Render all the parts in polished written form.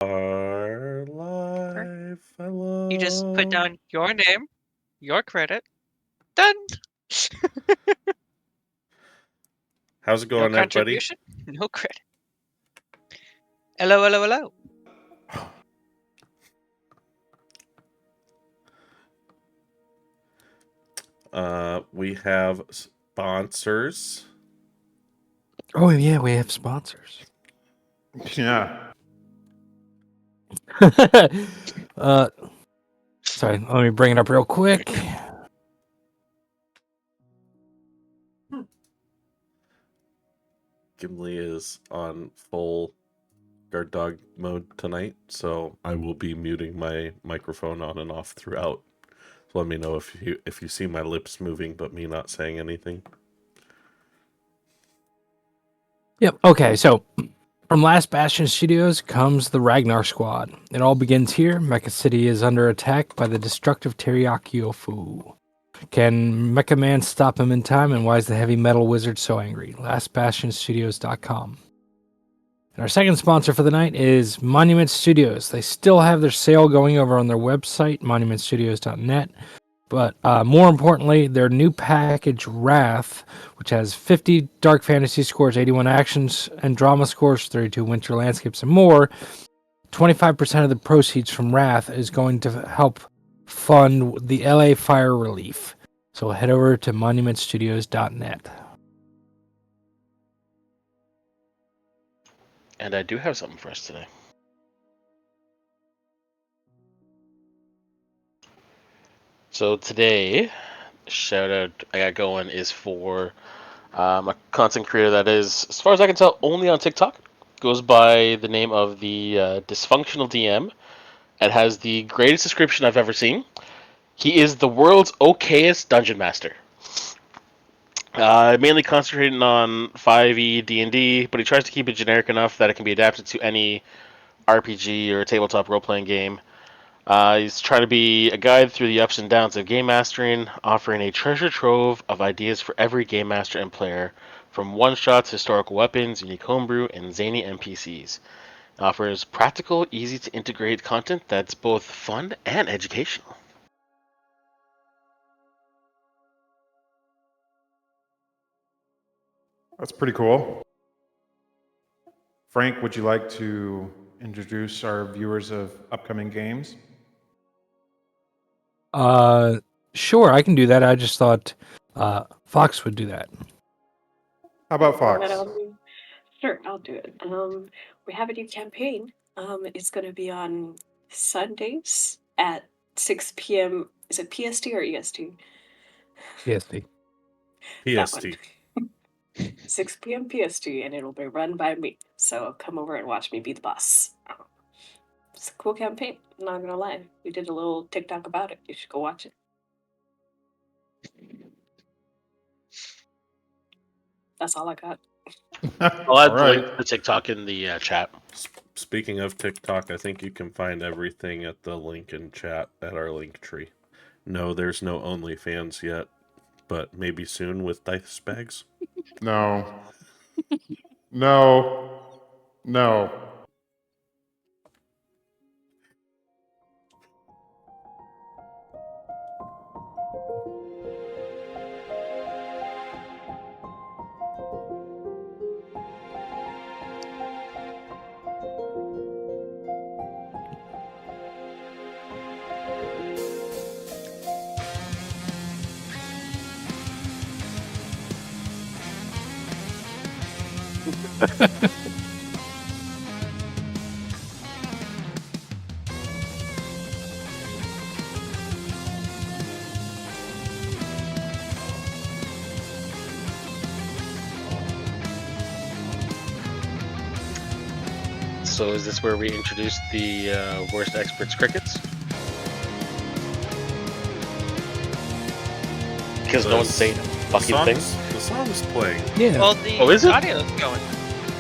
are live. Hello. You just put down your name, your credit, done. How's it No going, everybody? contribution, no credit. Hello, hello, hello. We have sponsors. Oh yeah, we have sponsors. Yeah. Sorry, let me bring it up real quick. Gimli is on full guard dog mode tonight, so I will be muting my microphone on and off throughout. So let me know if you see my lips moving but me not saying anything. Yep. Okay, so from Last Bastion Studios comes the Ragnar Squad. It all begins here. Mecha City is under attack by the destructive Teriyaki Ofu. Can Mecha Man stop him in time, and why is the heavy metal wizard so angry? LastBastionStudios.com. And our second sponsor for the night is Monument Studios. They still have their sale going over on their website, monumentstudios.net. But more importantly, their new package, Wrath, which has 50 dark fantasy scores, 81 actions and drama scores, 32 winter landscapes, and more. 25% of the proceeds from Wrath is going to help fund the LA fire relief. So head over to monumentstudios.net. And I do have something for us today. So today, shout out I got going is for a content creator that is, as far as I can tell, only on TikTok. Goes by the name of the Dysfunctional DM. It has the greatest description I've ever seen. He is the world's okayest dungeon master. Mainly concentrating on 5e D&D, but he tries to keep it generic enough that it can be adapted to any RPG or tabletop role-playing game. He's trying to be a guide through the ups and downs of game mastering, offering a treasure trove of ideas for every game master and player, from one-shots, historical weapons, unique homebrew, and zany NPCs. It offers practical, easy-to-integrate content that's both fun and educational. That's pretty cool. Frank, would you like to introduce our viewers of upcoming games? Sure, I can do that. I just thought Fox would do that. How about Fox? Sure, I'll do it. We have a new campaign. It's going to be on Sundays at 6 p.m. Is it PST or EST? PST. PST. 6 p.m. PST, and it'll be run by me. So come over and watch me be the boss. It's a cool campaign, not gonna lie. We did a little TikTok about it. You should go watch it. That's all I got. I'll add All the link right. to the TikTok in the chat. Speaking of TikTok, I think you can find everything at the link in chat at our link tree. No, there's no OnlyFans yet, but maybe soon with dice bags. No. No. No. So is this where we introduce the Worst Experts Crickets? Because no one's saying a fucking thing. The song's playing. Yeah. Well, the Oh, is it? audio's going.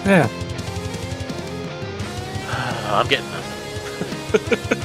Yeah. I'm getting nothing.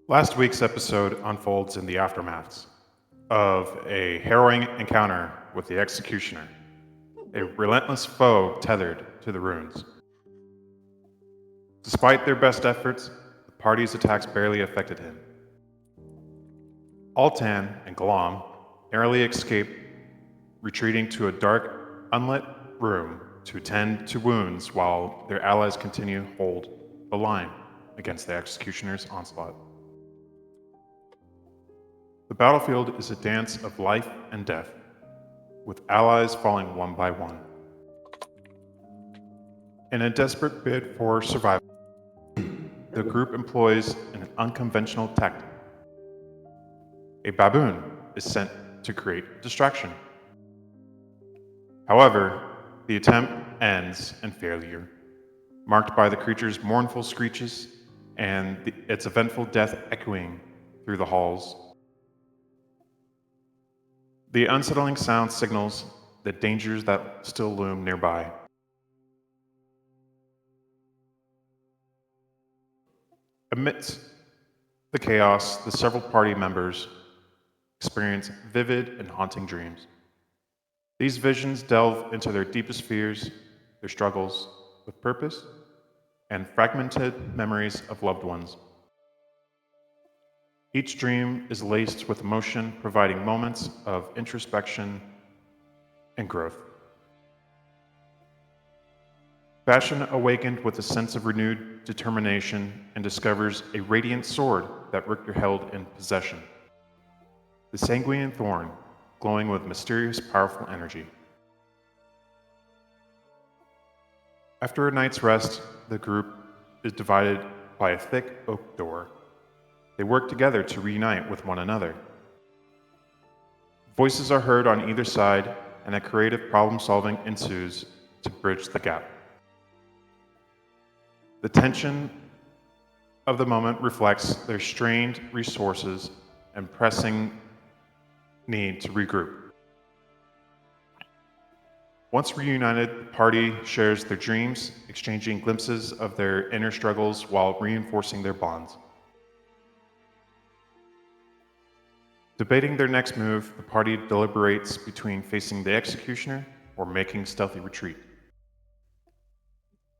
Last week's episode unfolds in the aftermaths of a harrowing encounter with the Executioner, a relentless foe tethered to the ruins. Despite their best efforts, the party's attacks barely affected him. Altan and Galam narrowly escape, retreating to a dark, unlit room to tend to wounds while their allies continue to hold the line against the Executioner's onslaught. The battlefield is a dance of life and death, with allies falling one by one. In a desperate bid for survival, the group employs an unconventional tactic. A baboon is sent to create distraction. However, the attempt ends in failure, marked by the creature's mournful screeches and its eventful death echoing through the halls. The unsettling sound signals the dangers that still loom nearby. Amidst the chaos, the several party members experience vivid and haunting dreams. These visions delve into their deepest fears, their struggles with purpose, and fragmented memories of loved ones. Each dream is laced with emotion, providing moments of introspection and growth. Bastion awakened with a sense of renewed determination and discovers a radiant sword that Richter held in possession. The sanguine thorn, glowing with mysterious, powerful energy. After a night's rest, the group is divided by a thick oak door. They work together to reunite with one another. Voices are heard on either side, and a creative problem-solving ensues to bridge the gap. The tension of the moment reflects their strained resources and pressing need to regroup. Once reunited, the party shares their dreams, exchanging glimpses of their inner struggles while reinforcing their bonds. Debating their next move, the party deliberates between facing the Executioner or making stealthy retreat.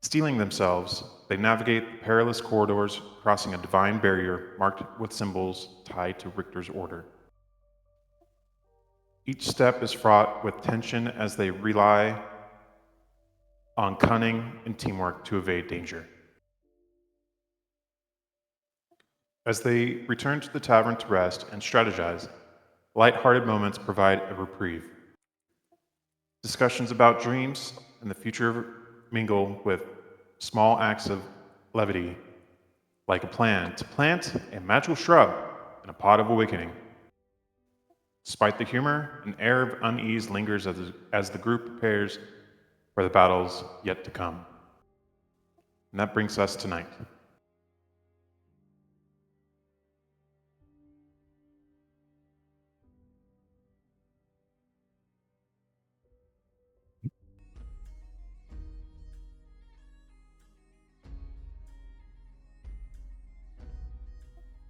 Steeling themselves, they navigate the perilous corridors, crossing a divine barrier marked with symbols tied to Richter's order. Each step is fraught with tension as they rely on cunning and teamwork to evade danger. As they return to the tavern to rest and strategize, light-hearted moments provide a reprieve. Discussions about dreams and the future mingle with small acts of levity, like a plan to plant a magical shrub in a pot of awakening. Despite the humor, an air of unease lingers as the group prepares for the battles yet to come. And that brings us tonight.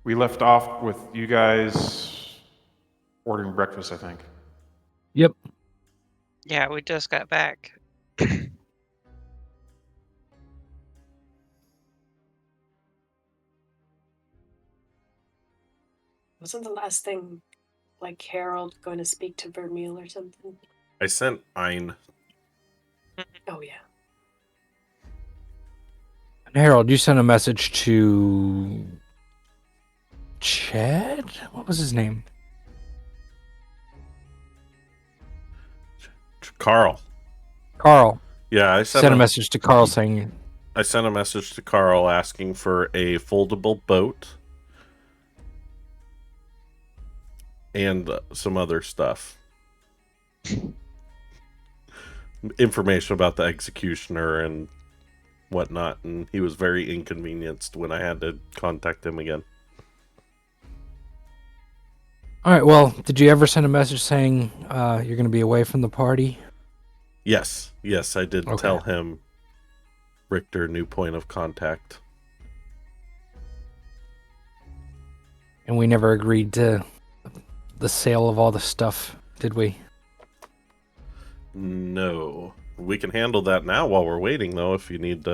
We left off with you guys ordering breakfast, I think. Yep. Yeah, we just got back. Wasn't the last thing like Harold going to speak to Vermeil or something? I sent Ein. Oh yeah. Harold, you sent a message to Chad? What was his name? Carl. Carl. Yeah, I Sent a message to Carl saying I sent a message to Carl asking for a foldable boat and some other stuff. Information about the executioner and whatnot, and he was very inconvenienced when I had to contact him again. all right, well, did you ever send a message saying you're going to be away from the party? Yes, I did Okay. tell him Richter, new point of contact. And we never agreed to the sale of all the stuff, did we? No. We can handle that now while we're waiting, though, if you need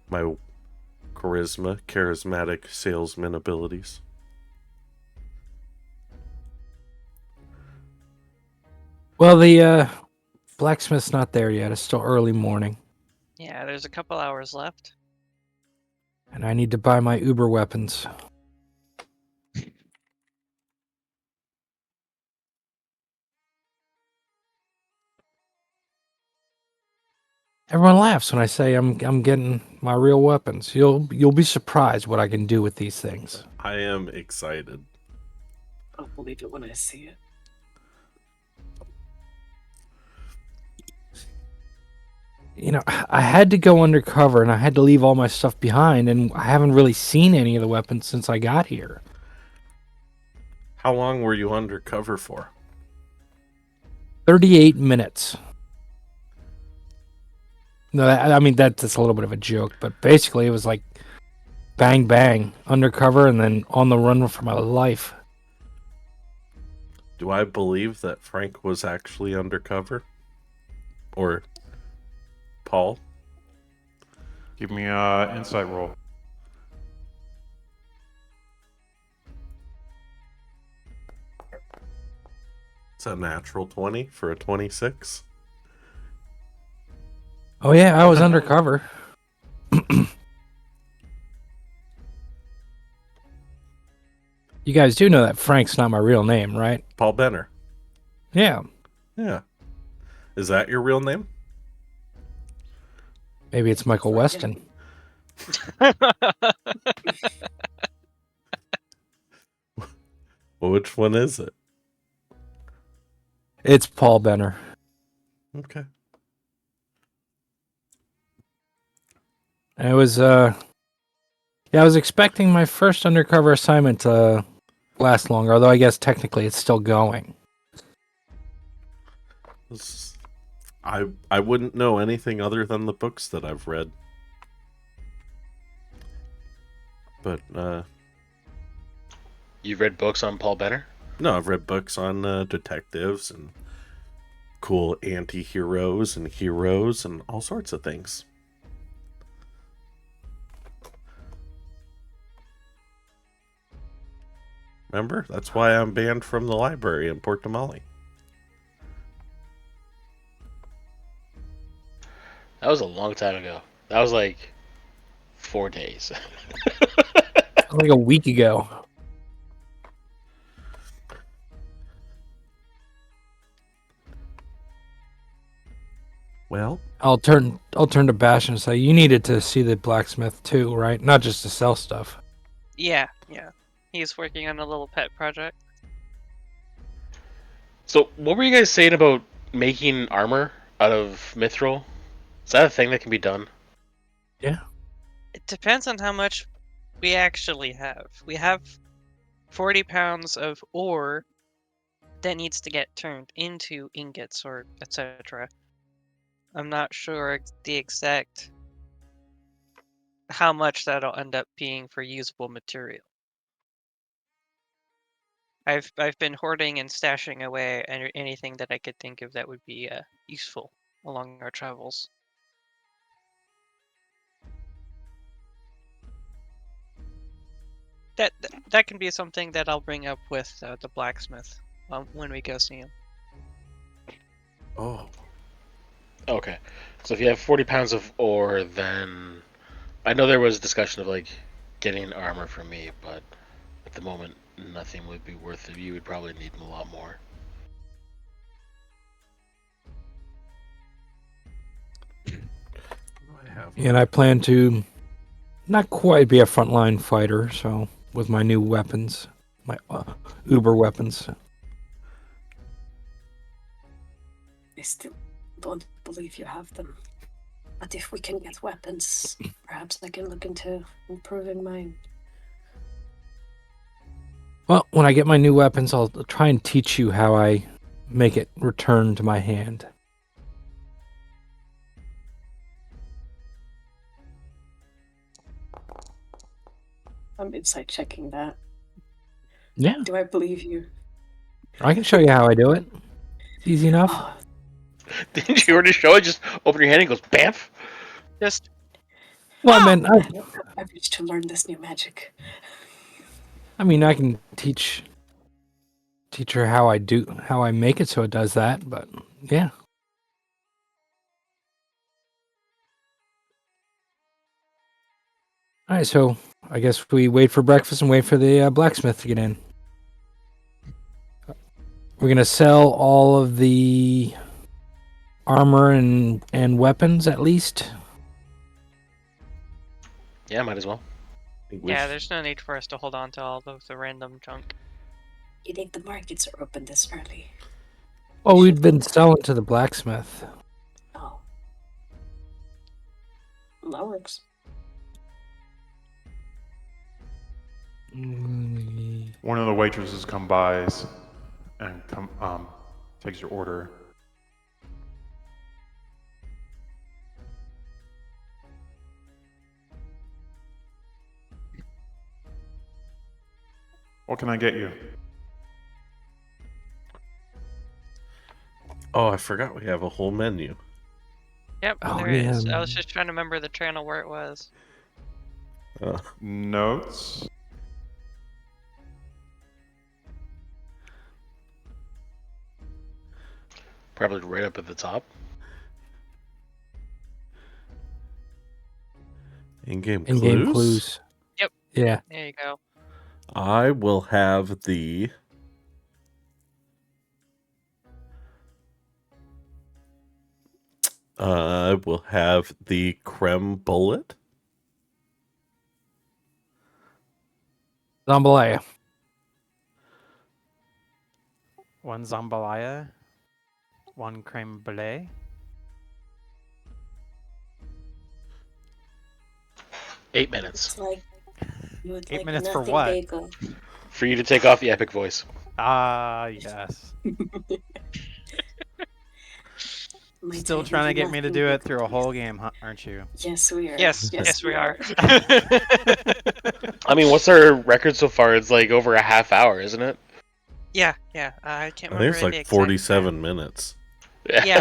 my charismatic salesman abilities. Well, the blacksmith's not there yet. It's still early morning. Yeah, there's a couple hours left. And I need to buy my Uber weapons. Everyone laughs when I say I'm getting my real weapons. You'll be surprised what I can do with these things. I am excited. I'll believe it when I see it. You know, I had to go undercover and I had to leave all my stuff behind, and I haven't really seen any of the weapons since I got here. How long were you undercover for? 38 minutes. No, I mean, that's a little bit of a joke, but basically it was like bang, bang, undercover, and then on the run for my life. Do I believe that Frank was actually undercover? Or Paul? Give me an insight roll. It's a natural 20 for a 26. Oh, yeah, I was undercover. You guys do know that Frank's not my real name, right? Paul Benner. Yeah. Yeah. Is that your real name? Maybe it's Michael Weston. Well, which one is it? It's Paul Benner. Okay. I was, I was expecting my first undercover assignment to last longer, although I guess technically it's still going. I wouldn't know anything other than the books that I've read. But, You've read books on Paul Benner? no, I've read books on detectives and cool anti-heroes and heroes and all sorts of things. Remember? That's why I'm banned from the library in Port Damali. That was a long time ago. That was like 4 days. Like a week ago. Well, I'll turn to Bash and say, you needed to see the blacksmith too, right? Not just to sell stuff. Yeah. He's working on a little pet project. So, what were you guys saying about making armor out of mithril? Is that a thing that can be done? Yeah. It depends on how much we actually have. We have 40 pounds of ore that needs to get turned into ingots or etc. I'm not sure the exact how much that'll end up being for usable material. I've been hoarding and stashing away anything that I could think of that would be useful along our travels. That can be something that I'll bring up with the blacksmith when we go see him. oh, Okay. So, if you have 40 pounds of ore, then. I know there was discussion of, like, getting armor for me, but at the moment, nothing would be worth it. You would probably need a lot more. And I plan to not quite be a frontline fighter, so with my new weapons, my Uber weapons. I still don't believe you have them. But if we can get weapons, perhaps I can look into improving mine. Well, when I get my new weapons, I'll try and teach you how I make it return to my hand. I'm insight checking that. Yeah, Do I believe you? I can show you how I do it. It's easy enough. Oh, Didn't you already show it? Just open your hand and it goes BAMF. Just Well, Ah! man, I wish to learn this new magic. I mean, I can teach her how I make it so it does that. But yeah. All right, so I guess we wait for breakfast and wait for the blacksmith to get in. We're gonna sell all of the armor and weapons at least. Yeah, might as well. yeah, there's no need for us to hold on to all of the random junk. You think the markets are open this early? Well, we've been selling to the blacksmith. Oh. Well, that works. One of the waitresses come by and takes your order. What can I get you? Oh, I forgot we have a whole menu. Yep, Oh, there is. yeah. I was just trying to remember the channel where it was. Notes. Probably right up at the top. In-game clues. Yep. Yeah. There you go. I will have the... I will have the creme bullet. Jambalaya. One jambalaya, one creme brulee. 8 minutes. It's like you would 8 like minutes for nothing what? bagel. For you to take off the epic voice. Ah, yes. My Still type trying to of get me to nothing do it bagel, through a please. whole game, aren't you? Yes, we are. Yes, we are. I mean, what's our record so far? It's like over a half hour, isn't it? Yeah. I can't I think remember it's the like exact 47 minutes. Yeah,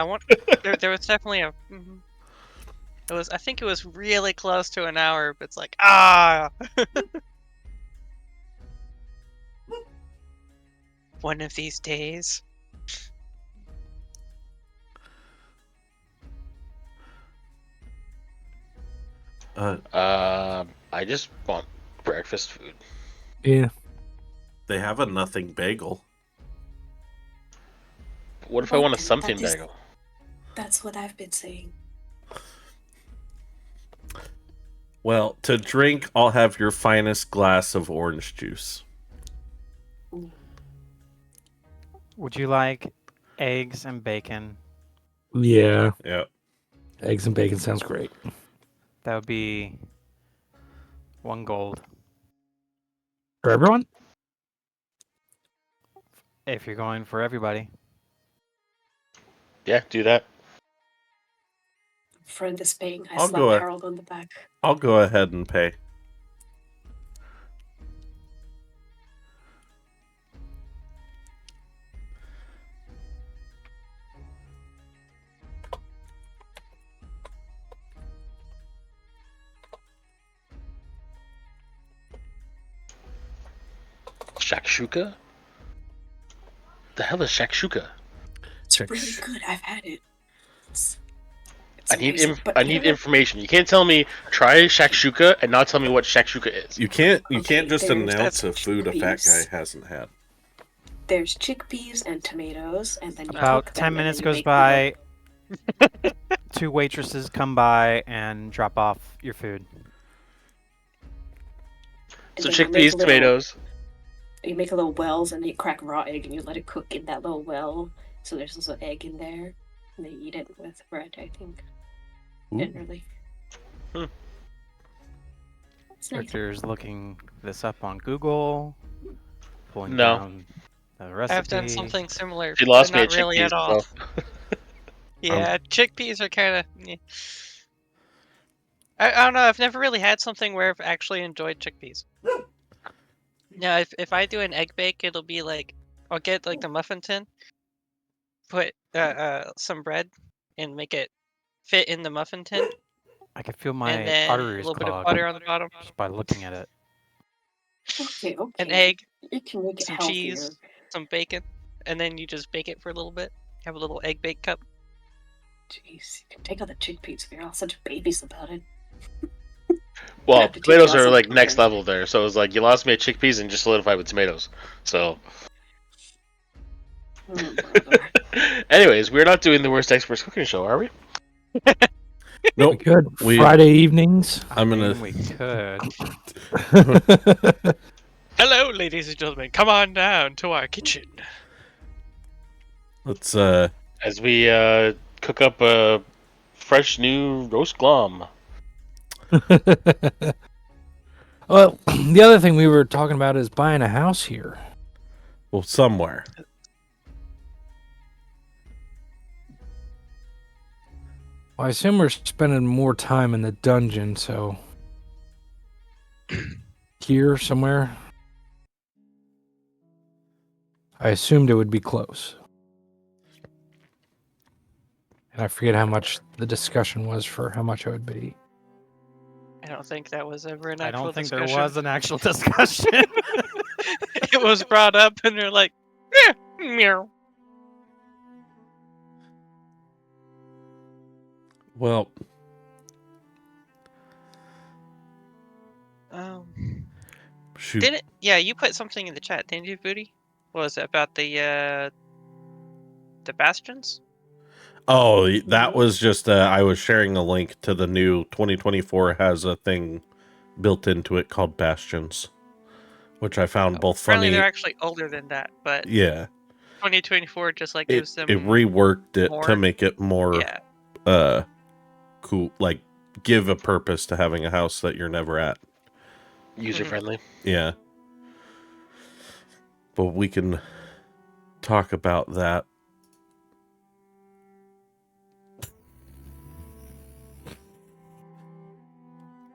there was definitely a. I think it was really close to an hour, but it's like one of these days. I just want breakfast food. Yeah. They have a nothing bagel. What if I Well, want a then, something that is- bagel? That's what I've been saying. Well, to drink, I'll have your finest glass of orange juice. Would you like eggs and bacon? Yeah. Yeah. Eggs and bacon sounds great. That would be 1 gold. For everyone? If you're going for everybody. Yeah, do that. Friend is paying. I I'll slap go Harold on the back. I'll go ahead and pay. Shakshuka? The hell is shakshuka? It's really good. I've had it. It's I need amazing, but I you need know- information. You can't tell me try shakshuka and not tell me what shakshuka is. You can't Okay, just there's- announce a that's food a fat guy chickpeas. hasn't had. There's chickpeas and tomatoes, and then you About cook 10 them, and minutes then you goes make by. 2 waitresses come by and drop off your food. and So then you make chickpeas, tomatoes. You make a little wells, and you crack raw egg, and you let it cook in that little well. So there's also egg in there, and they eat it with bread. I think. Ooh. Generally. Hmm. It's nice. Victor's looking this up on Google. Pulling No. down the recipe. I've done something similar, She lost but me not at really chickpeas at all. as well. Yeah, chickpeas are kind of. I don't know. I've never really had something where I've actually enjoyed chickpeas. Now, if I do an egg bake, it'll be like I'll get like the muffin tin, put some bread, and make it fit in the muffin tin, I can feel and my then a arteries little bit of clog butter on the bottom, just by looking at it. Okay, an okay. egg, You can make it some healthier. cheese, some bacon, and then you just bake it for a little bit. Have a little egg bake cup. Jeez, you can take out the chickpeas if you're all such babies about it. Well, have to teach tomatoes y'all are some like next cooking. level there. So it was like you lost me at chickpeas and just solidified with tomatoes. So, Brother. anyways, we're not doing the Worst Experts Cooking Show, are we? We Nope. could. We- Friday evenings. I'm gonna. We could. Hello, ladies and gentlemen. Come on down to our kitchen. Let's As we cook up a fresh new roast glom. Well, the other thing we were talking about is buying a house here. well somewhere. Well, I assume we're spending more time in the dungeon, so here somewhere. I assumed it would be close. And I forget how much the discussion was for how much it would be. I don't think that was ever an I actual don't think discussion. there was an actual discussion. It was brought up, and they're like, meow. Well, shoot. Didn't? Yeah, you put something in the chat, didn't you, Booty? What was it about the bastions? Oh, that was just I was sharing a link to the new 2024 has a thing built into it called Bastions, which I found both Apparently, funny. they're actually older than that, but Yeah, 2024 just like it gives them. reworked it more. to make it more Yeah. cool, like give a purpose to having a house that you're never at. User friendly. Yeah. But we can talk about that.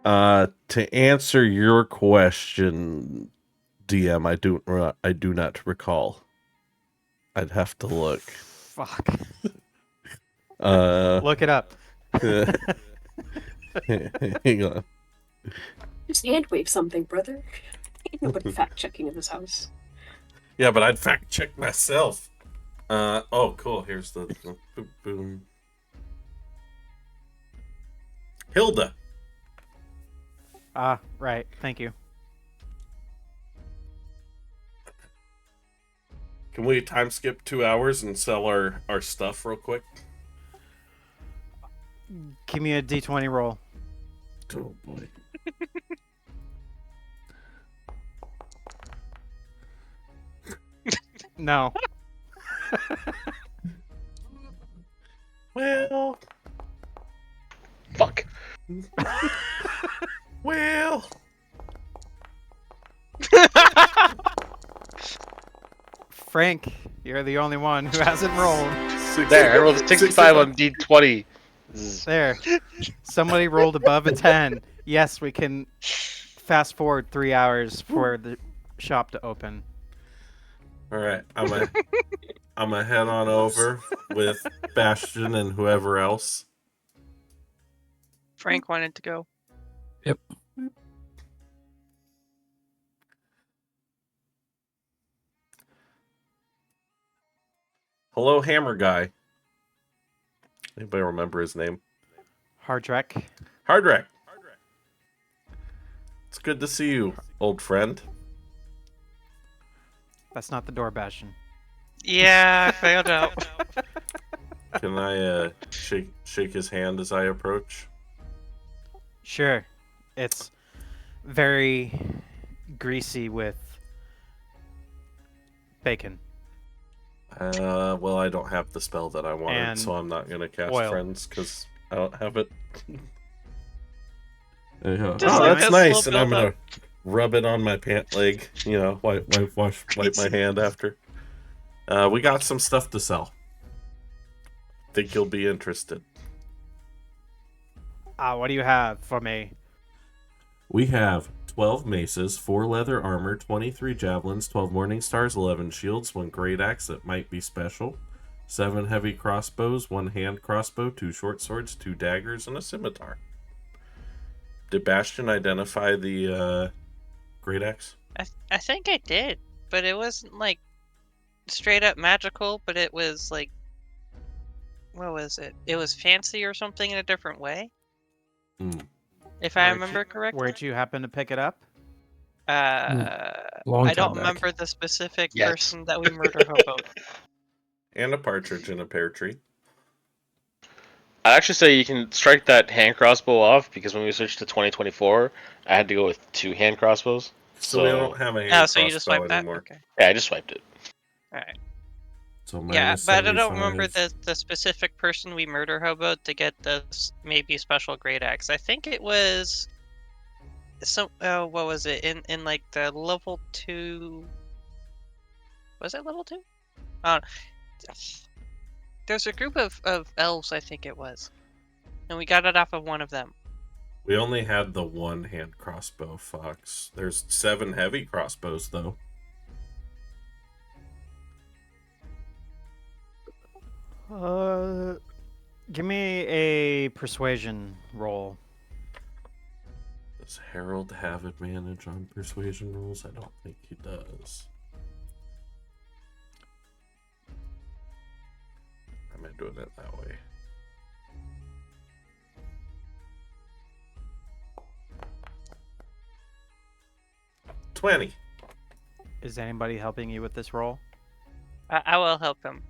To answer your question, DM, I do not recall. I'd have to look. Fuck. Look Look it up. Hang on. Just hand wave something, brother. Ain't nobody fact checking in this house. Yeah, but I'd fact check myself. Oh, cool. Here's the boom, boom. Hilda. Ah, right. Thank you. Can we time skip 2 hours and sell our stuff real quick? Give me a D20 roll. Oh boy. No. Well. Fuck. Well. Frank, you're the only one who hasn't rolled. There, I rolled a 65 on D20. There. Somebody rolled above a 10. Yes, we can fast forward 3 hours for the shop to open. All right, I'm gonna head on over with Bastion and whoever else. Frank wanted to go. Yep. Hello, Hammer Guy. Anybody remember his name? Hardrek. Hardrek. It's good to see you, old friend. That's not the door bastion. Yeah, I found out. Can I shake his hand as I approach? Sure. It's very greasy with bacon. Well, I don't have the spell that I wanted, And so I'm not gonna cast oil. Friends because I don't have it. Oh, Just like that's a nice, slow and I'm gonna build-up. rub it on my pant leg. You know, wipe my hand after. We got some stuff to sell. Think you'll be interested. What do you have for me? We have 12 maces, 4 leather armor, 23 javelins, 12 morning stars, 11 shields, 1 great axe that might be special, 7 heavy crossbows, 1 hand crossbow, 2 short swords, 2 daggers, and a scimitar. Did Bastion identify the great axe? I think I did, but it wasn't like straight up magical, but it was like, what was it? It was fancy or something in a different way. If I remember correctly. Where'd you happen to pick it up? Long I don't time back. remember the specific Yes. person that we murder hoboed. And a partridge in a pear tree. I'd actually say you can strike that hand crossbow off because when we switched to 2024, I had to go with 2 hand crossbows. So we don't have a hand Oh, so you just crossbow swiped that? anymore. Okay. Yeah, I just swiped it. Alright. So Yeah, minus but I don't remember 75. the specific person we murder hoboed to get this maybe special great axe. I think it was some what was it? In like the level 2. Was it level 2? There's a group of elves, I think it was. And we got it off of one of them. We only had the 1 hand crossbow, Fox. There's 7 heavy crossbows, though. Give me a persuasion roll. Does Harold have advantage on persuasion rolls? I don't think he does. Am I doing it that way? $20. Is anybody helping you with this roll? I will help him.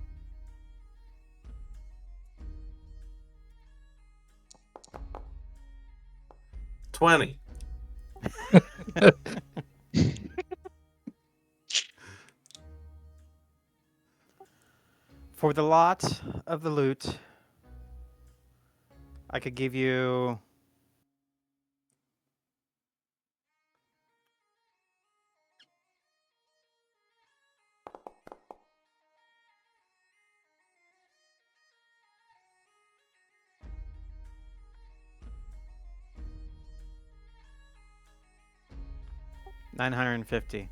$20. For the lot of the loot, I could give you $950.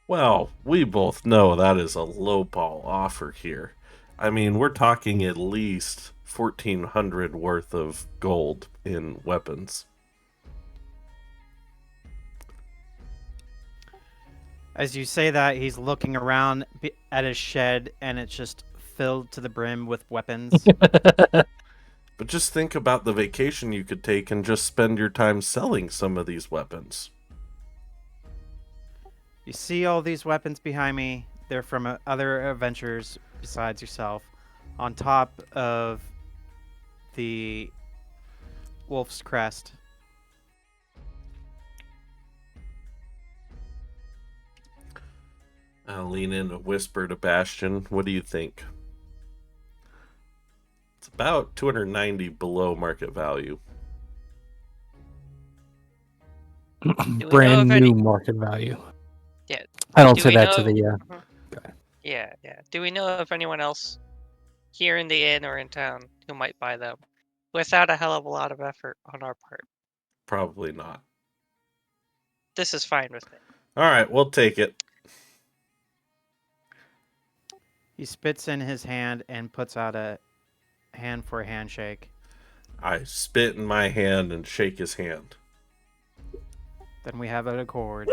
Well, we both know that is a lowball offer here. I mean, we're talking at least 1,400 worth of gold in weapons. As you say that, he's looking around at his shed, and it's just filled to the brim with weapons. But just think about the vacation you could take and just spend your time selling some of these weapons. You see all these weapons behind me? They're from other adventurers besides yourself. On top of the Wolf's Crest. I'll lean in and whisper to Bastion. What do you think? It's about 290 below market value. Brand of new any- market value. Yeah. I don't Do say we that to know- the. Yeah. Do we know of anyone else here in the inn or in town who might buy them without a hell of a lot of effort on our part? Probably not. This is fine with me. All right, we'll take it. He spits in his hand and puts out a hand for a handshake. I spit in my hand and shake his hand. Then we have an accord.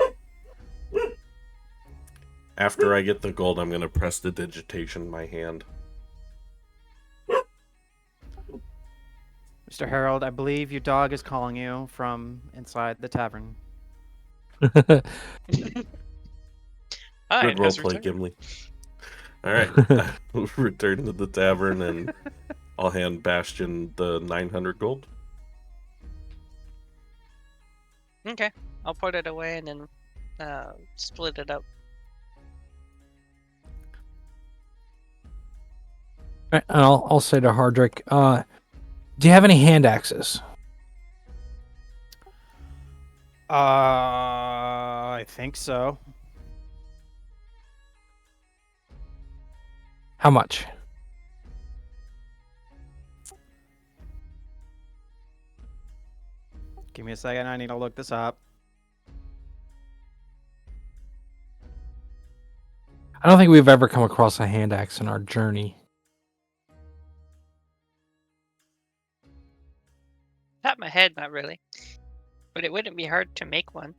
After I get the gold, I'm going to press the digitation in my hand. Mr. Harold, I believe your dog is calling you from inside the tavern. Good Fine, has roleplay, returned. Gimli. All right, we'll return to the tavern and I'll hand Bastion the 900 gold. Okay, I'll put it away and then split it up. And I'll say to Hardrick, do you have any hand axes? I think so. How much? Give me a second. I need to look this up. I don't think we've ever come across a hand axe in our journey. Top of my head, not really. But it wouldn't be hard to make one.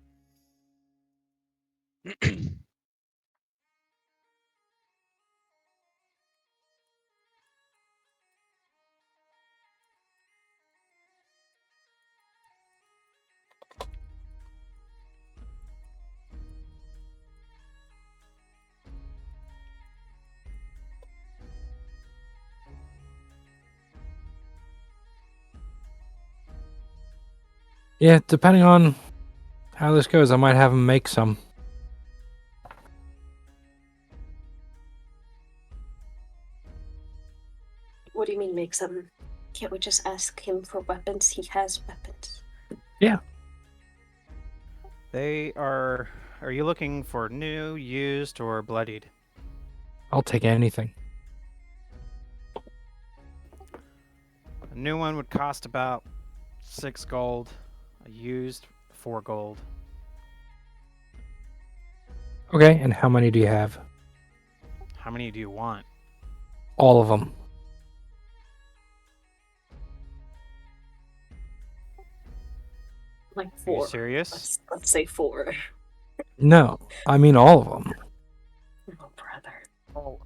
Yeah, depending on how this goes, I might have him make some. What do you mean make some? Can't we just ask him for weapons? He has weapons. Yeah. They are. Are you looking for new, used, or bloodied? I'll take anything. A new one would cost about 6 gold. A used, 4 gold. Okay, and how many do you have? How many do you want? All of them. Like Are you 4. serious? Let's say 4. No, I mean all of them. Oh, brother. Oh.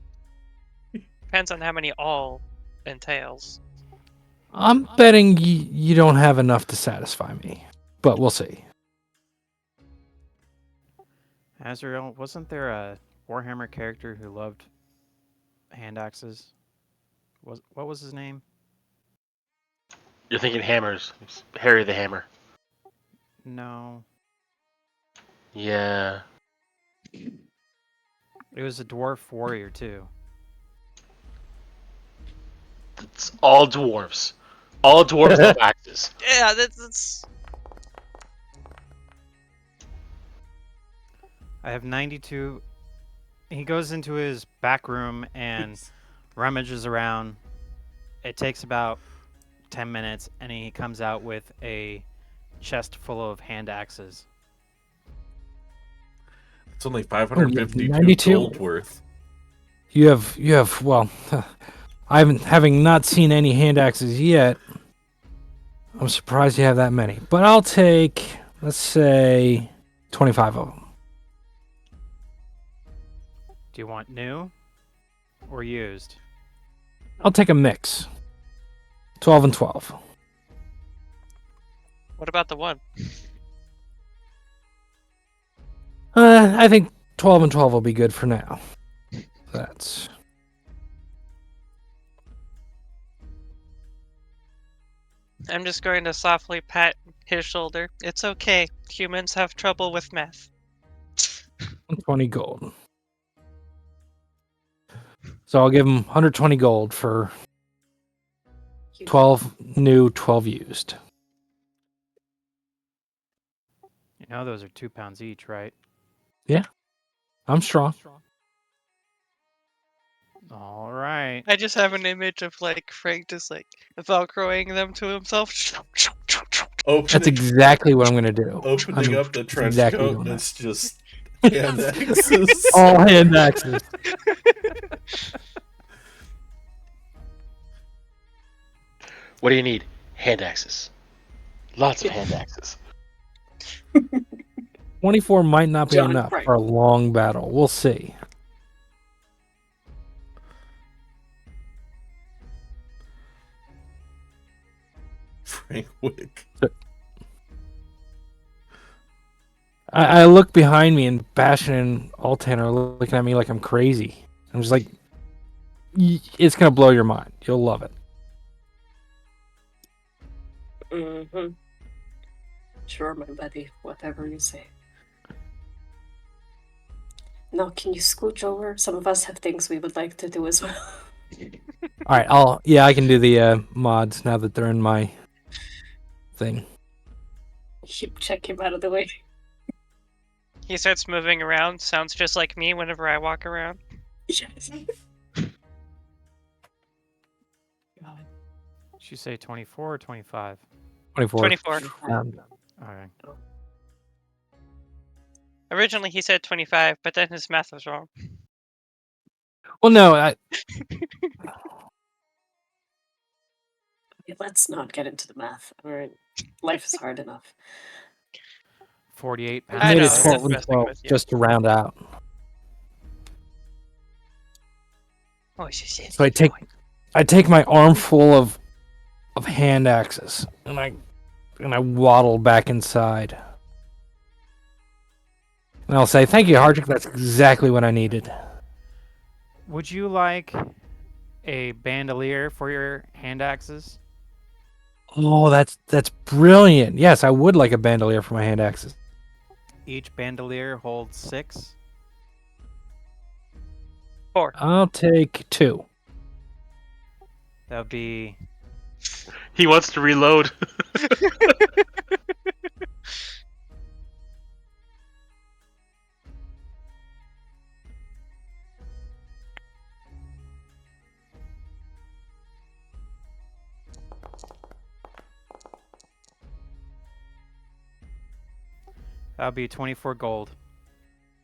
Depends on how many all entails. I'm betting you don't have enough to satisfy me, but we'll see. Azrael, wasn't there a Warhammer character who loved hand axes? What was his name? You're thinking hammers. It's Harry the Hammer. No. Yeah. It was a dwarf warrior, too. It's all dwarves. All dwarves love axes. Yeah, that's I have 92. He goes into his back room and rummages around. It takes about 10 minutes, and he comes out with a chest full of hand axes. It's only 552 92? gold worth. You have well, having not seen any hand axes yet, I'm surprised you have that many. But I'll take, let's say, 25 of them. Do you want new or used? I'll take a mix. 12 and 12. what about the one? I think 12 and 12 will be good for now. That's... I'm just going to softly pat his shoulder. It's okay. Humans have trouble with math. 120 gold. So I'll give him 120 gold for 12 new, 12 used. You know those are 2 pounds each, right? I'm strong. All right. I just have an image of like Frank just like velcroing them to himself. That's exactly what I'm going to do. Opening up the that's trench exactly coat doing and that. it's just hand axes. All hand axes. What do you need? Hand axes. Lots of hand axes. 24 might not be John enough Frank. for a long battle. We'll see. Frank Wick. I look behind me and Bastion and Altan are looking at me like I'm crazy. I'm just like, it's going to blow your mind. You'll love it. Mm-hmm. Sure, my buddy. Whatever you say. Now, can you scooch over? Some of us have things we would like to do as well. All right, I can do the mods now that they're in my thing. Check him out of the way. He starts moving around. Sounds just like me whenever I walk around. Yes. God. Did you say 24 or 25? 24. 24. Okay. Originally, he said 25, but then his math was wrong. Well, no, Let's not get into the math. All right, life is hard enough. 48 I pounds. I made know, it I'm 12 just and messing 12 with you. just to round out. Oh, she So I take my armful of hand axes and I waddle back inside. And I'll say, "Thank you, Hardrick. That's exactly what I needed." Would you like a bandolier for your hand axes? Oh, that's brilliant. Yes, I would like a bandolier for my hand axes. Each bandolier holds 6. 4. I'll take 2. That would be He wants to reload. that would be 24 gold.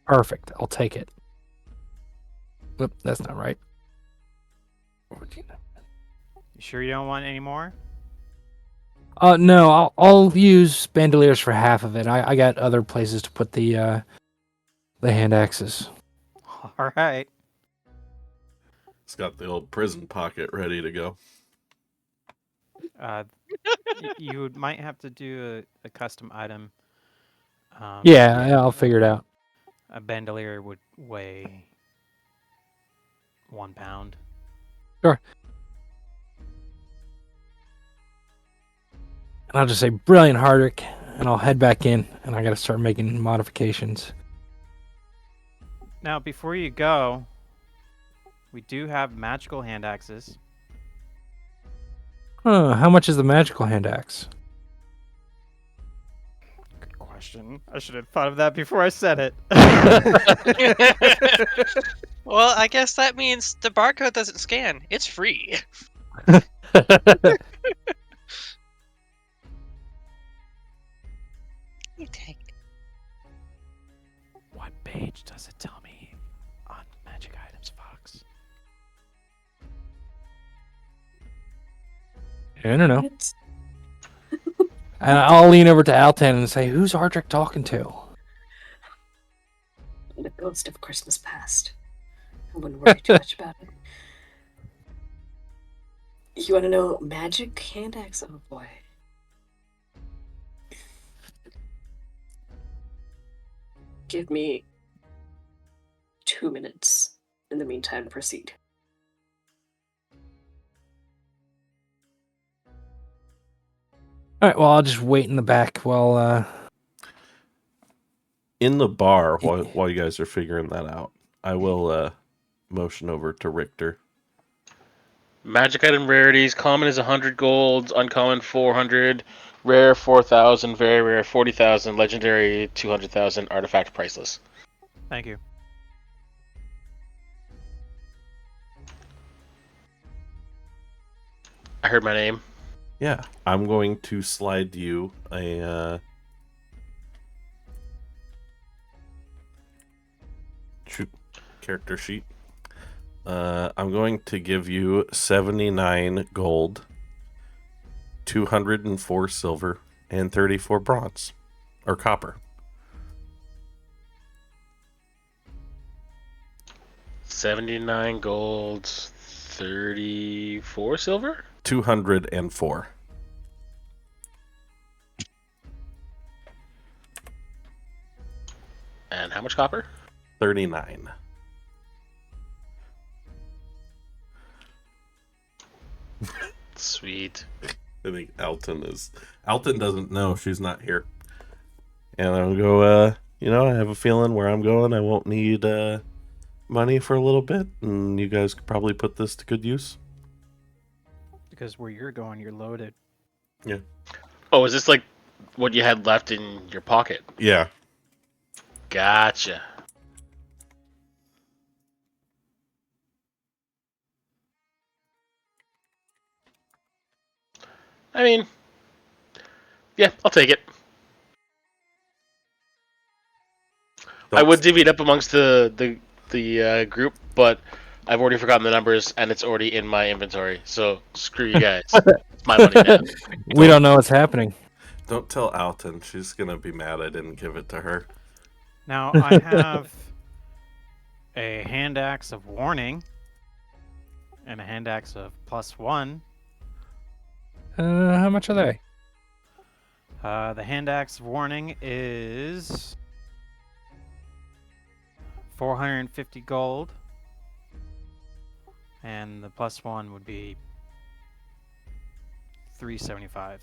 Perfect. I'll take it. Oop, that's not right. You sure you don't want any more? No, I'll use bandoliers for half of it. I got other places to put the hand axes. All right. It's got the old prison pocket ready to go. You might have to do a custom item. Yeah, I'll figure it out. A bandolier would weigh 1 pound. Sure. And I'll just say, "Brilliant, Hardrick," and I'll head back in, and I got to start making modifications. Now, before you go, we do have magical hand axes. How much is the magical hand axe? Good question. I should have thought of that before I said it. Well, I guess that means the barcode doesn't scan. It's free. You take it. What page does it tell me on magic items, Fox? I don't know. What? And I'll lean over to Altan and say, "Who's Hardrick talking to?" The ghost of Christmas past. I wouldn't worry too much about it. You want to know magic hand axe? Oh boy. Give me 2 minutes. In the meantime, proceed. All right. Well, I'll just wait in the back while. In the bar, while you guys are figuring that out, I will motion over to Richter. Magic item rarities: common is 100 gold, uncommon 400, rare 4,000, very rare 40,000, legendary 200,000, artifact priceless. Thank you. I heard my name. Yeah, I'm going to slide you a character sheet. I'm going to give you 79 gold, 204 silver, and 34 bronze or copper. 79 gold, 34 silver? 204. And how much copper? 39. Sweet. I think Alton doesn't know she's not here. And I'll go, I have a feeling where I'm going I won't need money for a little bit, and you guys could probably put this to good use. Because where you're going, you're loaded. Yeah. Oh, is this like what you had left in your pocket? Yeah. Gotcha. I mean, yeah, I'll take it. I would divvy it up amongst the group, but I've already forgotten the numbers, and it's already in my inventory. So screw you guys. It's my money now. We don't know what's happening. Don't tell Alton. She's gonna be mad I didn't give it to her. Now I have a hand axe of warning and a hand axe of +1. How much are they? The hand axe of warning is 450 gold, and the +1 would be 375.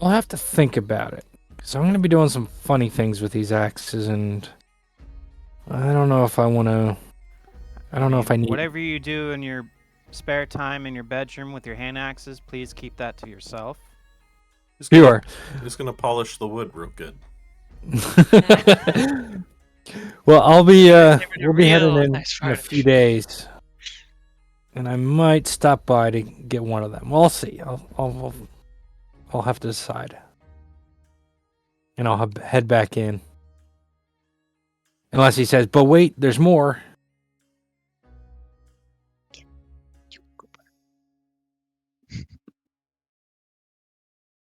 I'll have to think about it. Because I'm going to be doing some funny things with these axes, and I don't know if I want to. I don't know if I need. Whatever you do in your spare time in your bedroom with your hand axes, please keep that to yourself. You are. He's gonna polish the wood real good. Well, I'll be. Give it a We'll be heading real in nice in a varnish. few days, and I might stop by to get one of them. We'll see. I'll have to decide, and I'll head back in. Unless he says, "But wait, there's more."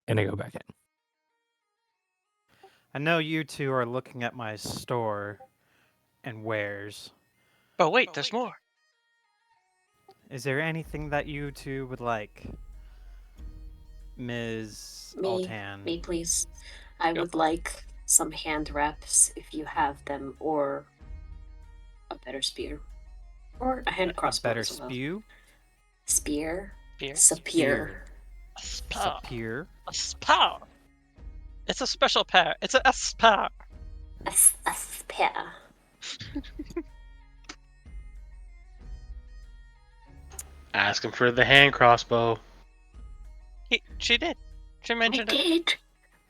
And I go back in. I know you two are looking at my store and wares. But wait, there's more. Is there anything that you two would like, Ms. Altan? Me, please. I Go would like some hand wraps if you have them, or a better spear, or a hand crossbow. Better as well. spew? Spear. Spear. Spear. A spar. Spear. A spar. It's a special power. It's a spar. A spear. Ask him for the hand crossbow. She did. She mentioned I it. did.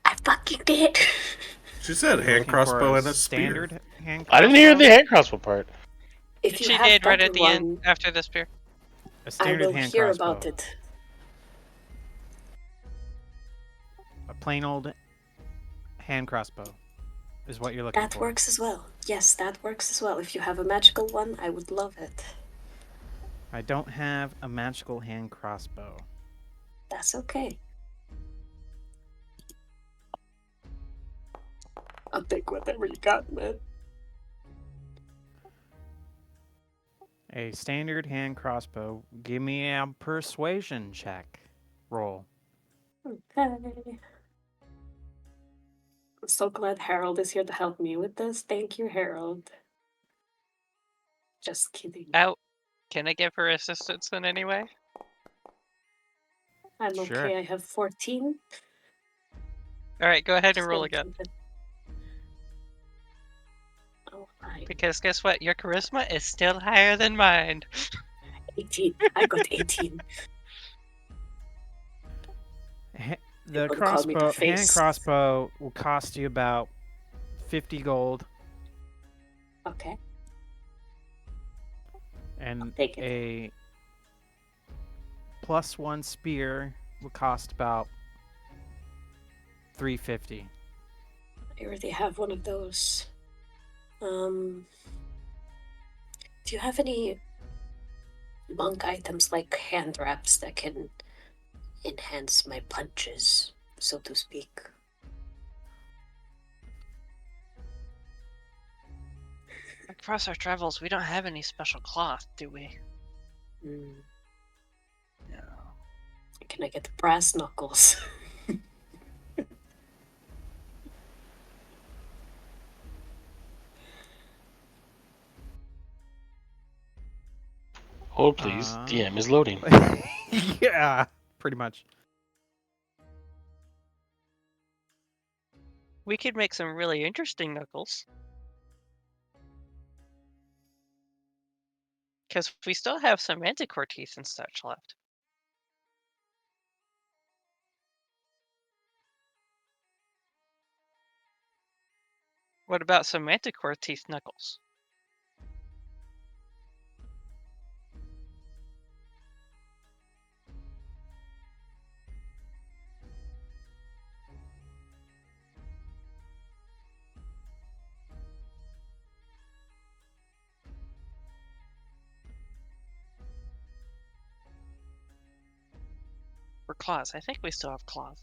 I fucking did. She said hand Looking for crossbow and a spear. standard hand crossbow? I didn't hear the hand crossbow part. If you She have did right better at the one, end after the spear. A I standard will hand hear crossbow. about it. A plain old hand crossbow is what you're looking That for. works as well. Yes, that works as well. If you have a magical one, I would love it. I don't have a magical hand crossbow. That's okay. I'll take whatever you got, man. A standard hand crossbow. Give me a persuasion check. Roll. Okay. I'm so glad Harold is here to help me with this. Thank you, Harold. Just kidding. Out. Can I give her assistance in any way? I'm Sure. okay. I have 14. All right, go ahead and Just roll gonna again. keep it. Alright. Because guess what? Your charisma is still higher than mine. 18. I got 18. The Don't call me the crossbow, hand face. crossbow will cost you about 50 gold, Okay. and take it. a +1 spear will cost about 350. I already have one of those. Do you have any monk items like hand wraps that can enhance my punches, so to speak? Across our travels, we don't have any special cloth, do we? Mm. No. Can I get the brass knuckles? Hold please. DM is loading. Yeah, pretty much. We could make some really interesting knuckles. Because we still have some manticore teeth and such left. What about some manticore teeth knuckles? Or claws. I think we still have claws.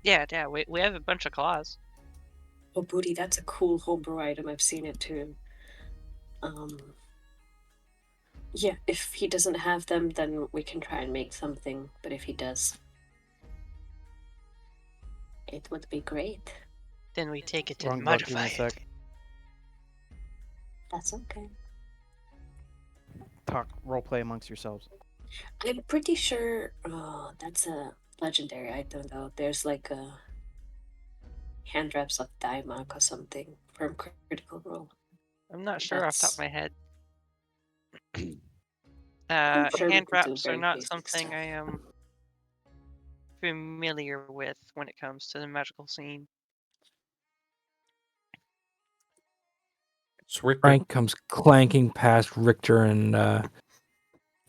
Yeah, we have a bunch of claws. Oh, booty, that's a cool homebrew item. I've seen it too. Yeah, if he doesn't have them, then we can try and make something. But if he does, it would be great. Then we take it Wrong and button, give me modify a it. sec. That's okay. Talk roleplay amongst yourselves. I'm pretty sure that's a legendary item, though. There's like a hand wraps of Daimak or something from Critical Role. I'm not sure off the top of That's- my head. I'm sure we Hand could do wraps are very not basic something stuff. I am familiar with when it comes to the magical scene. It's Richter. Frank comes clanking past Richter and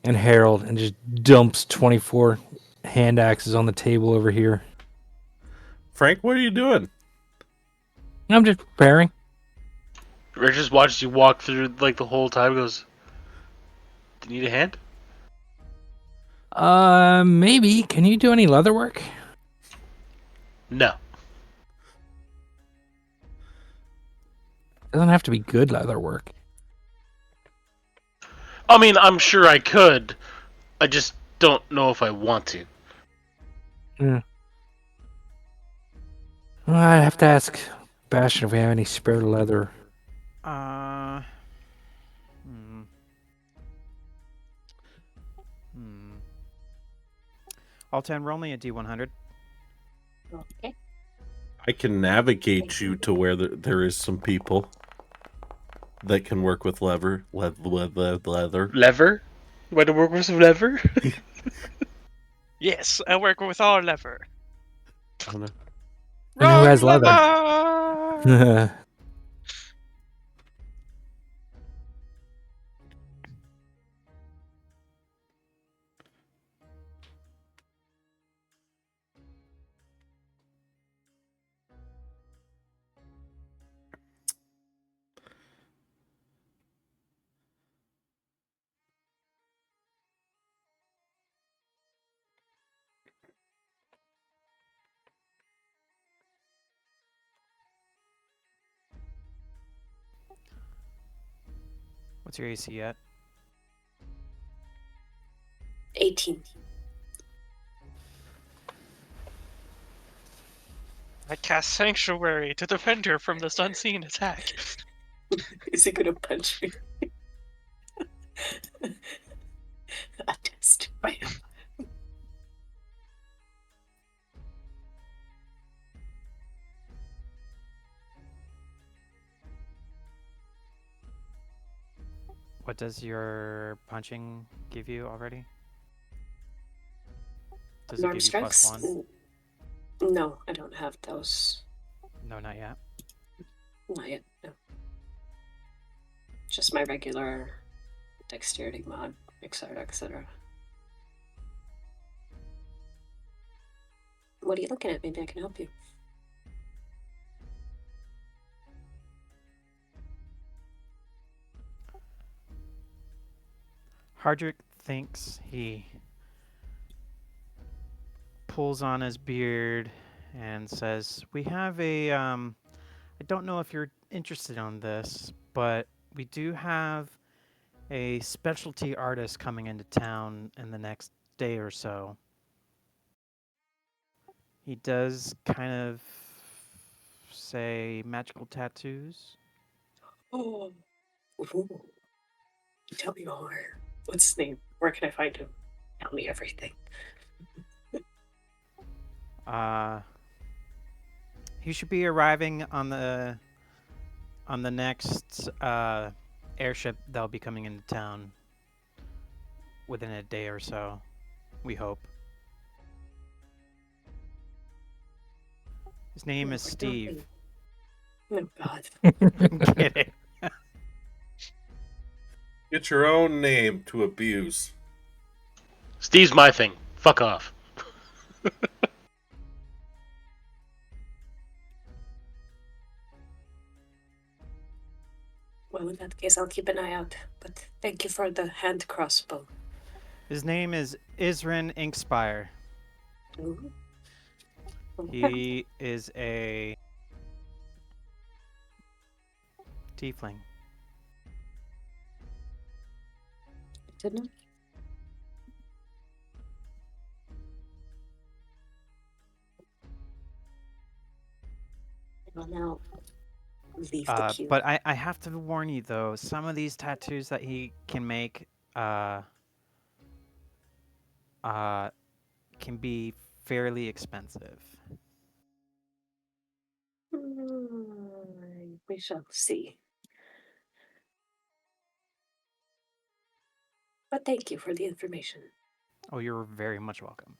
Harold and just dumps 24 hand axes on the table over here. Frank, what are you doing? I'm just preparing. Rick just watches you walk through like the whole time. Goes, "Do you need a hand?" Maybe. Can you do any leather work? No. Doesn't have to be good leather work. I mean, I'm sure I could. I just don't know if I want to. Well, I'd have to ask Bastion if we have any spare leather. Hmm. Hmm. Altan, roll me a D100. Okay. I can navigate you to where there is some people that can work with leather. Lever? You want to work with some lever? Yes, I work with all lever. I don't know. And who has leather? lever! What's your AC at? 18. I cast Sanctuary to defend her from this unseen attack. Is he gonna punch me? A test. Bam. What does your punching give you already? Does it Norm give you plus strikes? 1? No, I don't have those. No, not yet. Not yet, no. Just my regular dexterity mod, etc., etc. What are you looking at? Maybe I can help you. Hardrick thinks. He pulls on his beard and says, "We have a I don't know if you're interested on this, but we do have a specialty artist coming into town in the next day or so. He does kind of say magical tattoos. Oh. Ooh. Tell me more. What's his name? Where can I find him? Tell me everything. He should be arriving on the next airship that'll be coming into town within a day or so. We hope. His name is Steve. Oh, God. I'm kidding. Get your own name to abuse. Steve's my thing. Fuck off. that case, I'll keep an eye out. But thank you for the hand crossbow. His name is Isrin Inkspire. Ooh. He is a tiefling. Didn't. Well, now leave the queue. But I have to warn you though, some of these tattoos that he can make can be fairly expensive. We shall see. But thank you for the information. Oh, you're very much welcome.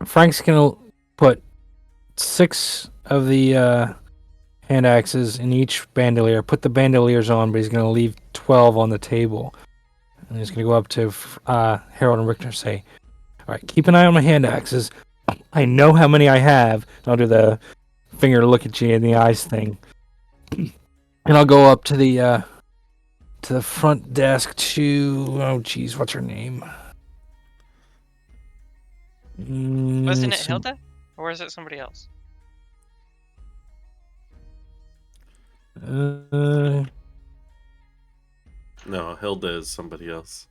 Frank's gonna put 6 of the hand axes in each bandolier. Put the bandoliers on, but he's gonna leave 12 on the table. And he's gonna go up to Harold and Richter and say, "All right, keep an eye on my hand axes. I know how many I have." And I'll do the finger look at you in the eyes thing, and I'll go up to the front desk to what's her name? Wasn't it Some- Hilda? Or is it somebody else? No, Hilda is somebody else.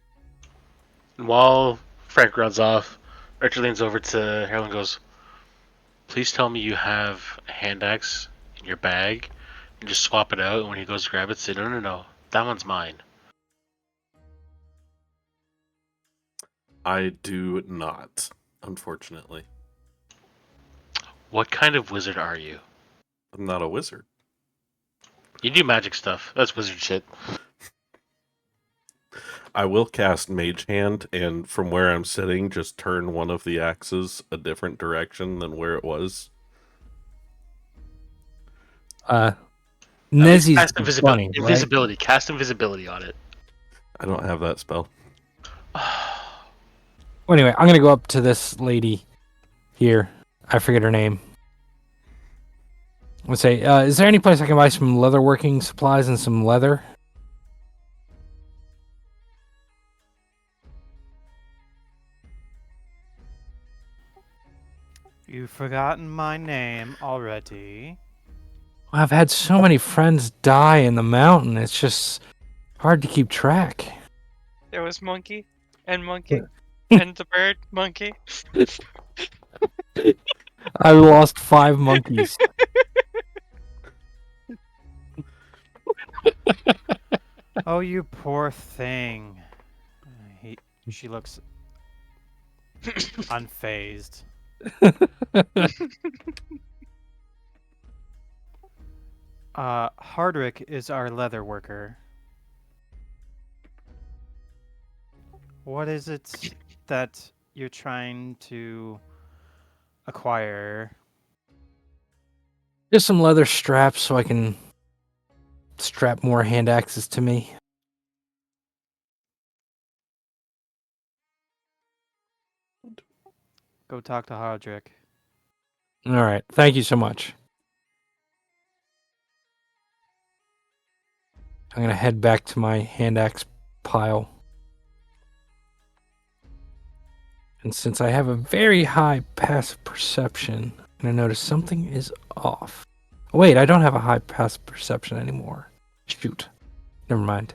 While Frank runs off, Richard leans over to Harold and goes, "Please tell me you have a hand axe in your bag and just swap it out. And when he goes to grab it, say, no, that one's mine." I do not, unfortunately. What kind of wizard are you? I'm not a wizard. You do magic stuff. That's wizard shit. I will cast Mage Hand, and from where I'm sitting, just turn one of the axes a different direction than where it was. Nezzy's Cast funny, right? invisibility. Cast invisibility on it. I don't have that spell. Well, anyway, I'm gonna go up to this lady here. I forget her name. Let's say, is there any place I can buy some leatherworking supplies and some leather? You've forgotten my name already. I've had so many friends die in the mountain. It's just hard to keep track. There was Monkey, and Monkey, and the bird, Monkey. I lost 5 monkeys. Oh, you poor thing. She looks unfazed. Hardrick is our leather worker. What is it that you're trying to acquire? Just some leather straps so I can strap more hand axes to me. Go talk to Hardrick. All right. Thank you so much. I'm going to head back to my hand axe pile. And since I have a very high passive perception, I'm going to notice something is off. Wait, I don't have a high passive perception anymore. Shoot. Never mind.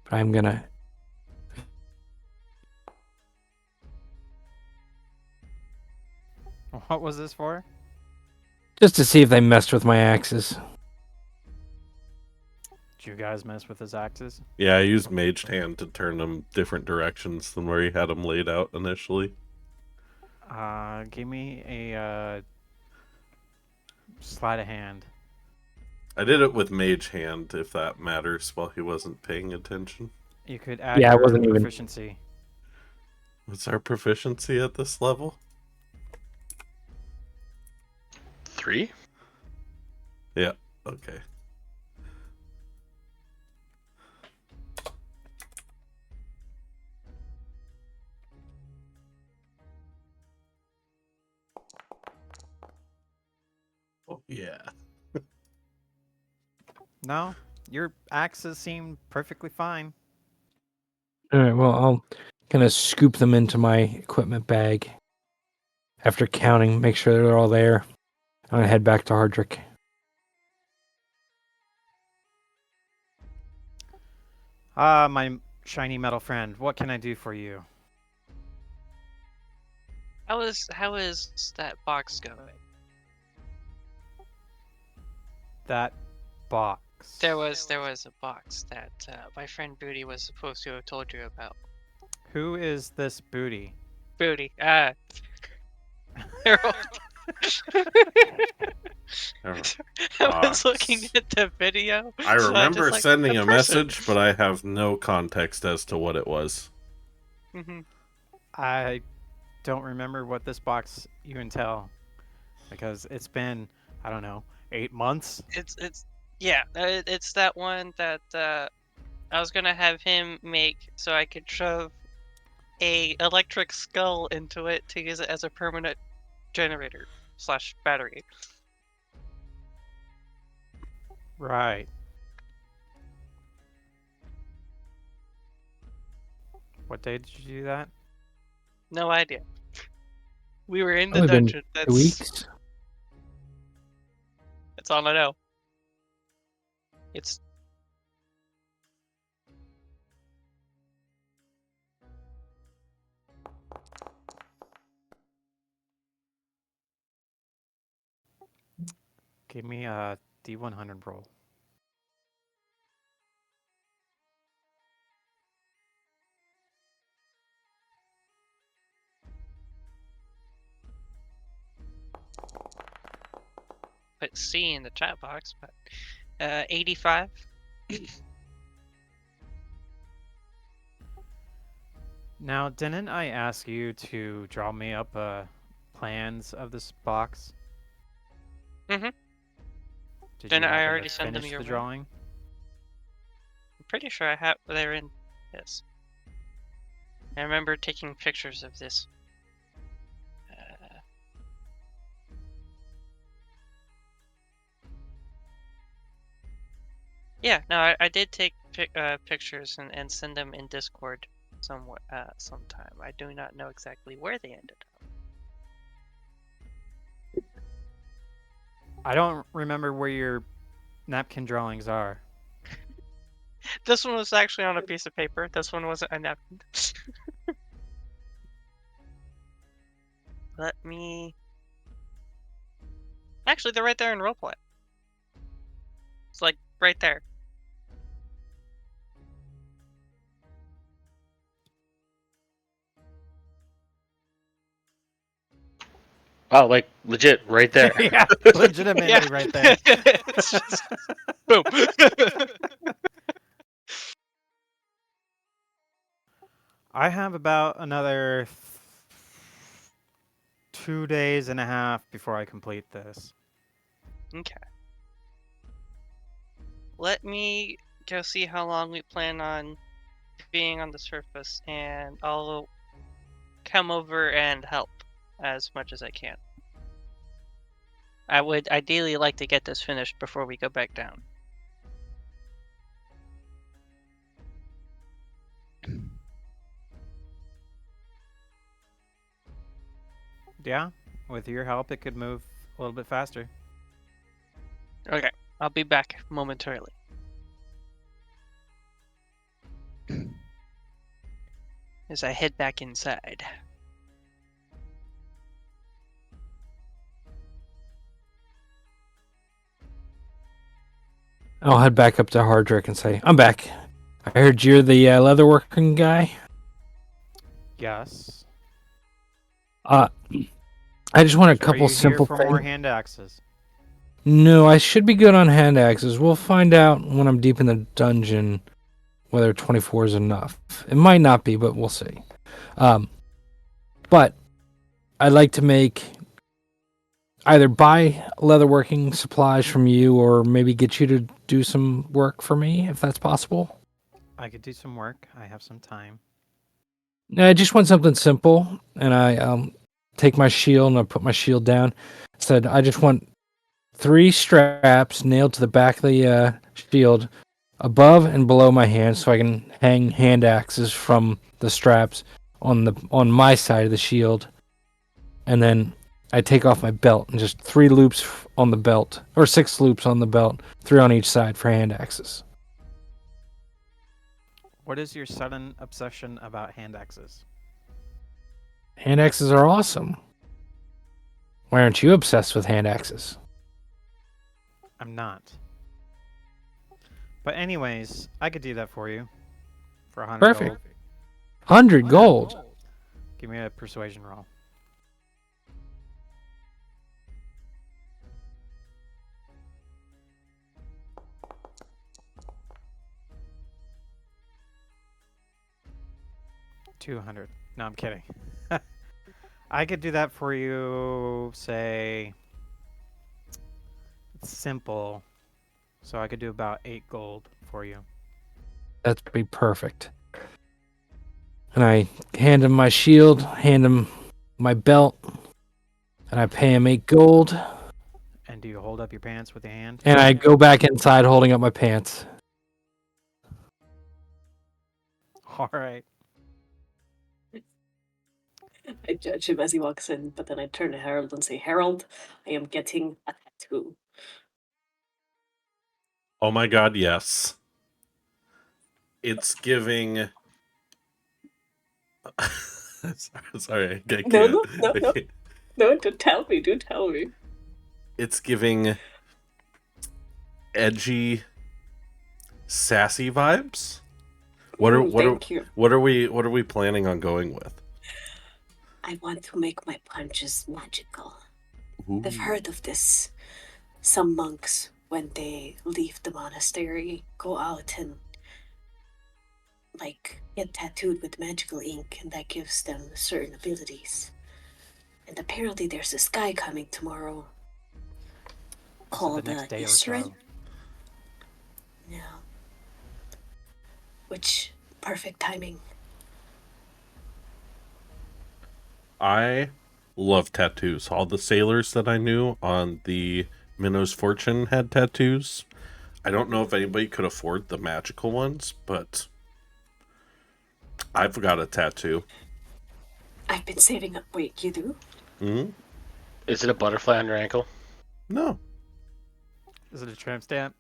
But I'm going to... What was this for? Just to see if they messed with my axes. Did you guys mess with his axes? Yeah, I used Mage Hand to turn them different directions than where he had them laid out initially. Give me a sleight of hand. I did it with Mage Hand, if that matters, while he wasn't paying attention. You could add Yeah, I your wasn't even- proficiency. What's our proficiency at this level? 3? Yeah. Okay. Oh yeah. No, your axes seem perfectly fine. All right, well, I'll kind of scoop them into my equipment bag. After counting, make sure they're all there. I'm going to head back to Hardrick. Ah, my shiny metal friend, what can I do for you? How is that box going? That box. There was a box that my friend Booty was supposed to have told you about. Who is this booty? Booty. Harold. I was looking Box. at the video. I so remember just, sending the a person. message, but I have no context as to what it was. I don't remember what this box you entail because it's been, I don't know, 8 months. It's that one that I was gonna have him make so I could shove a electric skull into it to use it as a permanent generator / battery. Right. What day did you do that? No idea. We were in the Only been dungeon. 2 weeks. That's all I know. It's Give me a D100 roll. put C in the chat box, but 85. Now, didn't I ask you to draw me up plans of this box? Mhm. Did Didn't you I happen already to send them finish your the way? drawing? I'm pretty sure I have. They're in. Yes. I remember taking pictures of this. Yeah, no, I did take pictures and send them in Discord sometime. I do not know exactly where they ended up. I don't remember where your napkin drawings are. This one was actually on a piece of paper. This one wasn't a napkin. Let me. Actually, they're right there in roleplay. It's like right there. Oh, like legit, right there. Yeah, legitimately right there. It's just boom. I have about another 2 days and a half before I complete this. Okay. Let me go see how long we plan on being on the surface, and I'll come over and help as much as I can. I would ideally like to get this finished before we go back down. Yeah, with your help, it could move a little bit faster. Okay, I'll be back momentarily. As I head back inside. I'll head back up to Hardrick and say, I'm back. I heard you're the leatherworking guy. Yes. I just want a So are couple you simple here for more things. hand axes? No, I should be good on hand axes. We'll find out when I'm deep in the dungeon whether 24 is enough. It might not be, but we'll see. But I'd like to either buy leatherworking supplies from you or maybe get you to do some work for me, if that's possible. I could do some work. I have some time. I just want something simple, and I take my shield and I put my shield down. Said I just want 3 straps nailed to the back of the shield, above and below my hand, so I can hang hand axes from the straps on my side of the shield, and then I take off my belt and just 3 loops on the belt, or 6 loops on the belt, 3 on each side for hand axes. What is your sudden obsession about hand axes? Hand axes are awesome. Why aren't you obsessed with hand axes? I'm not. But anyways, I could do that for you. For 100 Perfect. gold. 100 gold. Give me a persuasion roll. $200. No, I'm kidding. I could do that for you, say, it's simple. So I could do about 8 gold for you. That'd be perfect. And I hand him my shield, hand him my belt, and I pay him 8 gold. And do you hold up your pants with your hand? And I go back inside holding up my pants. All right. I judge him as he walks in, but then I turn to Harold and say, Harold, I am getting a tattoo. Oh my god, yes. It's giving. Sorry, I can't. No. I can't. No, do tell me. It's giving edgy, sassy vibes. What are we planning on going with? I want to make my punches magical. Ooh. I've heard of this. Some monks, when they leave the monastery, go out and get tattooed with magical ink, and that gives them certain abilities. And apparently there's this guy coming tomorrow called the next day or Isran. so. Yeah. Which, perfect timing. I love tattoos. All the sailors that I knew on the Minnow's Fortune had tattoos. I don't know if anybody could afford the magical ones, but I've got a tattoo. I've been saving up. Wait, you do? Hmm? Is it a butterfly on your ankle? No. Is it a tramp stamp?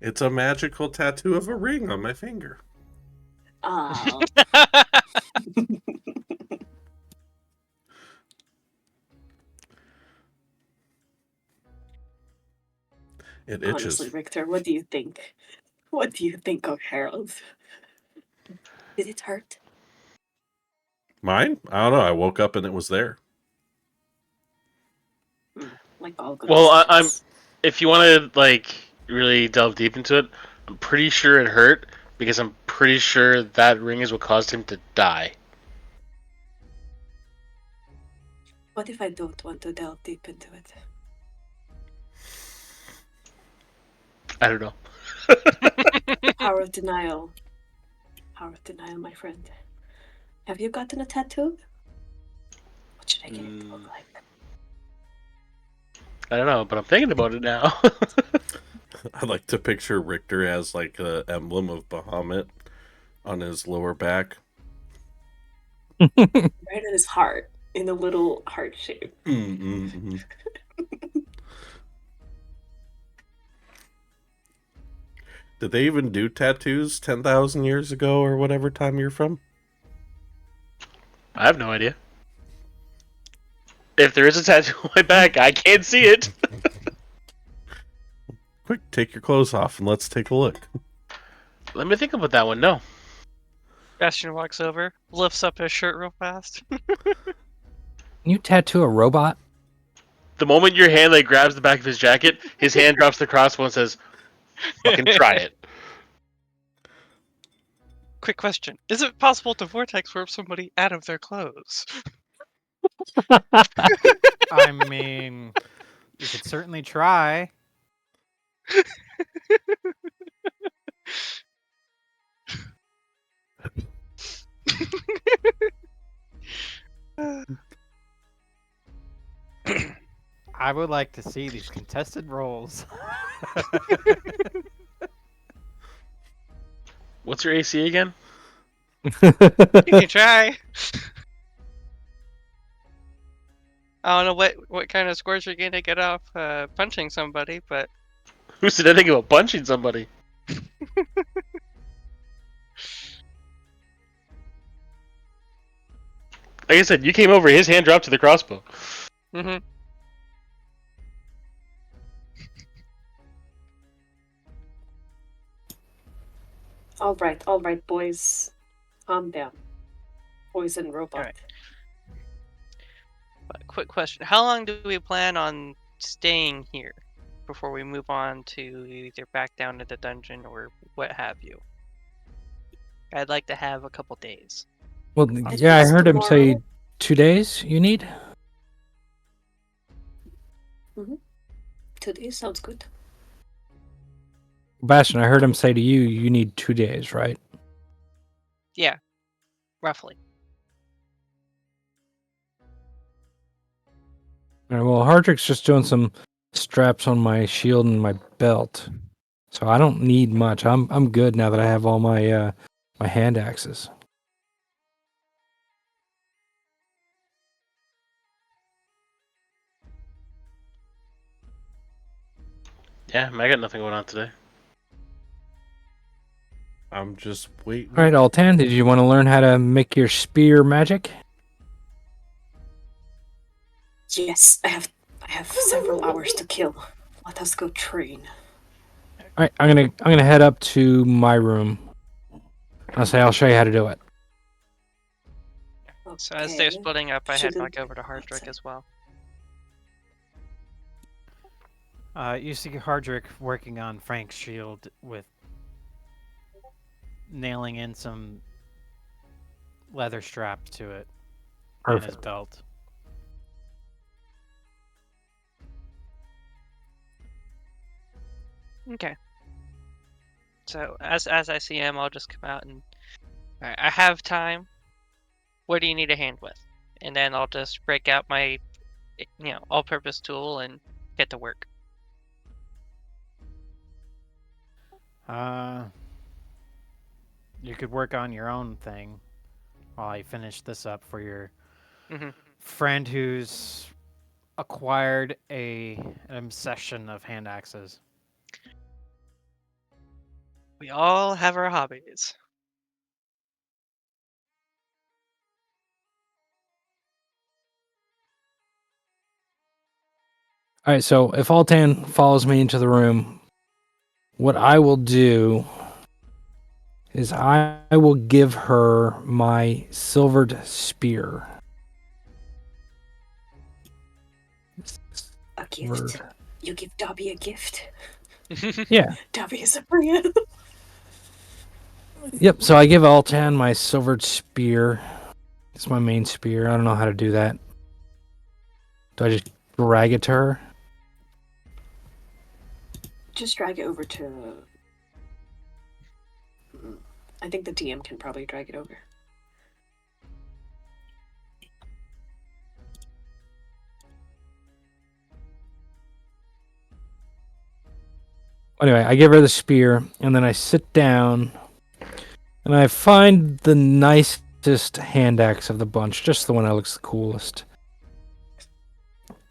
It's a magical tattoo of a ring on my finger. Oh. It itches. Honestly, Richter, what do you think? What do you think of Harold? Did it hurt? Mine? I don't know. I woke up and it was there. Like all good Well, I'm. secrets. If you want to really delve deep into it, I'm pretty sure it hurt because I'm pretty sure that ring is what caused him to die. What if I don't want to delve deep into it? I don't know. Power of denial. Power of denial, my friend. Have you gotten a tattoo? What should I get it to look like? I don't know, but I'm thinking about it now. I like to picture Richter as like the emblem of Bahamut on his lower back. Right in his heart, in a little heart shape. Mm-hmm. Did they even do tattoos 10,000 years ago or whatever time you're from? I have no idea. If there is a tattoo on my back, I can't see it. Quick, take your clothes off and let's take a look. Let me think about that one. No. Bastion walks over, lifts up his shirt real fast. Can you tattoo a robot? The moment your hand grabs the back of his jacket, his hand drops the crossbow and says, "Fucking try it." Quick question: is it possible to vortex warp somebody out of their clothes? I mean, you could certainly try. I would like to see these contested rolls. What's your AC again? You can try. I don't know what kind of scores you're gonna get off punching somebody, but Who said anything about punching somebody? Like I said, you came over, his hand dropped to the crossbow. mm-hmm. All right, boys. Calm down. Boys and robot. Alright. But quick question: how long do we plan on staying here before we move on to either back down to the dungeon or what have you? I'd like to have a couple days. Well, I yeah, I suppose heard him say tomorrow. 2 days you need. 2 days sounds good. Bastion, I heard him say to you, you need 2 days, right? Yeah, roughly. All right, well, Hardrick's just doing some straps on my shield and my belt, so I don't need much. I'm good now that I have all my my hand axes. Yeah, I got nothing going on today. I'm just waiting. All right, Altan, did you want to learn how to make your spear magic? Yes, I have several hours to kill. Let us go train. All right, I'm gonna head up to my room. I'll show you how to do it. So as they're Okay. splitting up, I head Shouldn't- back over to Hardrick as well. You see Hardrick working on Frank's shield with nailing in some leather straps to it and his Perfect. belt. Okay. So as I see him, I'll just come out and alright, I have time. What do you need a hand with? And then I'll just break out my all-purpose tool and get to work. You could work on your own thing while I finish this up for your Mhm. friend who's acquired an obsession of hand axes. We all have our hobbies. All right, so if Altan follows me into the room, what I will do is I will give her my silvered spear. A gift. Word. You give Dobby a gift. Yeah. Dobby is a friend. Yep. So I give Altan my silvered spear. It's my main spear. I don't know how to do that. Do I just drag it to her? Just drag it over to. I think the DM can probably drag it over. Anyway, I give her the spear, and then I sit down, and I find the nicest hand axe of the bunch, just the one that looks the coolest.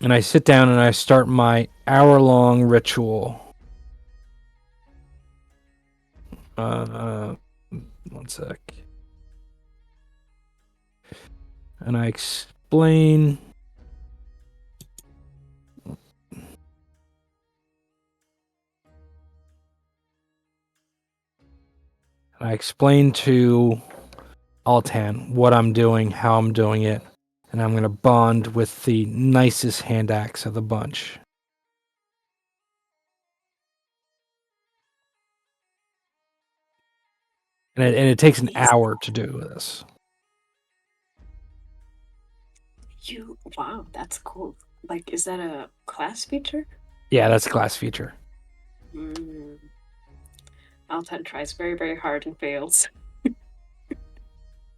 And I sit down and I start my hour-long ritual. One sec. And I explain. I explain to Altan what I'm doing, how I'm doing it, and I'm going to bond with the nicest hand axe of the bunch. and it takes an hour to do this. Wow, that's cool. Like, is that a class feature? Yeah, that's a class feature. Altan tries very, very hard and fails.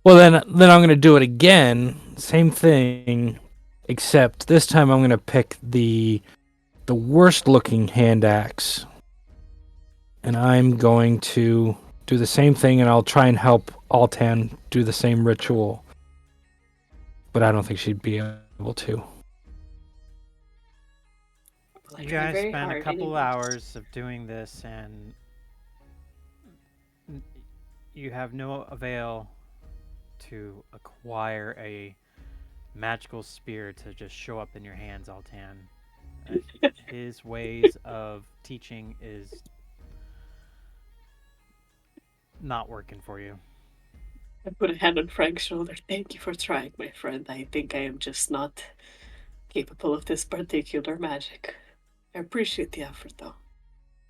Well, then I'm going to do it again. Same thing, except this time I'm going to pick the worst looking hand axe, and I'm going to do the same thing, and I'll try and help Altan do the same ritual. But I don't think she'd be able to. Well, I You try guys very spend a hard couple anyways. hours of doing this, and you have no avail to acquire a magical spear to just show up in your hands, Altan. His ways of teaching is not working for you. I put a hand on Frank's shoulder. Thank you for trying, my friend. I think I am just not capable of this particular magic. I appreciate the effort, though.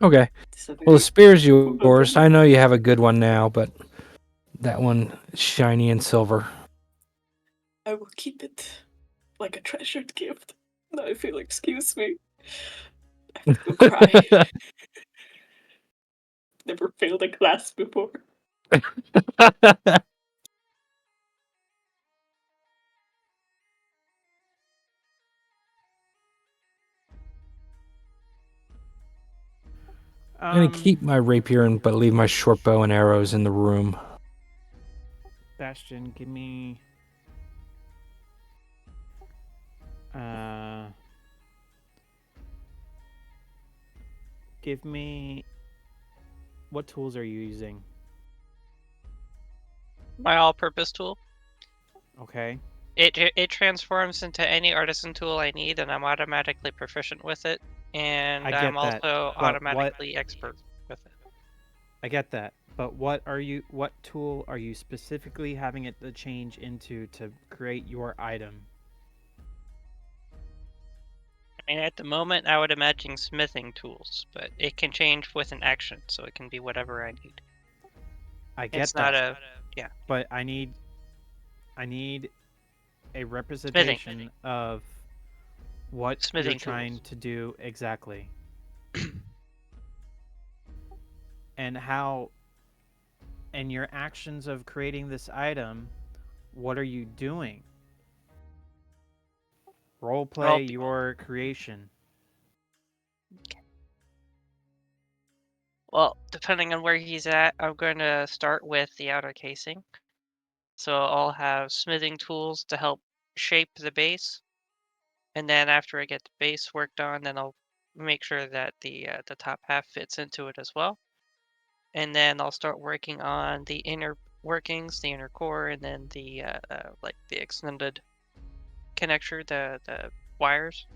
Okay. It's a Well, the very spear's cool yours. weapon. I know you have a good one now, but that one is shiny and silver. I will keep it like a treasured gift. Now I feel, excuse me. I have to go cry. Never failed a class before. I'm going to keep my rapier, but leave my short bow and arrows in the room. Bastion, give me. Give me. What tools are you using? My all-purpose tool. Okay. It transforms into any artisan tool I need, and I'm automatically proficient with it. And I get I'm that, also but automatically expert with it. I get that, but what tool are you specifically having it to change into to create your item? I mean, at the moment, I would imagine smithing tools, but it can change with an action, so it can be whatever I need. I get It's that. not a But I need a representation of what you're smithing trying tools. to do exactly. And how, in your actions of creating this item, what are you doing? Roleplay your creation. Well, depending on where he's at, I'm going to start with the outer casing. So I'll have smithing tools to help shape the base, and then after I get the base worked on, then I'll make sure that the top half fits into it as well. And then I'll start working on the inner workings, the inner core, and then the like the extended connector, the wires.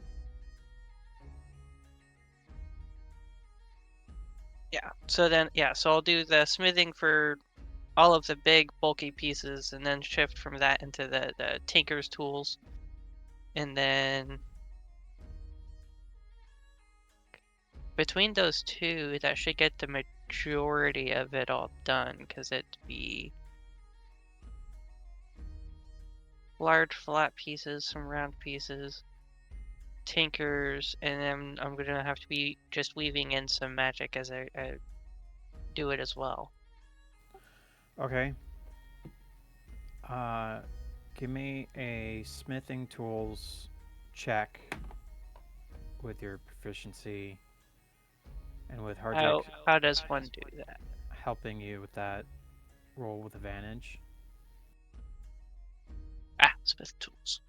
Yeah. So I'll do the smithing for all of the big bulky pieces, and then shift from that into the tinker's tools, and then between those two, that should get the majority of it all done, because it'd be large flat pieces, some round pieces, tinkers, and then I'm gonna have to be just weaving in some magic as I do it as well. Okay. Give me a smithing tools check with your proficiency, and with Hardrick How does one do that? helping you with that, roll with advantage. Smith tools.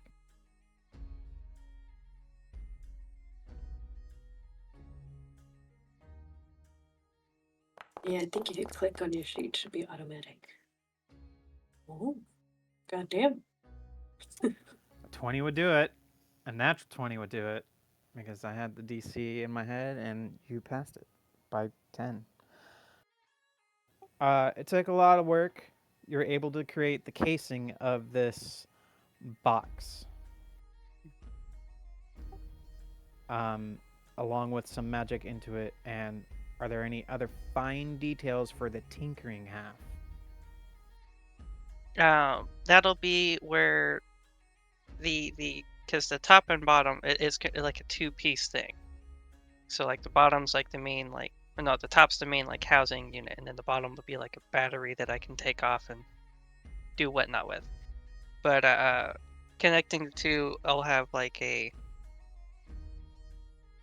Yeah, I think if you click on your sheet, it should be automatic. Oh, goddamn. A 20 would do it. A natural 20 would do it, because I had the DC in my head and you passed it by 10. It took a lot of work. You're able to create the casing of this box, along with some magic into it. And are there any other fine details for the tinkering half? That'll be where because the top and bottom is like a two-piece thing. So like the bottom's like the main no, the top's the main like housing unit, and then the bottom would be like a battery that I can take off and do whatnot with. But connecting the two, I'll have like a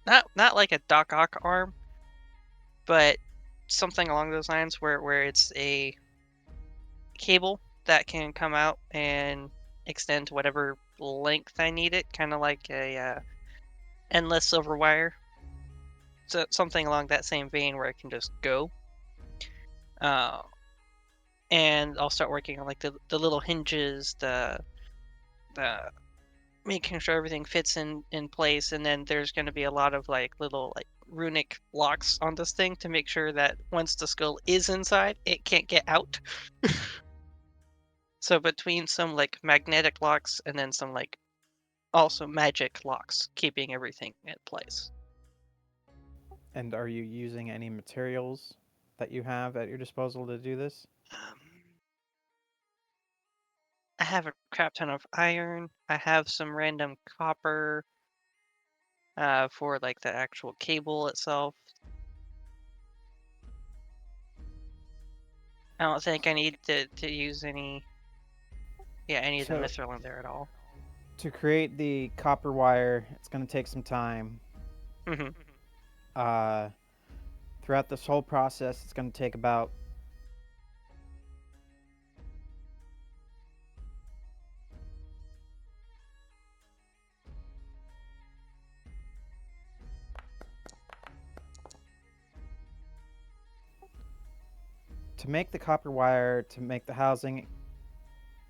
not like a Doc Ock arm, but something along those lines where it's a cable that can come out and extend to whatever length I need it, kind of like a endless silver wire. So something along that same vein where it can just go. And I'll start working on like the little hinges, the making sure everything fits in place, and then there's going to be a lot of like little like runic locks on this thing to make sure that once the skull is inside, it can't get out. So between some like magnetic locks and then some like also magic locks, keeping everything in place. And are you using any materials that you have at your disposal to do this? I have a crap ton of iron. I have some random copper for like the actual cable itself. I don't think I need to use any of the So- mithril in there at all. To create the copper wire, it's going to take some time. Mhm. Throughout this whole process, it's going to take about to make the copper wire, to make the housing,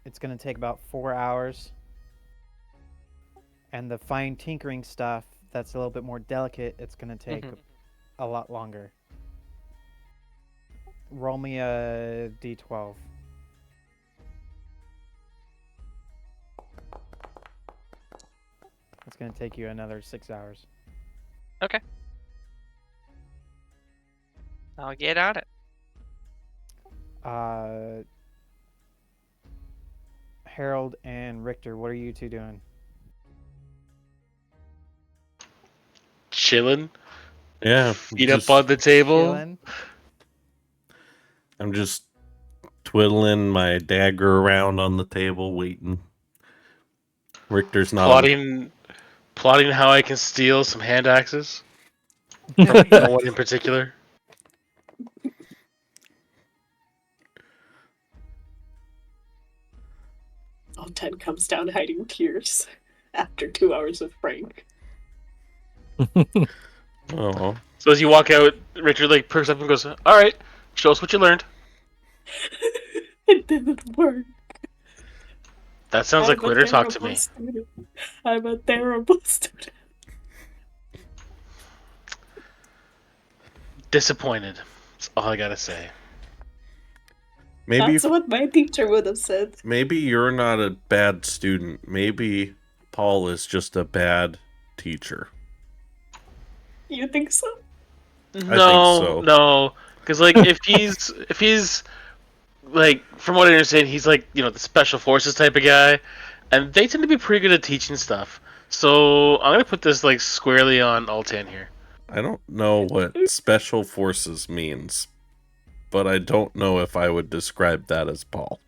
it's going to take about 4 hours. And the fine tinkering stuff that's a little bit more delicate, it's going to take a lot longer. Roll me a d12. It's going to take you another 6 hours. Okay. I'll get on it. Harold and Richter, what are you two doing? Chilling, Yeah, feet up on the table. Chilling? I'm just twiddling my dagger around on the table, waiting. Richter's not. Plotting how I can steal some hand axes from no one in particular. Ted comes down hiding tears after 2 hours with Frank. Oh, So as you walk out, Richard like perks up and goes, "All right, show us what you learned." It didn't work. That sounds like quitter talk to me. Student. I'm a terrible student. Disappointed. That's all I gotta say. maybe That's what my teacher would have said. maybe you're not a bad student. Maybe Paul is just a bad teacher. You think so? No, because like if he's like from what I understand, he's like the special forces type of guy, and they tend to be pretty good at teaching stuff. So I'm gonna put this like squarely on Altan here. I don't know what special forces means, but I don't know if I would describe that as Paul.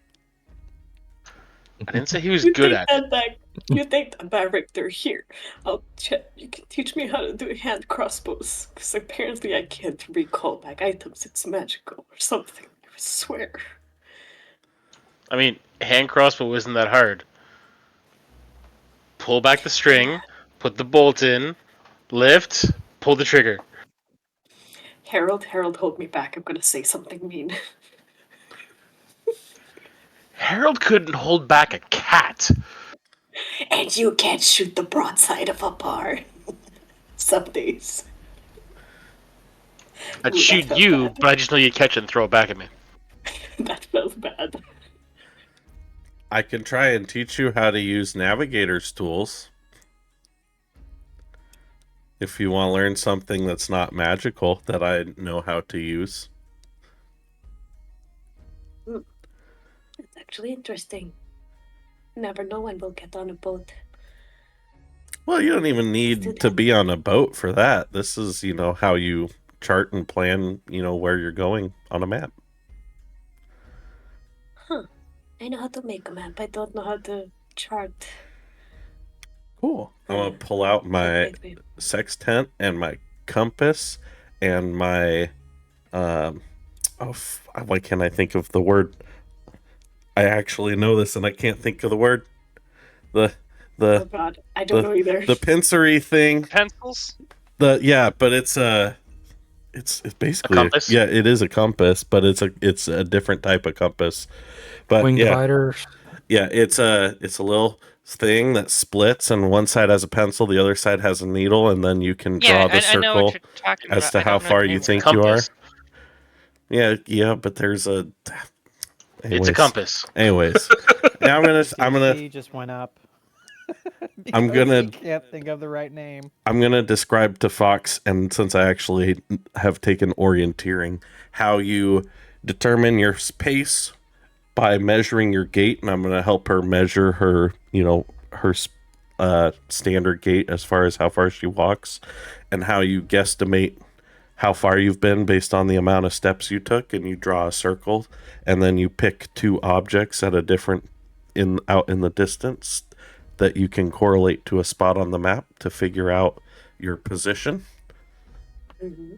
I didn't say he was good at it. You take that back, Richter. Here, you can teach me how to do hand crossbows. Because apparently I can't recall back items. It's magical or something. I swear. I mean, hand crossbow isn't that hard. Pull back the string, put the bolt in, lift, pull the trigger. Harold, hold me back. I'm gonna say something mean. Harold couldn't hold back a cat. And you can't shoot the broadside of a bar. Some days. I'd Ooh, that shoot felt you, bad. but I just know you'd catch it and throw it back at me. That felt bad. I can try and teach you how to use navigator's tools. If you want to learn something that's not magical that I know how to use. actually interesting. Never know when we'll get on a boat. Well, you don't even Let's do need to that. be on a boat for that. This is, how you chart and plan, where you're going on a map. Huh. I know how to make a map. I don't know how to chart. Cool. I'm going to pull out my Wait. sextant and my compass and my why can't I think of the word? I actually know this and I can't think of the word. The Oh God, I don't know either. the pincery thing. Pencils? But it's basically compass? it is a compass, but it's a different type of compass. But Wing dividers. yeah, it's a little thing that splits, and one side has a pencil, the other side has a needle, and then you can draw the I know what circle you're talking as about. to I how don't know far the you name of think it. you are. Compass. Yeah, but there's a. It's a compass. Anyways, now I'm gonna DC just went up. I'm because gonna- he can't think of the right name. I'm gonna describe to Fox, and since I actually have taken orienteering, how you determine your pace by measuring your gait, and I'm gonna help her measure her, her standard gait as far as how far she walks, and how you guesstimate how far you've been based on the amount of steps you took, and you draw a circle, and then you pick two objects at a different out in the distance that you can correlate to a spot on the map to figure out your position. Mm-hmm.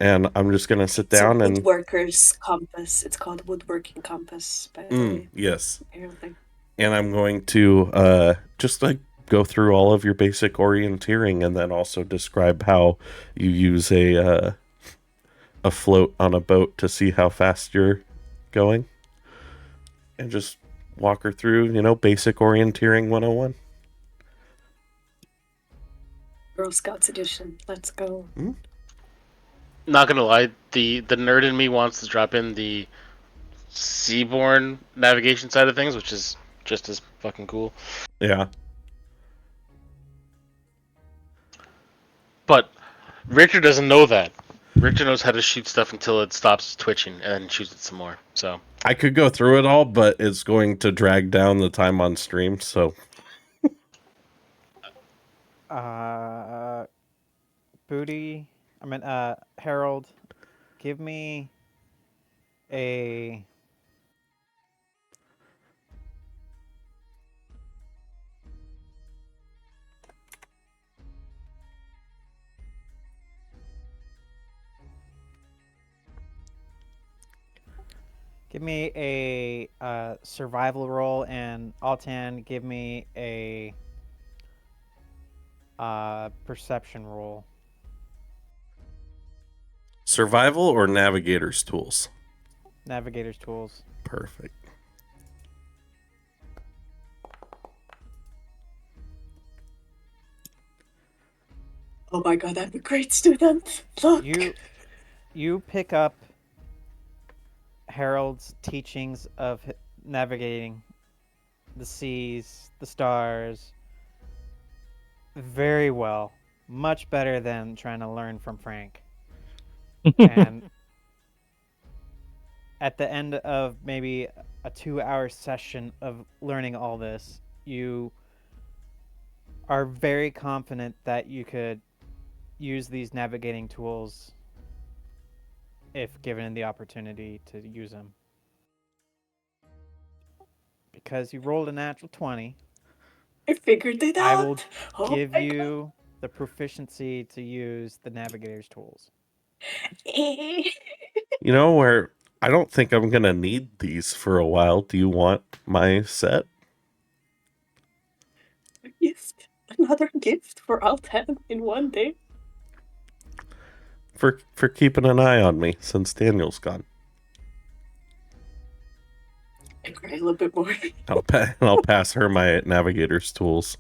And I'm just gonna sit It's a down and woodworker's compass. It's called woodworking compass, by the way. yes. Apparently. And I'm going to just like go through all of your basic orienteering, and then also describe how you use a float on a boat to see how fast you're going, and just walk her through, basic orienteering 101. Girl Scouts edition. Let's go. Not gonna lie, the nerd in me wants to drop in the seaborne navigation side of things, which is just as fucking cool. Yeah. But Richard doesn't know that. Richard knows how to shoot stuff until it stops twitching, and then shoots it some more. So I could go through it all, but it's going to drag down the time on stream, so Harold, give me a survival roll, and Altan, give me a perception roll. survival or navigator's tools. Navigator's tools. Perfect. Oh my God, I'm a great student. Look. You pick up Harold's teachings of navigating the seas, the stars, very well. Much better than trying to learn from Frank. And at the end of maybe a 2-hour session of learning all this, you are very confident that you could use these navigating tools if given the opportunity to use them. Because you rolled a natural 20. I figured it out. I will give my you the proficiency to use the navigator's tools. God. Where I don't think I'm going to need these for a while. Do you want my set? A gift. Another gift for Altan in one day. For keeping an eye on me since Daniel's gone. I cry a little bit more. I'll pass her my navigator's tools.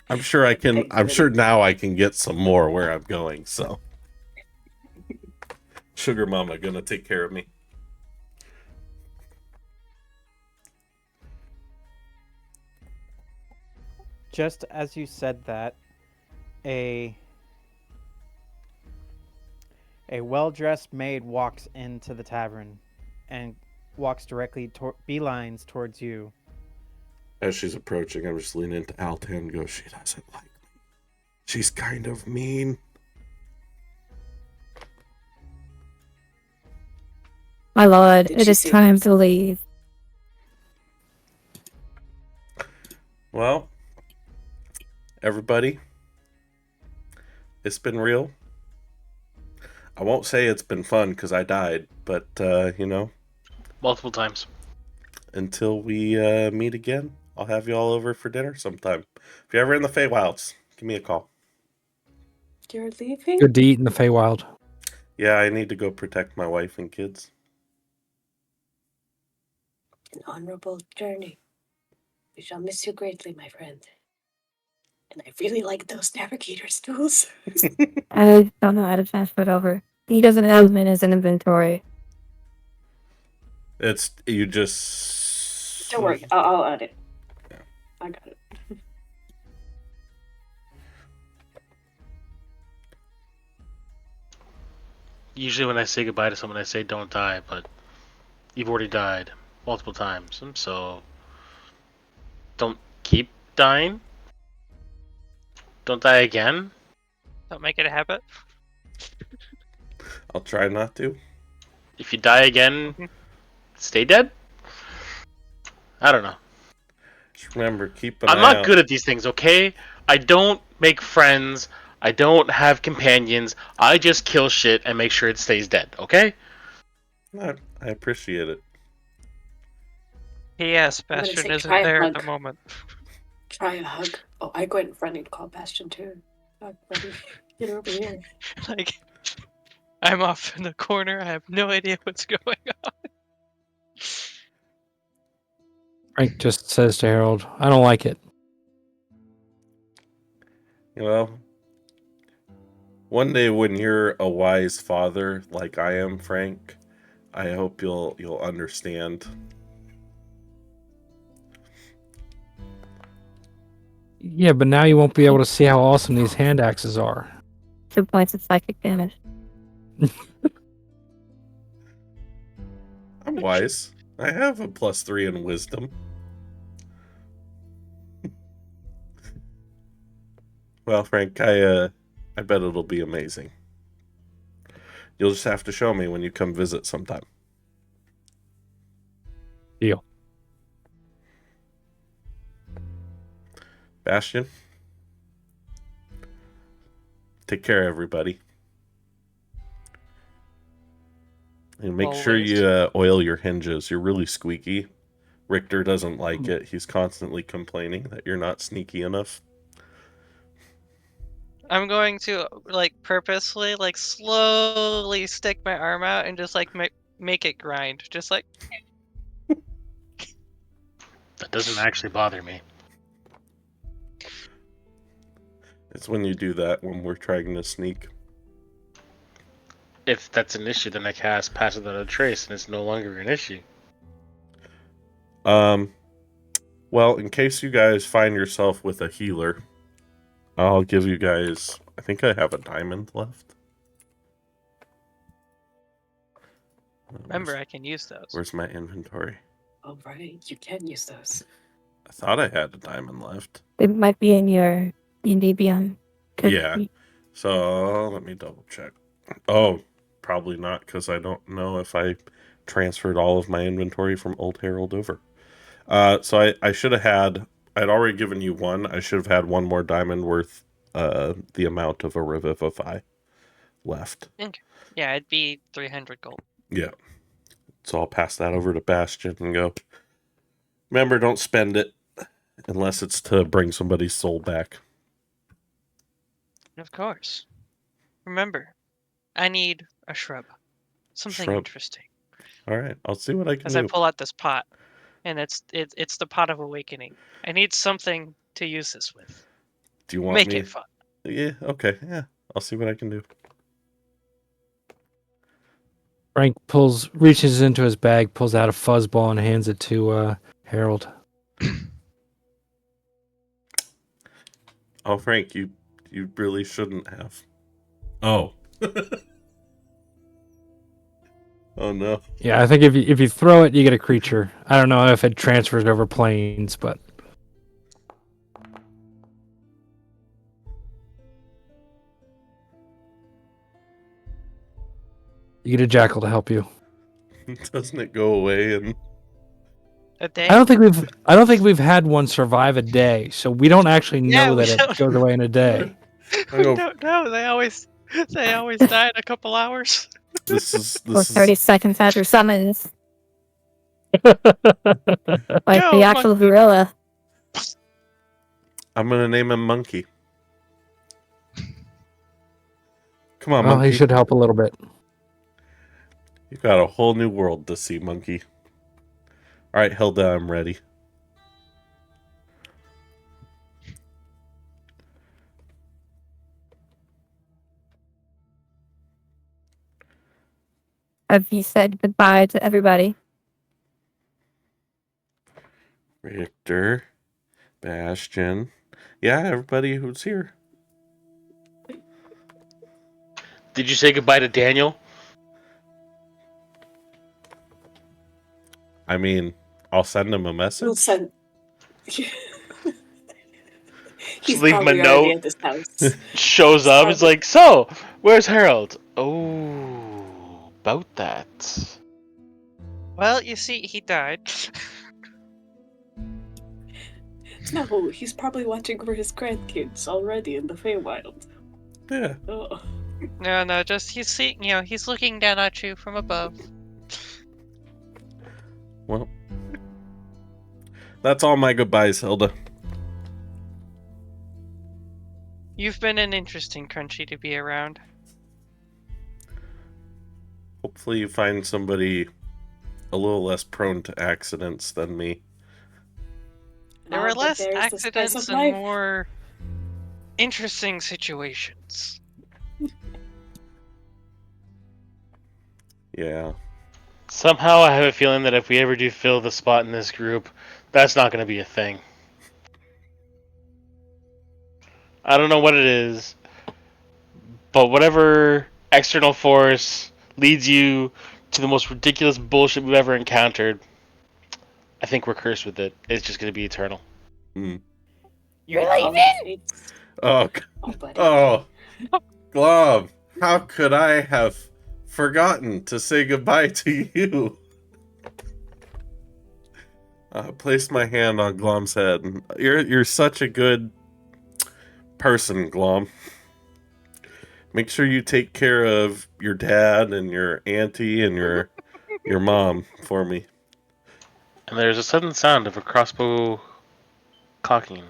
I'm sure I can. Thank I'm you. sure now I can get some more where I'm going. So, Sugar Mama gonna take care of me. Just as you said that, a well-dressed maid walks into the tavern and walks directly beelines towards you. As she's approaching, I'm just leaning into Altan and go, she doesn't like me. She's kind of mean. My lord, Did it she is say- time to leave. Well, everybody, it's been real. I won't say it's been fun because I died, but, Multiple times. until we meet again, I'll have you all over for dinner sometime. If you're ever in the Feywilds, give me a call. You're leaving? Good to eat in the Feywild. Yeah, I need to go protect my wife and kids. An honorable journey. We shall miss you greatly, my friend. And I really like those navigator stools. I don't know how to transfer it over. He doesn't have them in his inventory. It's, you just... Don't worry, I'll add it. Yeah. I got it. Usually when I say goodbye to someone, I say don't die, but you've already died multiple times, so don't keep dying. Don't die again. Don't make it a habit. I'll try not to. If you die again, stay dead. I don't know. Just remember, keep an I'm eye not out. good at these things, okay? I don't make friends. I don't have companions. I just kill shit and make sure it stays dead, okay? I appreciate it. P.S. I'm gonna Bastion say isn't try a there at hug. the moment. Try a hug. Oh, I went running to call Bastion too. Hug, buddy. Get over here. Like, I'm off in the corner. I have no idea what's going on. Frank just says to Harold, I don't like it. One day when you're a wise father like I am, Frank, I hope you'll understand. Yeah, but now you won't be able to see how awesome these hand axes are. 2 points of psychic damage. I'm wise. I have a +3 in wisdom. Well, Frank, I bet it'll be amazing. You'll just have to show me when you come visit sometime. Deal. Bastion, take care, everybody. And make sure Always. you oil your hinges. You're really squeaky. Richter doesn't like it. He's constantly complaining that you're not sneaky enough. I'm going to, like, purposely, like, slowly stick my arm out and just, like, make it grind. Just like, That doesn't actually bother me. It's when you do that when we're trying to sneak. If that's an issue, then I cast Pass Without a Trace, and it's no longer an issue. Well, in case you guys find yourself with a healer, I'll give you guys... I think I have a diamond left. remember, I can use those. Where's my inventory? Oh, right. You can use those. I thought I had a diamond left. It might be in your D&D Beyond. Yeah. So let me double check. Oh, probably not, because I don't know if I transferred all of my inventory from Old Herald over. So I should have had... I'd already given you one. I should have had one more diamond worth the amount of a Revivify left. Yeah, it'd be 300 gold. Yeah. So I'll pass that over to Bastion and go, remember, don't spend it unless it's to bring somebody's soul back. Of course. Remember, I need a shrub. Something Shrub. interesting. All right. I'll see what I can As do. I pull out this pot, and it's the pot of awakening. I need something to use this with. Do you want Make me? it fun. Yeah, okay. Yeah. I'll see what I can do. Frank reaches into his bag, pulls out a fuzzball, and hands it to Harold. Oh, Frank, you really shouldn't have. Oh. Oh no. Yeah, I think if you throw it, you get a creature. I don't know if it transfers over planes, but you get a jackal to help you. Doesn't it go away and A day? I don't think we've had one survive a day, so we don't actually Yeah, know we that it don't. goes away in a day. I go, No, they always die in a couple hours. this Or is 30 seconds after summons. Like Go, the actual monkey. gorilla. I'm gonna name him Monkey. Come on, Well, he Monkey. should help a little bit. You got a whole new world to see, Monkey. Alright, Hilda, I'm ready. Have you said goodbye to everybody? Richter, Bastion. Yeah, everybody who's here. Did you say goodbye to Daniel? I mean, I'll send him a We'll message. send. He's leave him a probably already note. at this house. Shows up. It's Probably- like, so, where's Harold? Oh, about that. Well, you see, he died. No, he's probably watching for his grandkids already in the Feywild. Yeah. Oh. No, just he's looking down at you from above. Well, that's all my goodbyes, Hilda. You've been an interesting country to be around. Hopefully you find somebody a little less prone to accidents than me. There were But less there's the spice accidents of and life. more interesting situations. Yeah. Somehow I have a feeling that if we ever do fill the spot in this group, that's not going to be a thing. I don't know what it is, but whatever external force leads you to the most ridiculous bullshit we've ever encountered, I think we're cursed with it. It's just going to be eternal. Mm. You're Oh, Oh, buddy. oh, Glove, how could I have forgotten to say goodbye to you? I placed my hand on Glom's head. You're such a good person, Glom. Make sure you take care of your dad and your auntie and your mom for me. And there's a sudden sound of a crossbow cocking.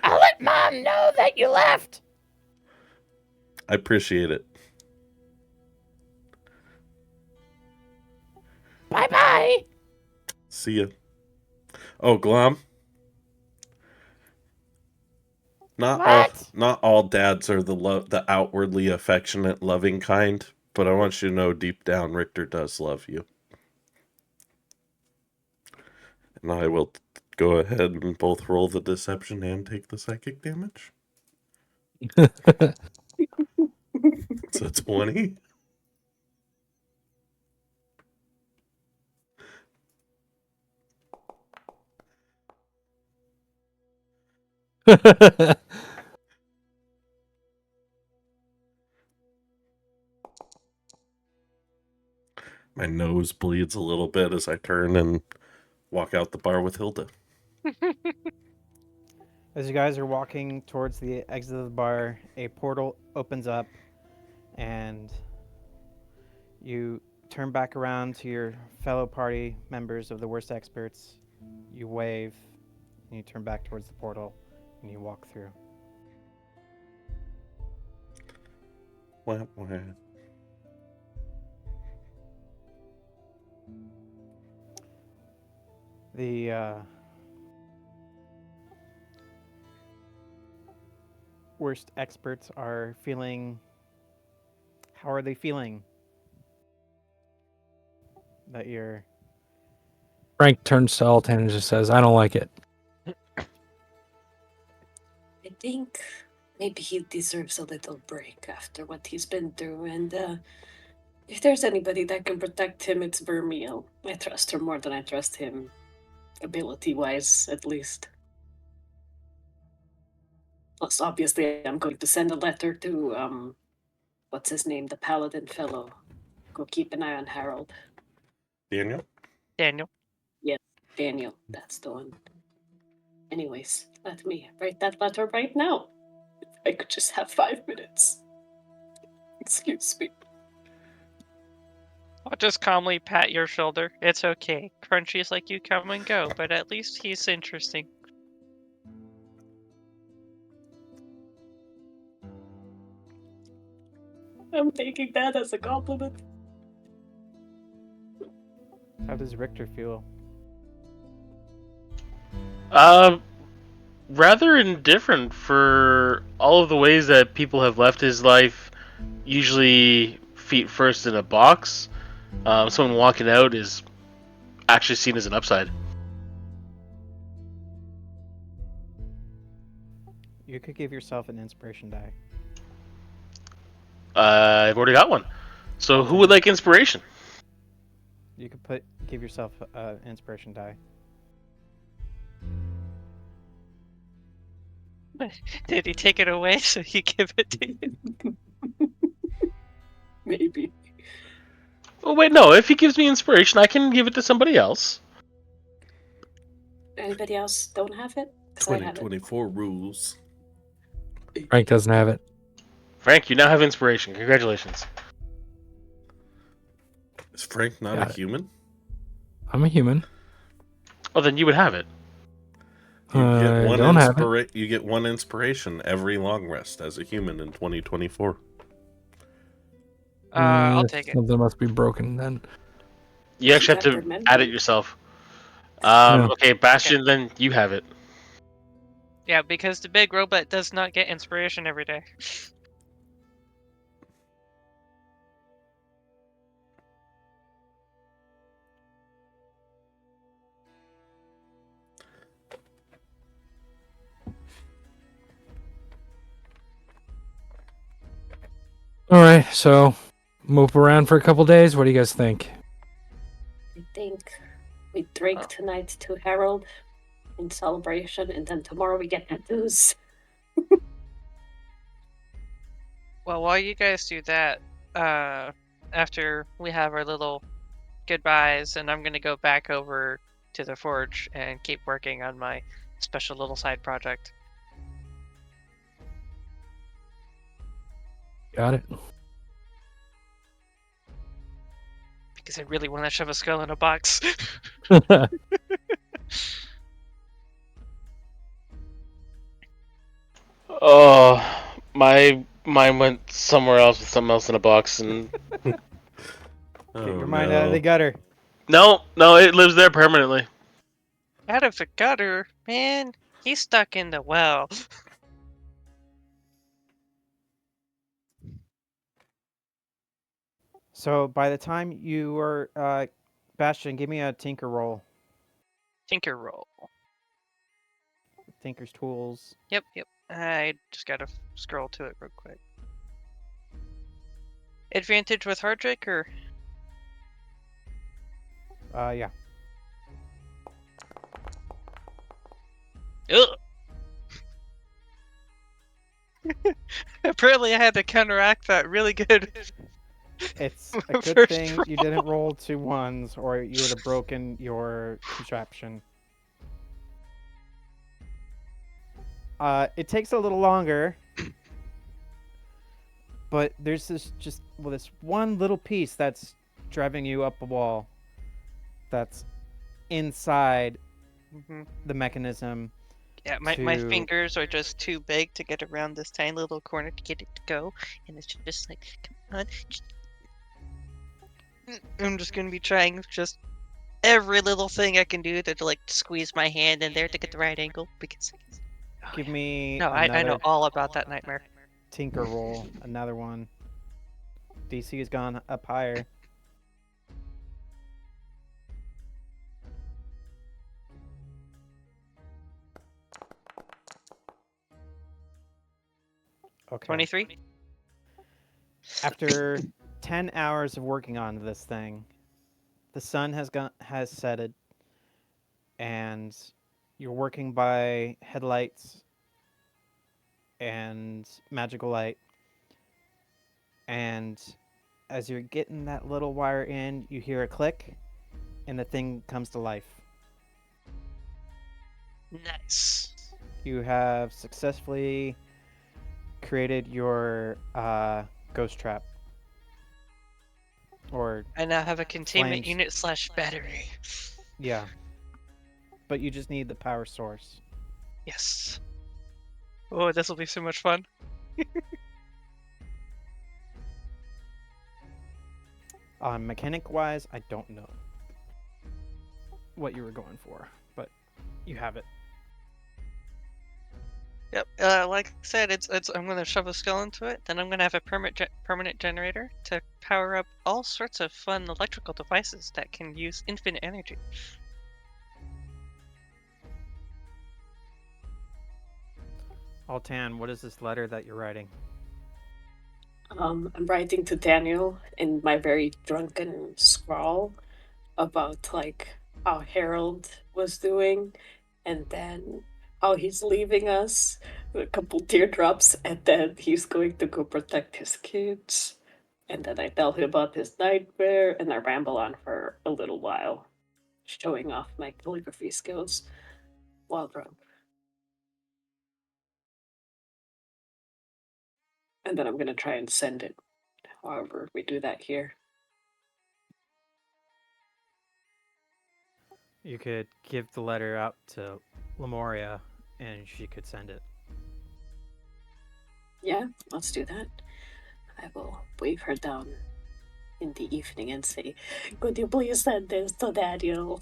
I'll let Mom know that you left. I appreciate it. Bye-bye. See ya. Oh, Glom. Not all dads are the outwardly affectionate, loving kind, but I want you to know deep down Richter does love you. And I will go ahead and both roll the deception and take the psychic damage. It's a 20. My nose bleeds a little bit as I turn and walk out the bar with Hilda. As you guys are walking towards the exit of the bar, a portal opens up, and you turn back around to your fellow party members of the Worst Experts. You wave, and you turn back towards the portal, and you walk through. Wah, wah. The Worst Experts are feeling. How are they feeling? That you're. Frank turns to Altan and just says, "I don't like it." I think maybe he deserves a little break after what he's been through, and if there's anybody that can protect him, it's Vermeil. I trust her more than I trust him, ability-wise, at least. Plus, obviously, I'm going to send a letter to, what's his name, the Paladin fellow. Go keep an eye on Harold. Daniel? Daniel. Yes, Daniel, that's the one. Anyways, let me write that letter right now. If I could just have 5 minutes. Excuse me. I'll just calmly pat your shoulder. It's okay. Crunchies like you come and go, but at least he's interesting. I'm taking that as a compliment. How does Richter feel? Rather indifferent for all of the ways that people have left his life, usually feet first in a box. Someone walking out is actually seen as an upside. You could give yourself an inspiration die. I've already got one. So who Okay. would like inspiration? You could give yourself an inspiration die. Did he take it away so he give it to you? Maybe. Oh wait, no. If he gives me inspiration, I can give it to somebody else. Anybody else don't have it? 'Cause I have it. 2024 rules. Frank doesn't have it. Frank, you now have inspiration. Congratulations. Is Frank not Got a it. human? I'm a human. Oh, then you would have it. You get I one don't have it. You get one inspiration every long rest as a human in 2024. I'll take it. Something must be broken then. You actually have got to remember. add it yourself. Yeah. Okay, Bastion, then you have it. Yeah, because the big robot does not get inspiration every day. All right, so move around for a couple days. What do you guys think? I think we drink tonight to Harold in celebration, and then tomorrow we get tattoos. Well, while you guys do that, after we have our little goodbyes, and I'm gonna go back over to the forge and keep working on my special little side project. Got it. Because I really want to shove a skull in a box. Oh, my mind went somewhere else with something else in a box, and Oh, Get your mind out of the gutter. no, it lives there permanently. Out of the gutter, man. He's stuck in the well. So by the time you are, Bastion, give me a tinker roll. Tinker roll. Tinker's tools. Yep. I just gotta scroll to it real quick. Advantage with Hardrick, or? Yeah. Ugh. Apparently I had to counteract that really good. It's a good First thing you didn't roll 2 1s, or you would have broken your contraption. It takes a little longer, but there's this one little piece that's driving you up a wall. That's inside Mhm. the mechanism. Yeah, my fingers are just too big to get around this tiny little corner to get it to go, and it's just like, come on. I'm just gonna be trying just every little thing I can do to like squeeze my hand in there to get the right angle, because Give me no, I know another all about that nightmare. tinker roll. Another one. DC has gone up higher. Okay. 23. After 10 hours of working on this thing, the sun has setted, and you're working by headlights and magical light. And as you're getting that little wire in, you hear a click, and the thing comes to life. Nice. You have successfully created your ghost trap. Or, I now have a containment Flames. unit / battery. yeah. But you just need the power source. Yes. Oh, this will be so much fun. Mechanic-wise, I don't know what you were going for, but you have it. Yep. Like I said, it's. I'm gonna shove a skull into it. Then I'm gonna have a permanent generator to power up all sorts of fun electrical devices that can use infinite energy. Altan, what is this letter that you're writing? I'm writing to Daniel in my very drunken scrawl about like how Harold was doing, and then how he's leaving us with a couple teardrops, and then he's going to go protect his kids. And then I tell him about his nightmare, and I ramble on for a little while, showing off my calligraphy skills while drunk. And then I'm gonna try and send it. However, we do that here. You could give the letter out to Lemuria, and she could send it. Yeah, let's do that. I will wave her down in the evening and say, "Could you please send this to Daniel?"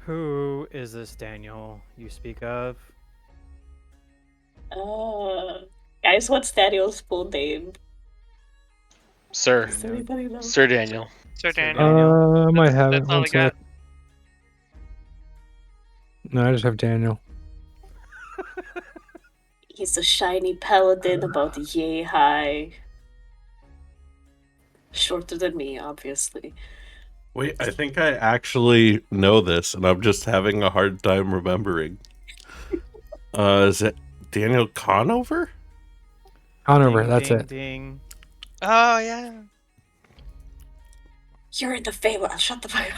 Who is this Daniel you speak of? Guys, what's Daniel's full name? Sir. Does anybody know? Sir Daniel. Sir Sir Daniel. I might have it. That's all One I got. sec. No, I just have Daniel. He's a shiny paladin about yay high. Shorter than me, obviously. Wait, I think I actually know this, and I'm just having a hard time remembering. Is it Daniel Conover? Conover, Ding, that's ding, it. ding. Oh yeah. You're in the Feywild. Shut the fuck up.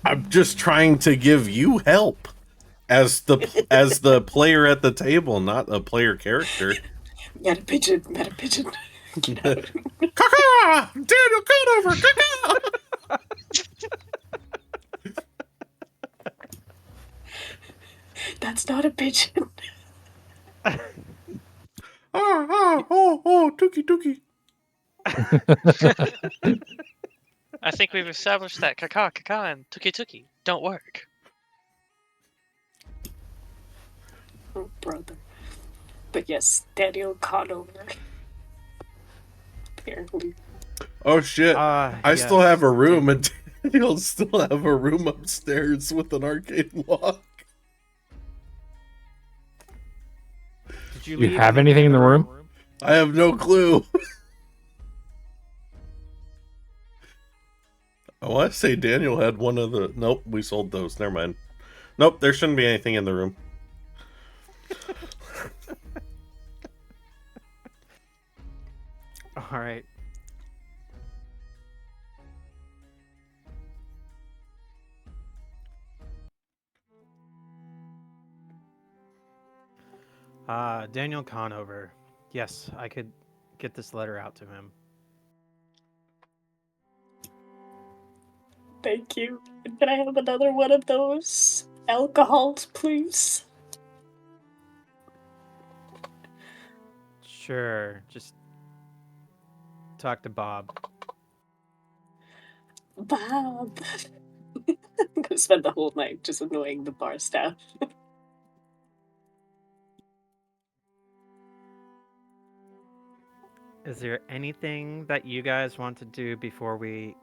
I'm just trying to give you help as the player at the table, not a player character. Meta pigeon, meta pigeon. Get out. Caca! Daniel Conover! Caca! That's not a pigeon. Tookie Tookie. I think we've established that kaka and tuki don't work. Oh, brother. But yes, Daniel Conover. Apparently. Oh shit. I Yes. still have a room, and Daniel still have a room upstairs with an arcade lock. Did you You leave have anything in the room? I have no clue. I want to say Daniel had one of the... Nope, we sold those. Never mind. Nope, there shouldn't be anything in the room. All right. Daniel Conover. Yes, I could get this letter out to him. Thank you. And can I have another one of those alcohols, please? Sure. Just talk to Bob. Bob. I'm gonna spend the whole night just annoying the bar staff. Is there anything that you guys want to do before we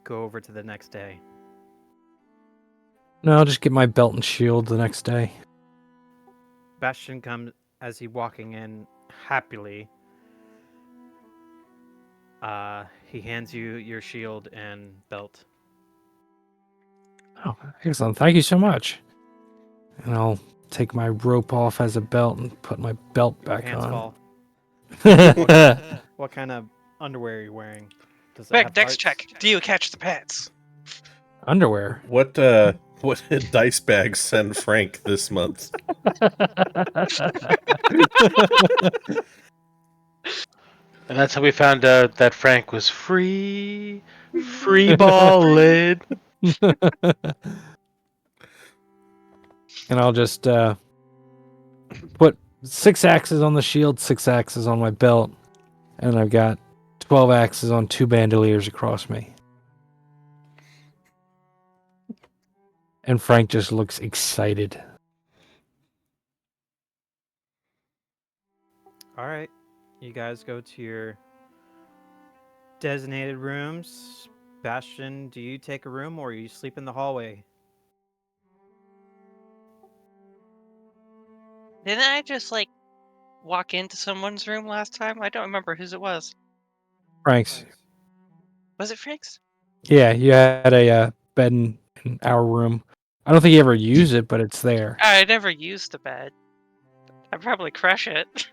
go over to the next day? No, I'll just get my belt and shield the next day. Bastion comes as he walking in happily. He hands you your shield and belt. Oh, excellent. Thank you so much. And I'll take my rope off as a belt and put my belt Your back pants on. fall. What kind of underwear are you wearing? Does it Quick, have dex hearts? check. Do you catch the pants? Underwear. What did dice bags send Frank this month? And that's how we found out that Frank was free ballin'. And I'll just put 6 axes on the shield, 6 axes on my belt, and I've got 12 axes on 2 bandoliers across me. And Frank just looks excited. All right. You guys go to your designated rooms. Bastion, do you take a room or you sleep in the hallway? Didn't I just like walk into someone's room last time? I don't remember whose it was. Frank's. Was it Frank's? Yeah, you had a bed in our room. I don't think you ever use it, but it's there. I never used the bed. I'd probably crush it.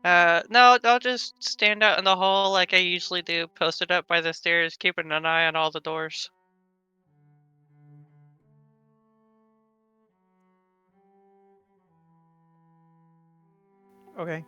No, I'll just stand out in the hall like I usually do, posted up by the stairs, keeping an eye on all the doors. Okay.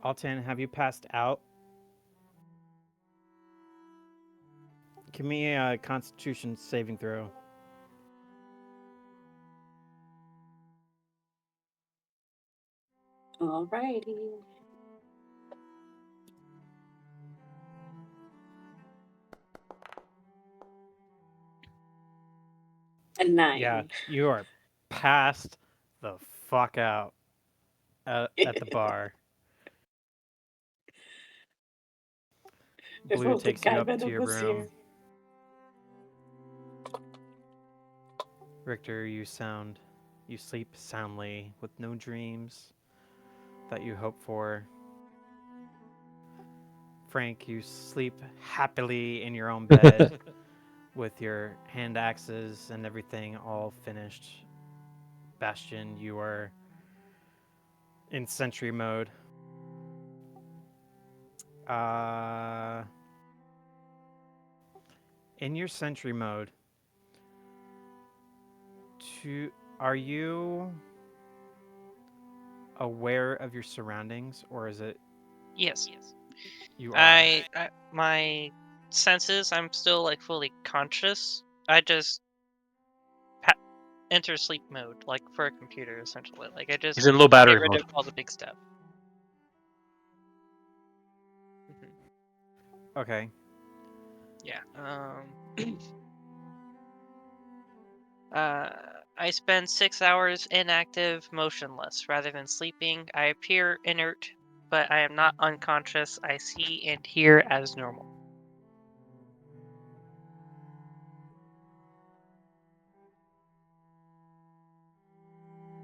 Altan, have you passed out? Give me a Constitution saving throw. Alrighty. A 9. Yeah, you are passed the fuck out at the bar. If Blue only takes you up Guy to your was room. here. Richter, you sleep soundly with no dreams that you hope for. Frank, you sleep happily in your own bed with your hand axes and everything all finished. Bastion, you are in sentry mode. In your sentry mode, are you aware of your surroundings, or is it Yes. you are? My senses, I'm still like fully conscious. I just enter sleep mode, like for a computer, essentially. Like I just He's in low get battery rid mode. of all the big stuff. Okay. Yeah. I spend 6 hours inactive, motionless. Rather than sleeping, I appear inert, but I am not unconscious. I see and hear as normal.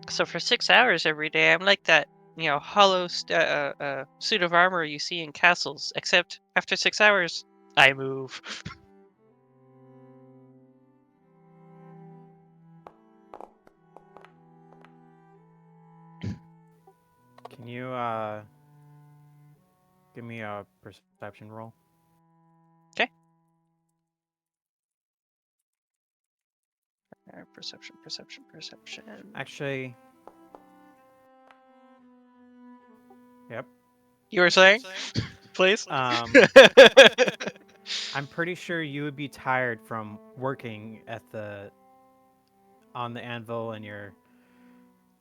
So for 6 hours every day, I'm like that, hollow suit of armor you see in castles. Except after 6 hours, I move. Can you give me a perception roll? Okay. Perception. Actually, yep. You were saying? Please? I'm pretty sure you would be tired from working on the anvil and your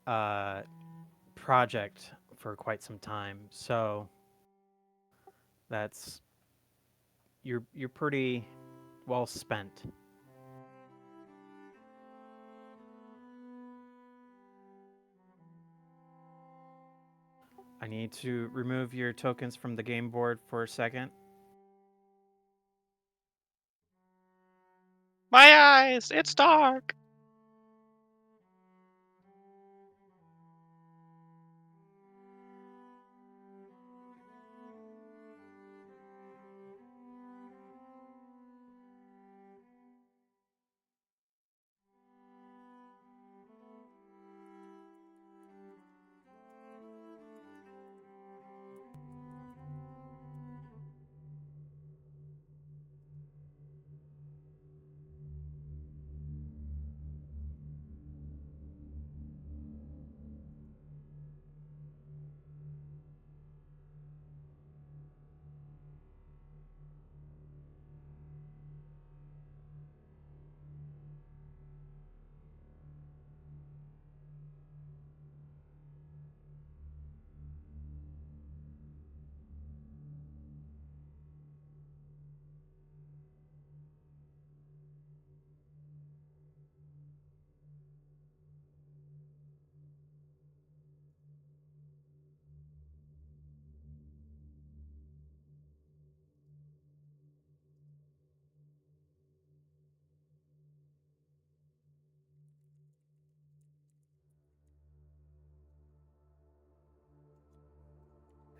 uh, project for quite some time. So that's you're pretty well spent. I need to remove your tokens from the game board for a second. My eyes! It's dark!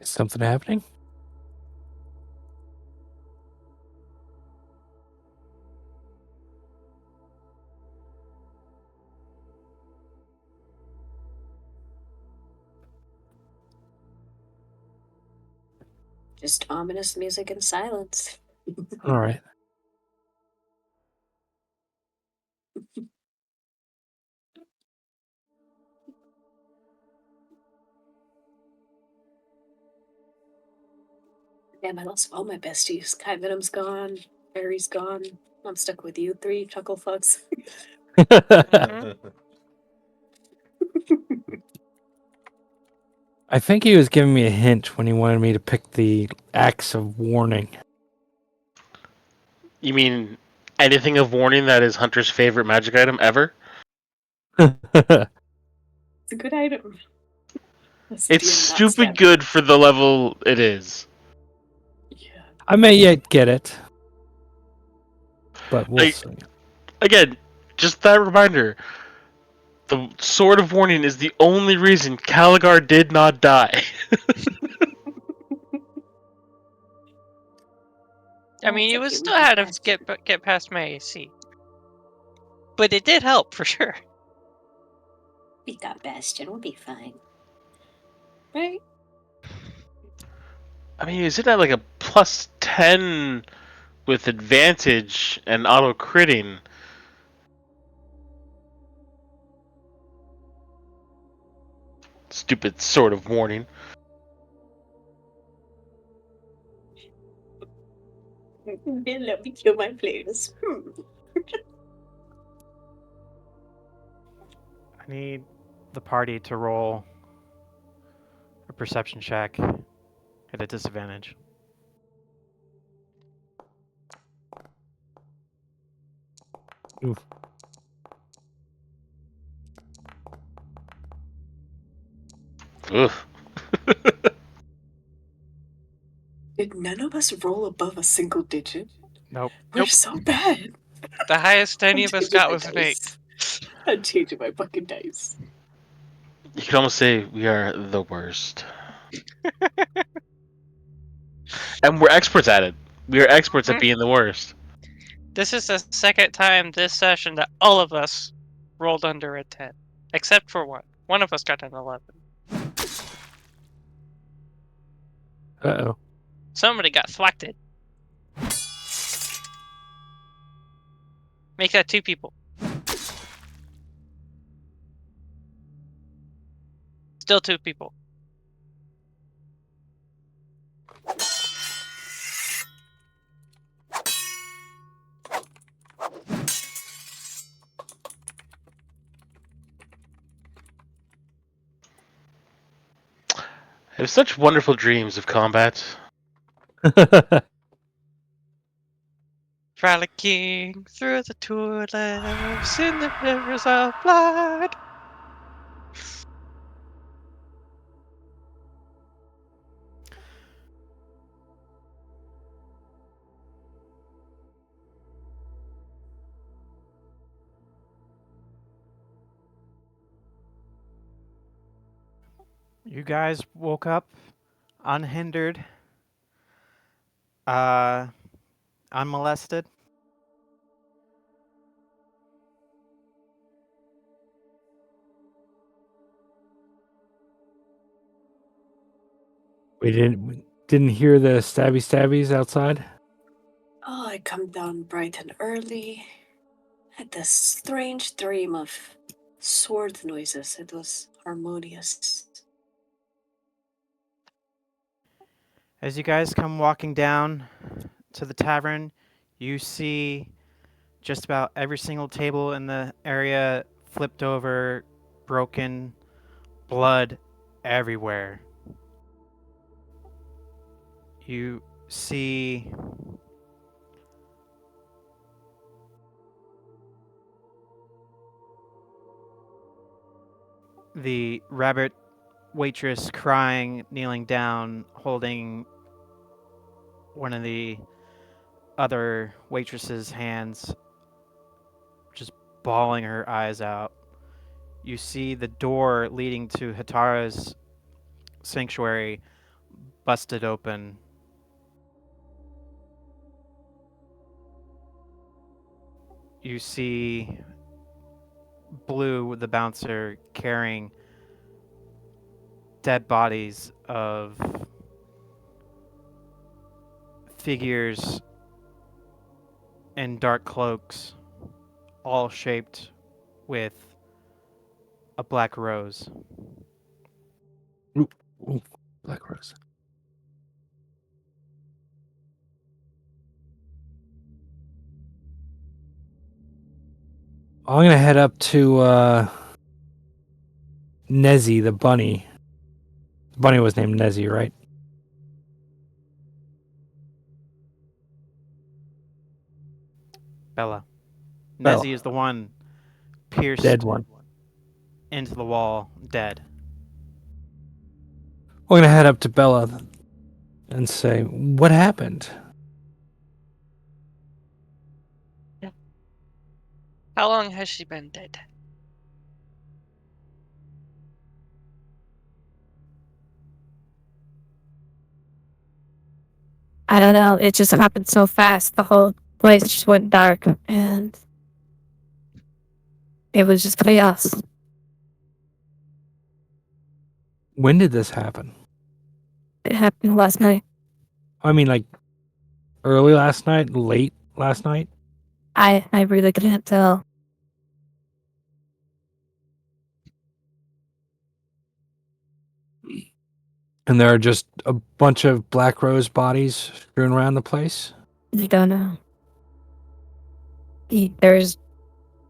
Is something happening? Just ominous music and silence. All right. Damn, I lost all my besties. Kai Venom's gone. Barry's gone. I'm stuck with you three, chuckle fucks. I think he was giving me a hint when he wanted me to pick the Axe of Warning. You mean anything of warning that is Hunter's favorite magic item ever? It's a good item. That's It's DM not stupid stab. good for the level it is. Yeah. I may yet get it, but we'll Like, see. again, just that reminder. The Sword of Warning is the only reason Caligar did not die. I mean, It's you okay, would we still got had to Bastion. get past my AC. But it did help, for sure. We got Bastion, we'll be fine. Right? I mean, isn't that like a plus 10 with advantage and auto critting? Stupid Sword of Warning. They let me kill my players. I need the party to roll a perception check at a disadvantage. Oof. Ugh. Did none of us roll above a single digit? Nope. We're Nope. so bad. The highest any I'm of us changing got my was an 8. dice. I'm changing my fucking dice. You could almost say we are the worst. And we're experts at it. We are experts at being the worst. This is the second time this session that all of us rolled under a 10. Except for one. One of us got an 11. Uh-oh. Somebody got thwacked. Make that 2 people. Still 2 people. have such wonderful dreams of combat. Frolicking through the tulips in the rivers of blood. You guys woke up unhindered, unmolested. We didn't hear the stabbies outside. Oh, I come down bright and early. Had this strange dream of sword noises. It was harmonious. As you guys come walking down to the tavern, you see just about every single table in the area flipped over, broken, blood everywhere. You see the rabbit waitress crying, kneeling down, holding one of the other waitress's hands, just bawling her eyes out. You see the door leading to Hitara's sanctuary busted open. You see Blue, the bouncer, carrying dead bodies of figures in dark cloaks, all shaped with a black rose. Ooh, Black Rose. I'm gonna head up to Nezzy the bunny. The bunny was named Nezzy, right? Bella. Bella. Nezzy is the one pierced Dead one. into the wall, dead. We're gonna head up to Bella and say, "What happened?" How long has she been dead? I don't know. It just happened so fast. The whole place just went dark, and it was just chaos. When did this happen? It happened last night. I mean, like early last night, late last night. I really couldn't tell. And there are just a bunch of Black Rose bodies strewn around the place. I don't know. There's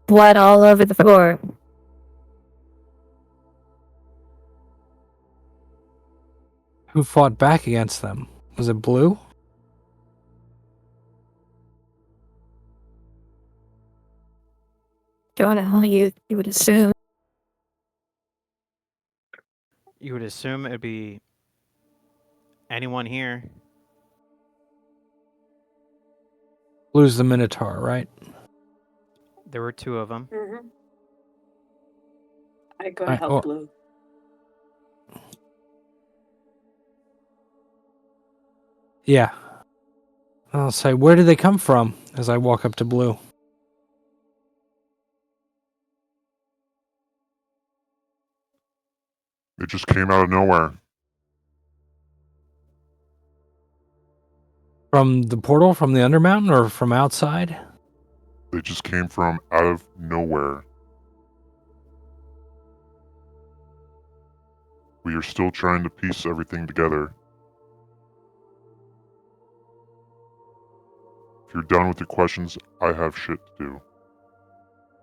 blood all over the floor. Who fought back against them? Was it Blue? Don't know. You would assume. You would assume it'd be anyone here. Blue's the Minotaur, right? There were two of them. Mm-hmm. I go to help well, Blue. Yeah. I'll say, where did they come from? As I walk up to Blue. They just came out of nowhere. From the portal, from the Undermountain, or from outside? They just came from out of nowhere. We are still trying to piece everything together. If you're done with your questions, I have shit to do.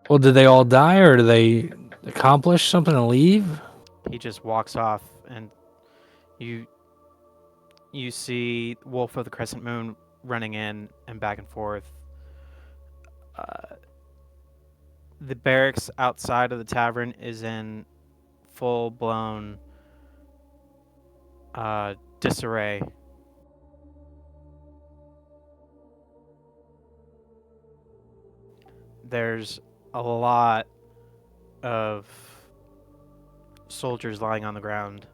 Well, did they all die, or did they accomplish something and leave? He just walks off, and You see Wolf of the Crescent Moon running in and back and forth. The barracks outside of the tavern is in full blown disarray. There's a lot of soldiers lying on the ground.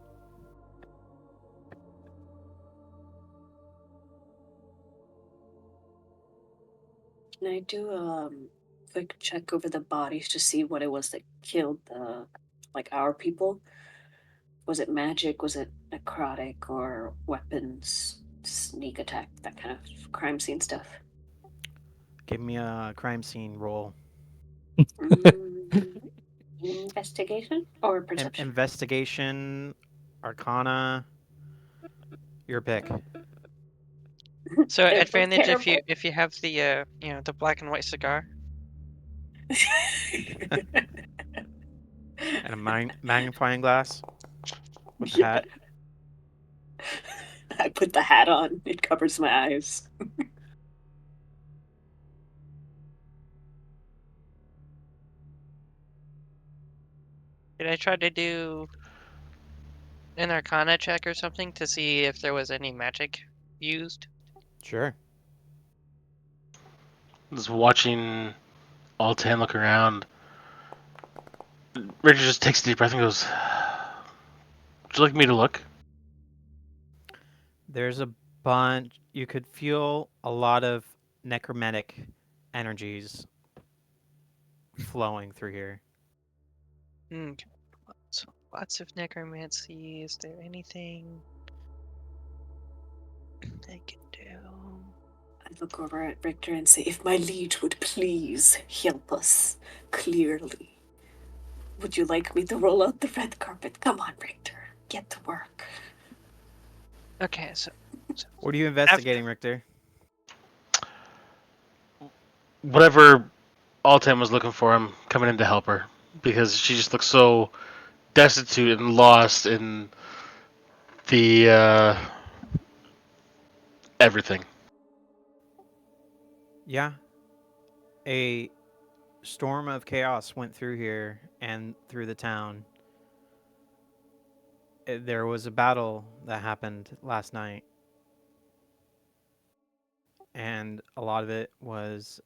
Can I do a quick check over the bodies to see what it was that killed the, like, our people? Was it magic? Was it necrotic or weapons, sneak attack, that kind of crime scene stuff? Give me a crime scene roll. Mm, investigation or perception? Investigation, Arcana, your pick. So It was advantage terrible. if you have the the black and white cigar. And a magnifying glass with a Yeah. hat. I put the hat on. It covers my eyes. Did I try to do an Arcana check or something to see if there was any magic used? Sure. Just watching Altan look around. Richard just takes a deep breath and goes, "Would you like me to look?" There's a bunch. You could feel a lot of necromantic energies flowing through here. Okay. Lots of necromancy. Is there anything I can do? I look over at Richter and say, if my liege would please help us clearly. Would you like me to roll out the red carpet? Come on, Richter. Get to work. Okay, so What are you investigating, Richter? Whatever Altan was looking for, I'm coming in to help her because she just looks so destitute and lost in the everything. Yeah. A storm of chaos went through here and through the town. There was a battle that happened last night, and a lot of it was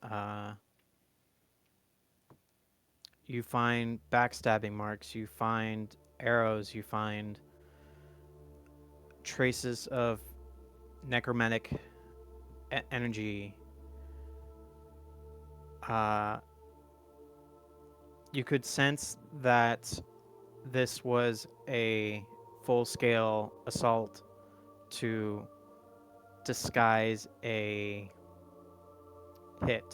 you find backstabbing marks, you find arrows, you find traces of necromantic energy. You could sense that this was a full-scale assault to disguise a hit.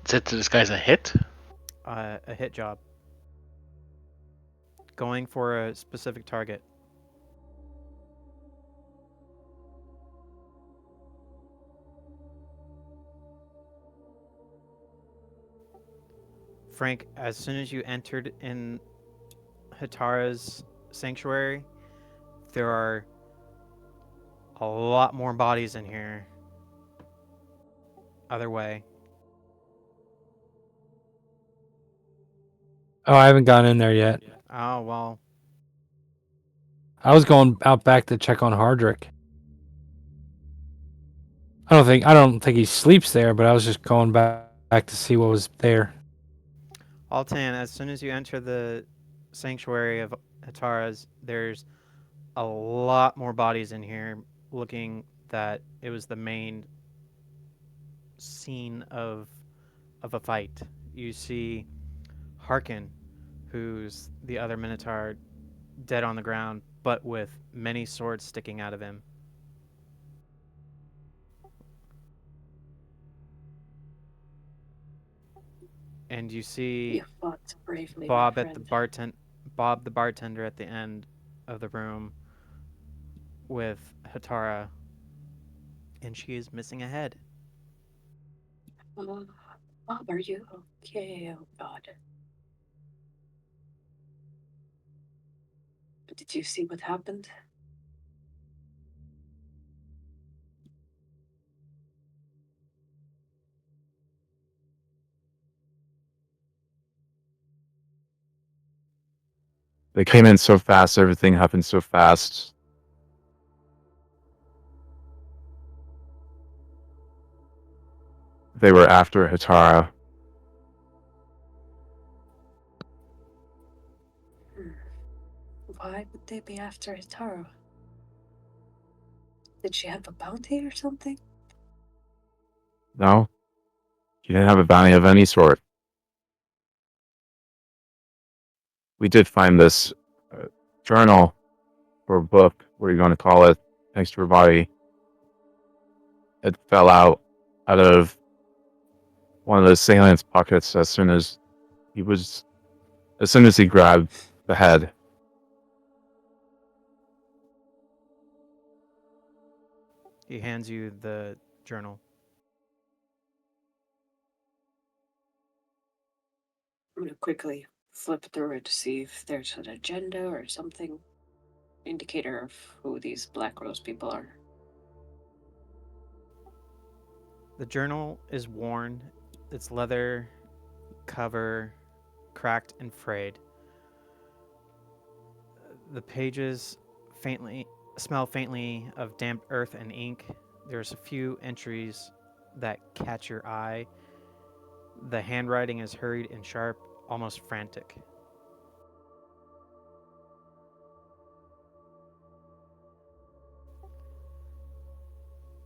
Is it to disguise a hit? A hit job. Going for a specific target. Frank, as soon as you entered in Hitara's sanctuary, there are a lot more bodies in here. Other way. Oh, I haven't gone in there yet. Oh, well. I was going out back to check on Hardrick. I don't think he sleeps there, but I was just going back to see what was there. Altan, as soon as you enter the sanctuary of Hitara's, there's a lot more bodies in here, looking that it was the main scene of a fight. You see Harkin, who's the other Minotaur, dead on the ground, but with many swords sticking out of him. And you see You fought bravely, my Bob at the friend. Bob the bartender at the end of the room with Hatara, and she is missing a head. Bob, are you okay? Oh, God. Did you see what happened? They came in so fast, everything happened so fast. They were after Hitara. Why would they be after Hitaro? Did she have a bounty or something? No? He didn't have a bounty of any sort. We did find this journal or book, what are you going to call it, next to her body. It fell out of one of the assailant's pockets as soon as he grabbed the head. He hands you the journal. I'm gonna quickly flip through it to see if there's an agenda or something indicator of who these Black Rose people are. The journal is worn, its leather cover cracked and frayed. The pages smell faintly of damp earth and ink. There's a few entries that catch your eye. The handwriting is hurried and sharp, almost frantic.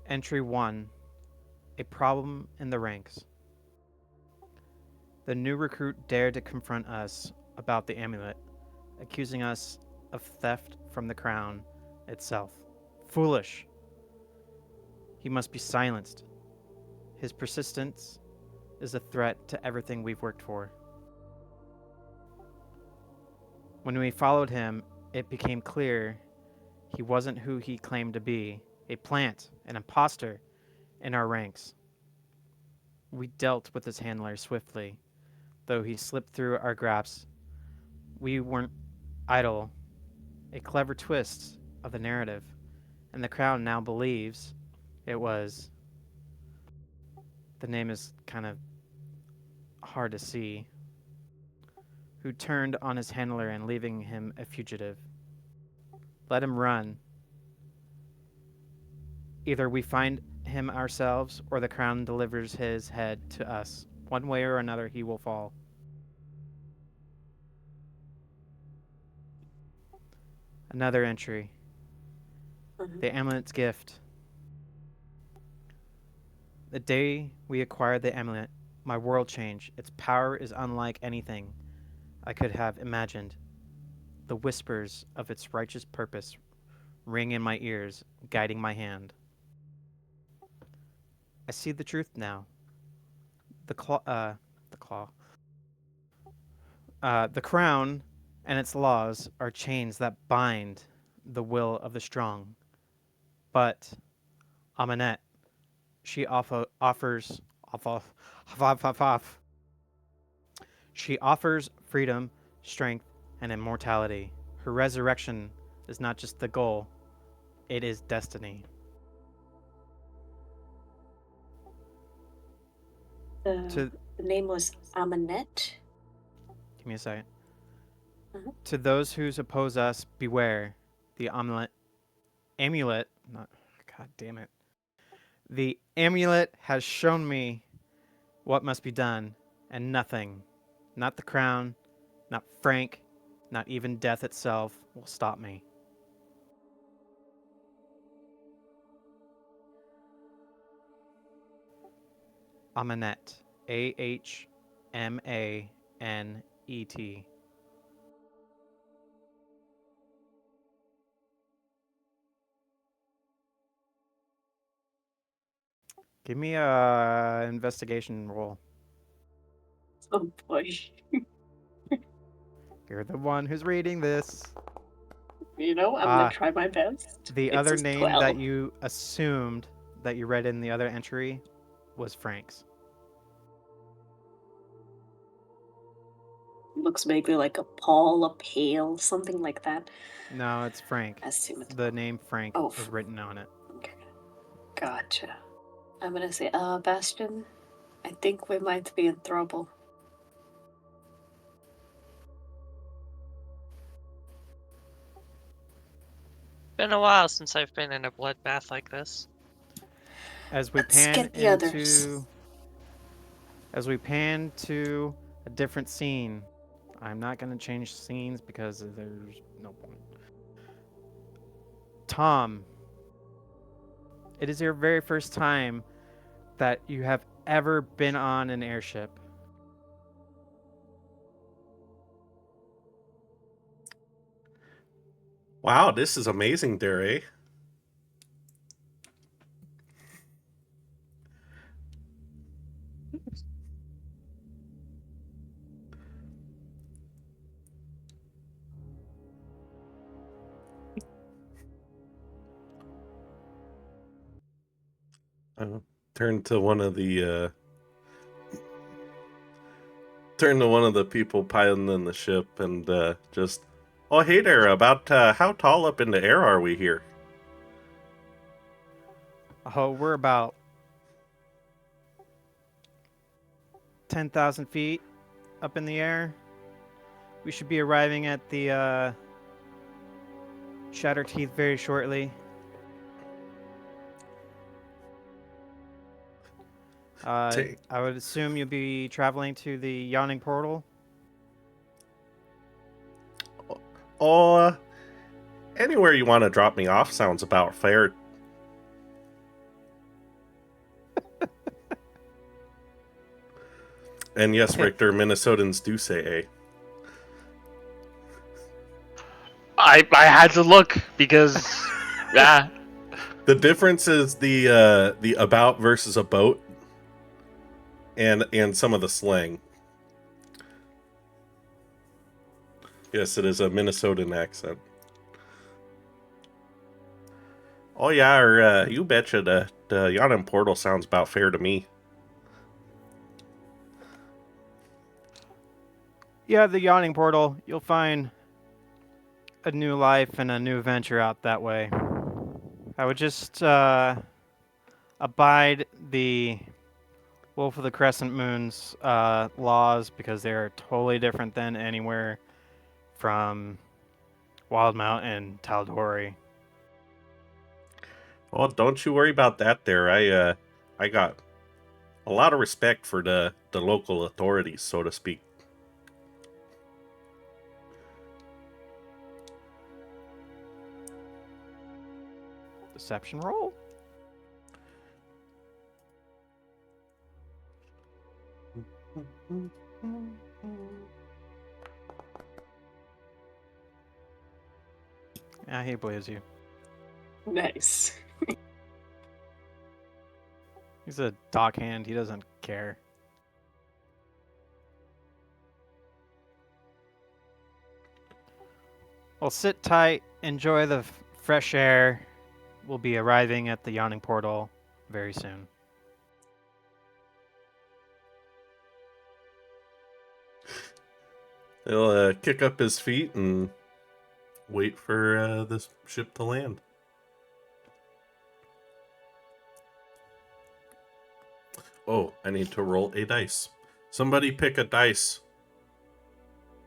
Entry 1. A problem in the ranks. The new recruit dared to confront us about the amulet, accusing us of theft from the crown itself. Foolish. He must be silenced. His persistence is a threat to everything we've worked for. When we followed him, it became clear he wasn't who he claimed to be, a plant, an imposter in our ranks. We dealt with his handler swiftly, though he slipped through our grasp. We weren't idle. A clever twist of the narrative, and the crowd now believes it was. The name is kind of hard to see. Who turned on his handler and leaving him a fugitive. Let him run. Either we find him ourselves or the crown delivers his head to us. One way or another, he will fall. Another entry. The amulet's gift. The day we acquired the amulet, my world changed. Its power is unlike anything I could have imagined. The whispers of its righteous purpose ring in my ears, guiding my hand. I see the truth now. The crown and its laws are chains that bind the will of the strong. But Amanette, she offers freedom, strength, and immortality. Her resurrection is not just the goal, it is destiny. The name was Amanette. Give me a second. To those who oppose us, beware. The amulet, not, God damn it. The amulet has shown me what must be done, and nothing, not the crown, not Frank, not even death itself, will stop me. Amanette. Ahmanet. Give me a investigation roll. Oh boy. You're the one who's reading this. You know, I'm gonna try my best. The It's other a name 12. that you assumed that you read in the other entry was Frank's. looks maybe like a Paul, a Pale, something like that. No, it's Frank. I assume it's The name Frank Oh, is written on it. okay. Gotcha. I'm gonna say, Bastion, I think we might be in trouble. Been a while since I've been in a bloodbath like this. As we Let's pan get the others. as we pan to a different scene. I'm not going to change scenes because there's no point. Tom, it is your very first time that you have ever been on an airship. Wow, this is amazing, Dare. Turn to one of the people piloting the ship and just, oh hey there, about how tall up in the air are we here? Oh, we're about 10,000 feet up in the air. We should be arriving at the Shatter Teeth very shortly. I would assume you'll be traveling to the Yawning Portal. Anywhere you want to drop me off sounds about fair. And yes, Richter, Minnesotans do say A. I had to look because, yeah. The difference is the about versus a boat, and some of the slang. Yes, it is a Minnesotan accent. Oh yeah, or you betcha the Yawning Portal sounds about fair to me. Yeah, the Yawning Portal. You'll find a new life and a new venture out that way. I would just abide the Wolf of the Crescent Moon's laws because they're totally different than anywhere from Wildmount and Tal'Dorei. Well, don't you worry about that there. I got a lot of respect for the local authorities, so to speak. Deception roll? Yeah, he believes you. Nice. He's a dockhand. He doesn't care. Well, sit tight. Enjoy the fresh air. We'll be arriving at the Yawning Portal very soon. He'll kick up his feet and wait for this ship to land. Oh, I need to roll a dice. Somebody pick a dice.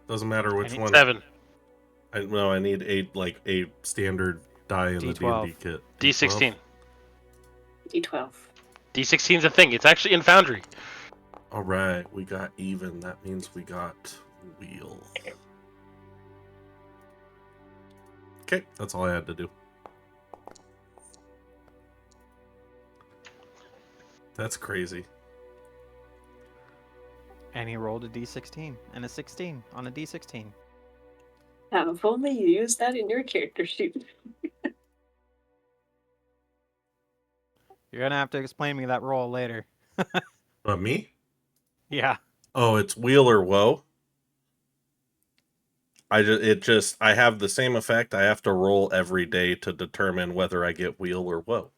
Doesn't matter which one. 7. I need a standard die in the D12. D&D kit. D16. D12. D16's a thing. It's actually in Foundry. All right, we got even. That means we got wheel. Okay, that's all I had to do. That's crazy. And he rolled a D16 and a 16 on a D16. Now, if only you used that in your character sheet. You're gonna have to explain me that roll later. Me? Yeah. Oh, it's wheel or woe. I have the same effect. I have to roll every day to determine whether I get wheel or woe.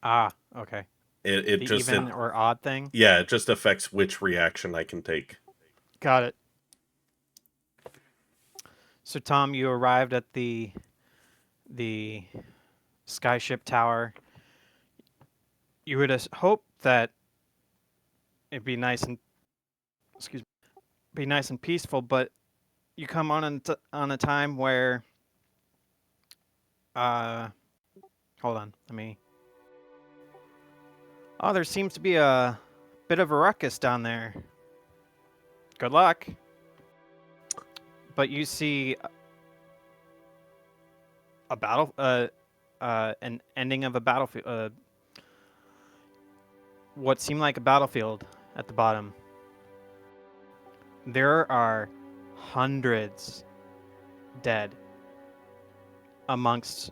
Ah, okay. It The just even or odd thing? Yeah, it just affects which reaction I can take. Got it. So Tom, you arrived at the skyship tower. You would hope that it'd be nice and peaceful, but you come on a time where hold on, let me. Oh, there seems to be a bit of a ruckus down there. Good luck. But you see a battle, an ending of a battlefield, what seemed like a battlefield at the bottom. There are hundreds dead amongst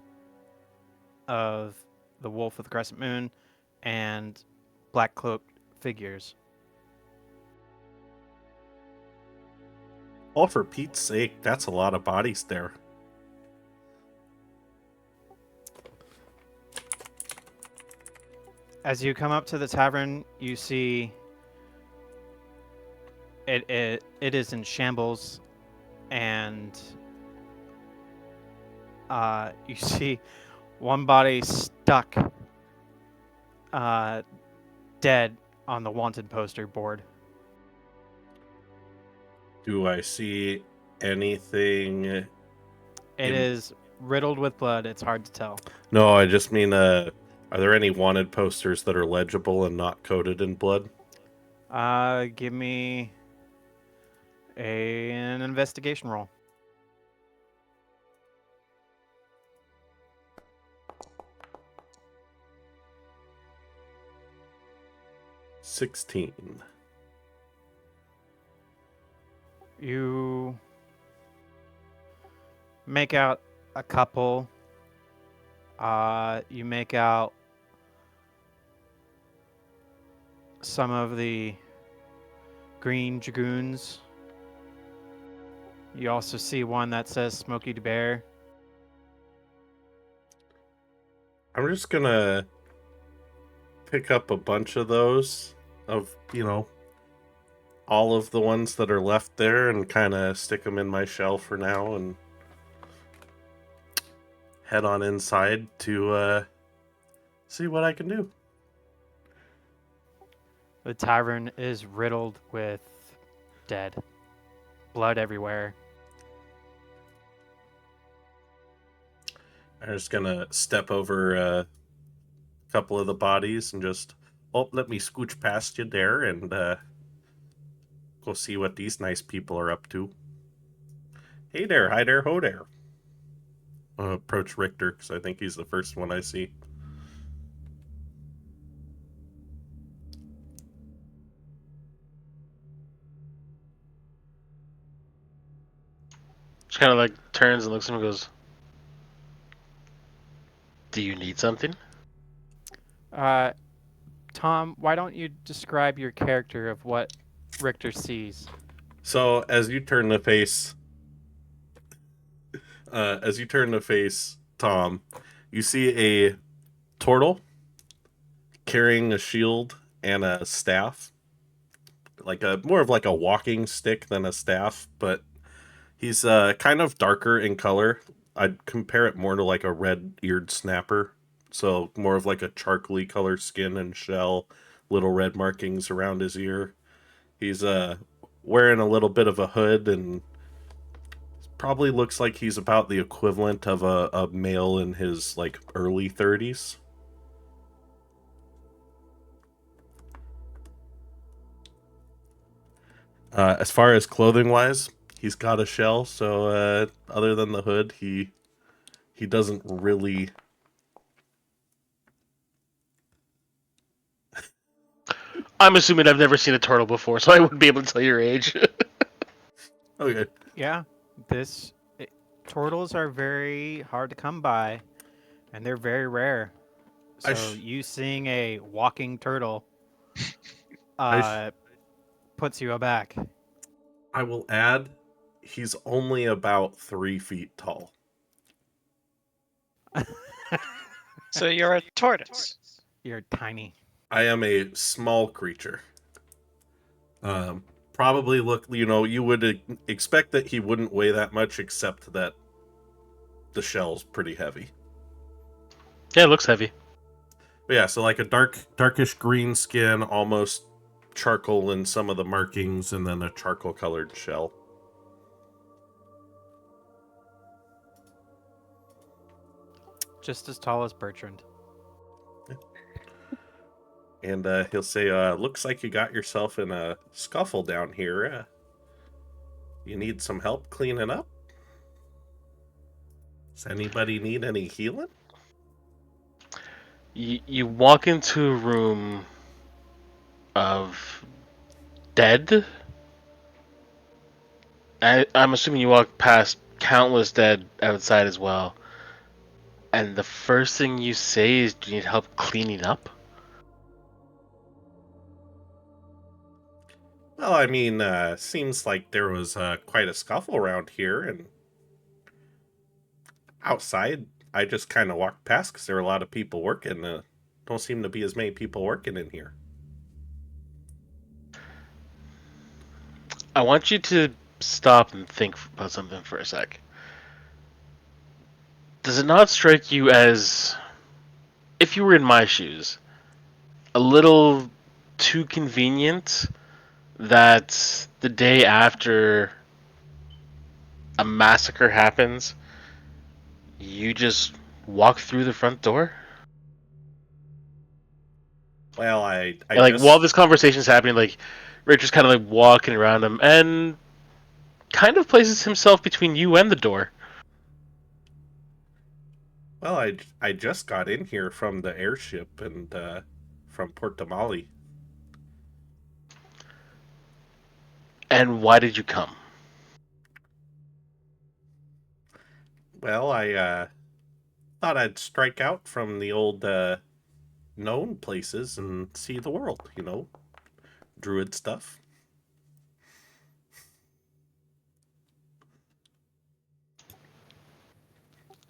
of the Wolf of the Crescent Moon and black cloaked figures. Oh, for Pete's sake, that's a lot of bodies there. As you come up to the tavern, you see it is in shambles, and you see one body stuck dead on the wanted poster board. Do I see anything? It is riddled with blood. It's hard to tell. No, I just mean, are there any wanted posters that are legible and not coated in blood? Give me an investigation roll. $16. You make out a couple. You make out some of the green dragoons. You also see one that says Smokey the Bear. I'm just gonna pick up a bunch of those, of, all of the ones that are left there, and kind of stick them in my shell for now, and head on inside to see what I can do. The tavern is riddled with dead. Blood everywhere. I'm just gonna step over a couple of the bodies and just, let me scooch past you there and go see what these nice people are up to. Hey there, hi there, ho there. I'll approach Richter because I think he's the first one I see. Just kind of like turns and looks at him and goes, "Do you need something?" Tom, why don't you describe your character of what Richter sees? So as you turn to face Tom, you see a turtle carrying a shield and a staff, more of like a walking stick than a staff, but he's kind of darker in color. I'd compare it more to like a red-eared snapper, so more of like a charcoaly color skin and shell, little red markings around his ear. He's wearing a little bit of a hood, and probably looks like he's about the equivalent of a male in his like early 30s. As far as clothing wise, he's got a shell, so other than the hood, he doesn't really. I'm assuming I've never seen a turtle before, so I wouldn't be able to tell your age. Okay. Yeah, turtles are very hard to come by, and they're very rare. So you seeing a walking turtle puts you aback. I will add, he's only about 3 feet tall. So you're a tortoise. You're tiny. I am a small creature. probably look, you would expect that he wouldn't weigh that much, except that the shell's pretty heavy. Yeah, it looks heavy. But yeah, so like a darkish green skin, almost charcoal in some of the markings, and then a charcoal colored shell. Just as tall as Bertrand. And he'll say, looks like you got yourself in a scuffle down here. You need some help cleaning up? Does anybody need any healing? You walk into a room of dead. I'm assuming you walk past countless dead outside as well. And the first thing you say is, do you need help cleaning up? Well, I mean, seems like there was quite a scuffle around here, and outside, I just kind of walked past because there were a lot of people working. Don't seem to be as many people working in here. I want you to stop and think about something for a sec. Does it not strike you as, if you were in my shoes, a little too convenient that the day after a massacre happens, you just walk through the front door? Well, I And, like, just while this conversation's happening, like, Richard's kind of like walking around him and kind of places himself between you and the door. well, I just got in here from the airship and from Port Damali. And why did you come? Well, I thought I'd strike out from the old known places and see the world. Druid stuff.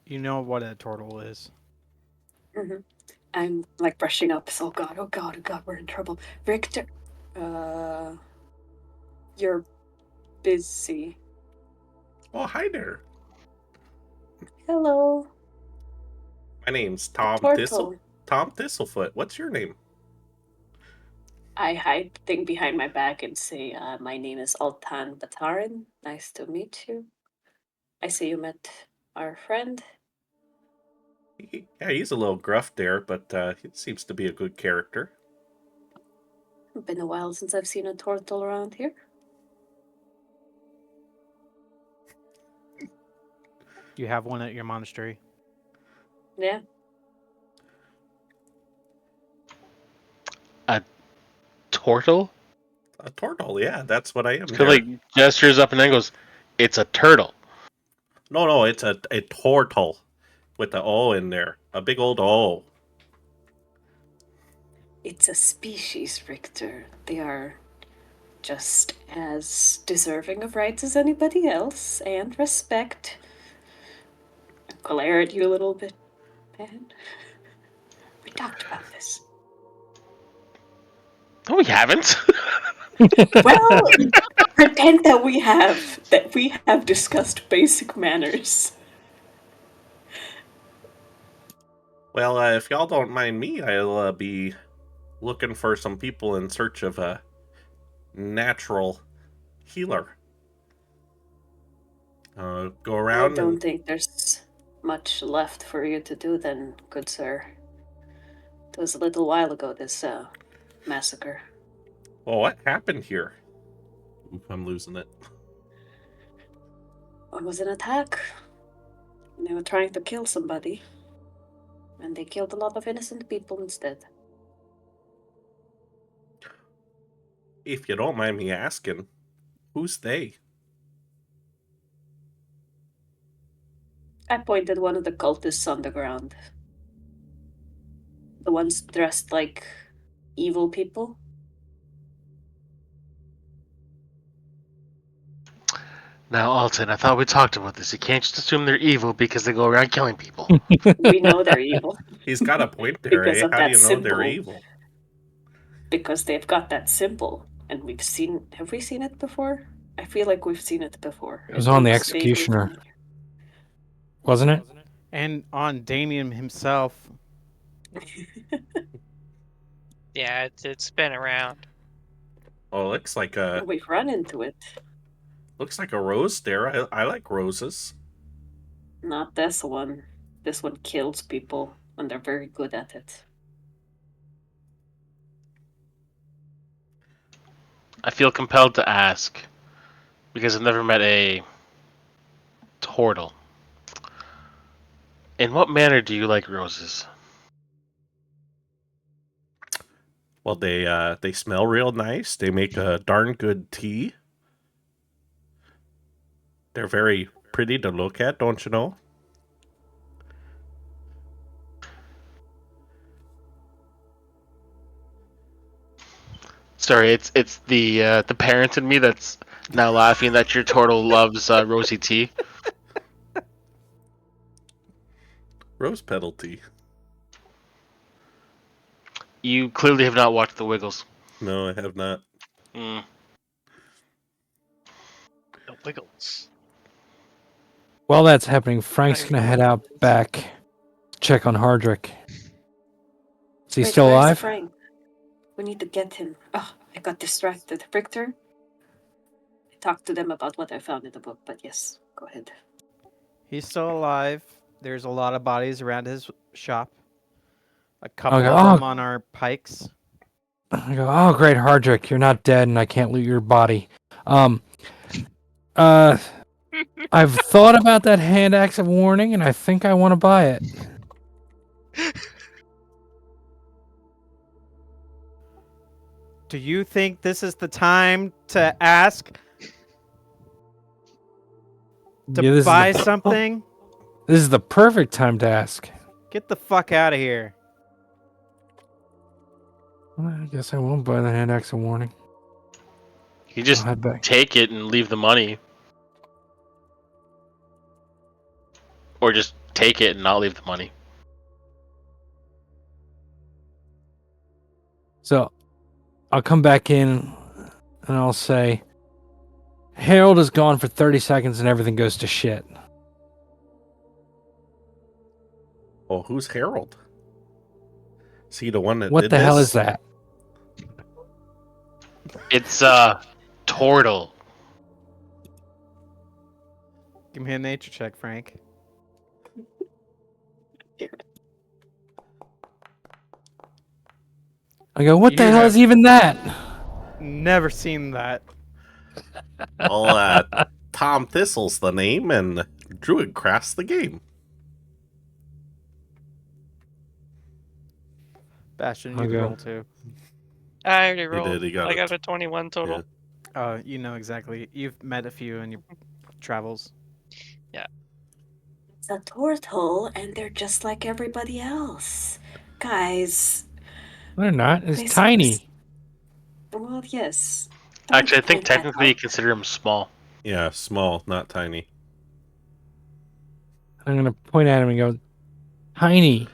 You know what a turtle is. Mm-hmm. I'm like brushing up. So, oh god, we're in trouble. Victor, you're busy. Oh, hi there. Hello. My name's Tom Turtle. Thistlefoot. What's your name? I hide thing behind my back and say, my name is Altan Batarin. Nice to meet you. I see you met our friend. Yeah, he's a little gruff there, but he seems to be a good character. Been a while since I've seen a turtle around here. You have one at your monastery. Yeah. A turtle? A turtle, yeah, that's what I am. Kind of like gestures up and then goes, "It's a turtle." No, it's a turtle with the O in there. A big old O. It's a species, Richter. They are just as deserving of rights as anybody else, and respect. I glare at you a little bit, man. We talked about this. No, we haven't. Well, pretend that we have discussed basic manners. Well, if y'all don't mind me, I'll be looking for some people in search of a natural healer. Go around. I don't think there's much left for you to do then, good sir. It was a little while ago, this massacre. Well, what happened here? Oop, I'm losing it. It was an attack. They were trying to kill somebody. And they killed a lot of innocent people instead. If you don't mind me asking, who's they? I pointed one of the cultists on the ground. The ones dressed like evil people. Now, Alton, I thought we talked about this. You can't just assume they're evil because they go around killing people. We know they're evil. He's got a point there, Because eh? of How do that you know they're symbol. evil? Because they've got that symbol and have we seen it before? I feel like we've seen it before. It was on the looks vaguely Executioner, familiar. wasn't it? And on Damien himself. Yeah, it's been around. Oh, looks like a We've run into it. rose there. I like roses. Not this one. This one kills people, and they're very good at it. I feel compelled to ask because I've never met a turtle. In what manner do you like roses? Well, they smell real nice. They make a darn good tea. They're very pretty to look at, don't you know? Sorry, it's the parent in me that's now laughing that your turtle loves rosy tea. Rose petal tea. You clearly have not watched The Wiggles. No, I have not. Mm. The Wiggles. While that's happening, Frank's Right. gonna head out back, check on Hardrick. Is he Wait, still where's alive? Frank? We need to get him. Oh, I got distracted. Richter? I talked to them about what I found in the book, but yes, go ahead. He's still alive. There's a lot of bodies around his shop. A couple Okay. of them on our pikes. I go, oh, great, Hardrick, you're not dead, and I can't loot your body. I've thought about that hand axe of warning, and I think I want to buy it. Do you think this is the time to ask to Yeah, this buy is the, something? This is the perfect time to ask. Get the fuck out of here. Well, I guess I won't buy the hand axe of warning. You just I'll head back. take it and leave the money. Or just take it and not leave the money. So, I'll come back in, and I'll say, Harold is gone for 30 seconds, and everything goes to shit. Oh, who's Harold? Is he the one that What did the hell this? is that? It's turtle. Give me a nature check, Frank. I go, what the You hell have- is even that? Never seen that. Well, Tom Thistle's the name, and Druidcraft's the game. Bastion, you Okay. can roll too. I already He rolled. did. He got I it. got a 21 total. Yeah. You know exactly. You've met a few in your travels. It's a turtle, and they're just like everybody else. Guys. They're not. It's They tiny. Well, yes. Don't Actually, I think point that technically you out. consider him small. Yeah, small, not tiny. I'm going to point at him and go, tiny.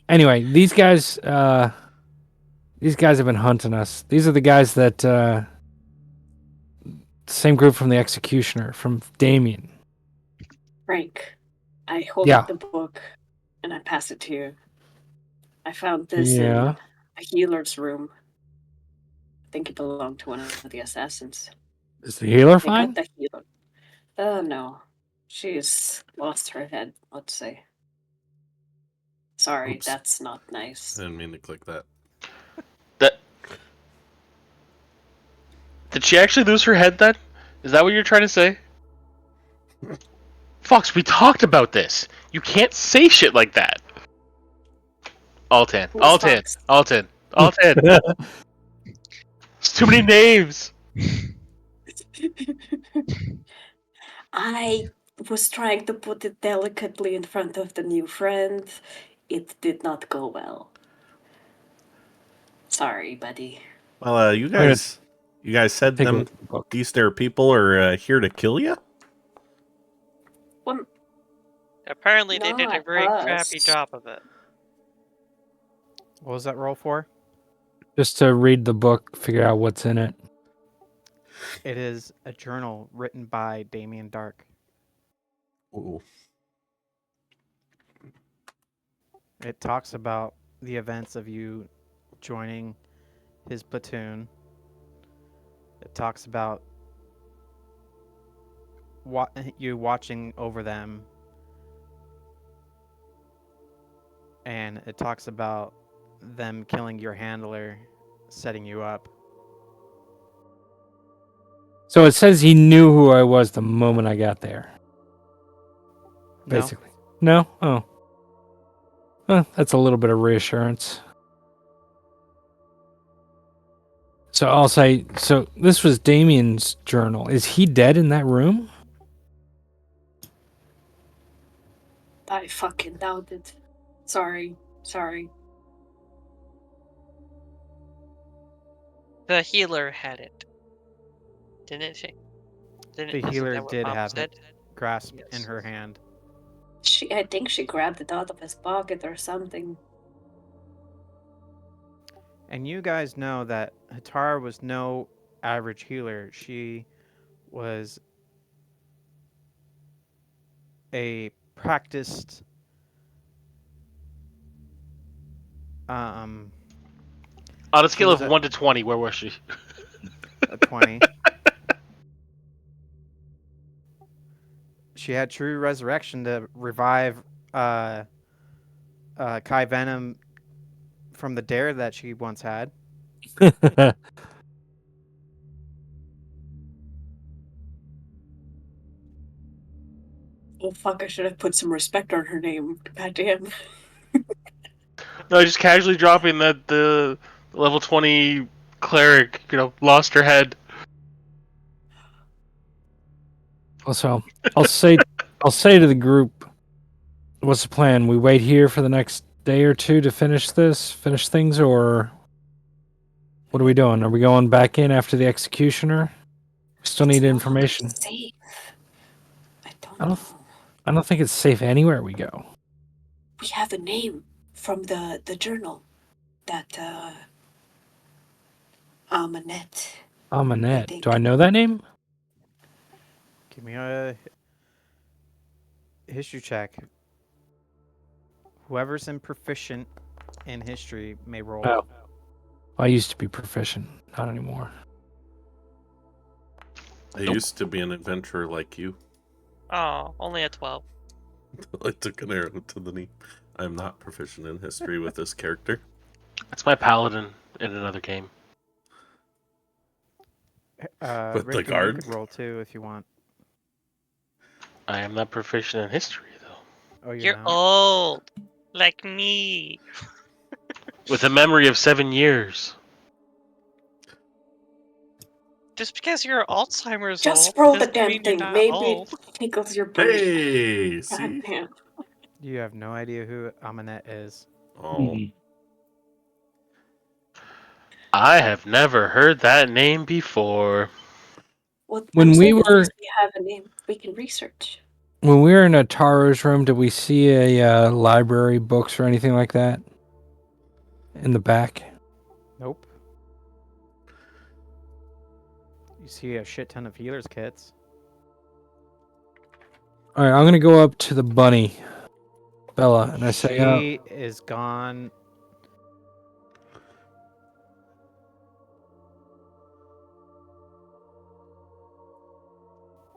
Anyway, these guys have been hunting us. These are the guys that, same group from the Executioner, from Damien. Frank, I hold Yeah. up the book, and I pass it to you. I found this in Yeah. a healer's room. I think it belonged to one of the assassins. Is the healer They fine? got the healer. No. She's lost her head, let's say. Sorry, Oops. that's not nice. I didn't mean to click that. Did she actually lose her head then? Is that what you're trying to say? Fox, we talked about this. You can't say shit like that. Altan. Who's Altan. Fox? Altan. Altan. It's too many names. I was trying to put it delicately in front of the new friend. It did not go well. Sorry, buddy. Well, you guys said Take a them. look at the book. These there people are here to kill you. Well, Apparently, they did a not very us. crappy job of it. What was that roll for? Just to read the book, figure out what's in it. It is a journal written by Damien Dark. Ooh. It talks about the events of you joining his platoon. It talks about you watching over them. And it talks about them killing your handler, setting you up. So it says he knew who I was the moment I got there. No. Basically. No? Oh. That's a little bit of reassurance. So I'll say, so this was Damien's journal. Is he dead in that room? I fucking doubt it. Sorry. The healer had it. Didn't she? The Isn't healer that what did Mom have said? it grasped in Yes. her hand. I think she grabbed it out of his pocket or something. And you guys know that Hatara was no average healer. She was a practiced On a she scale was of 1 to 20, where was she? a 20. She had true resurrection to revive Kai Venom from the dare that she once had. Oh fuck, I should have put some respect on her name. Goddamn. No, just casually dropping that the level 20 cleric, lost her head. Also, I'll say to the group, what's the plan? We wait here for the next day or two to finish things, or what are we doing? Are we going back in after the executioner? We still need information. Safe. I don't I know. don't think it's safe anywhere we go. We have a name from the journal. That Amanette. Amanette. Do I know that name? Give me a history check. Whoever's proficient in history may roll. Oh. I used to be proficient. Not anymore. I used to be an adventurer like you. Oh, only a 12. I took an arrow to the knee. I'm not proficient in history with this character. That's my paladin in another game. With the Ricky, guard? you could roll too if you want. I am not proficient in history, though. Oh, You're not? old. Like me. With a memory of 7 years. Just because you're Alzheimer's Just old roll the doesn't damn mean you're thing. not Maybe old. it tickles your brain. Hey, see? Goddamn. You have no idea who Amanette is. Oh, I have never heard that name before. Well, When I'm we saying, at were- least we have a name. We can research. When we were in Ataro's room, did we see a library, books, or anything like that in the back? Nope. You see a shit ton of healers kits. All right, I'm gonna go up to the bunny, Bella, and I say, She is gone.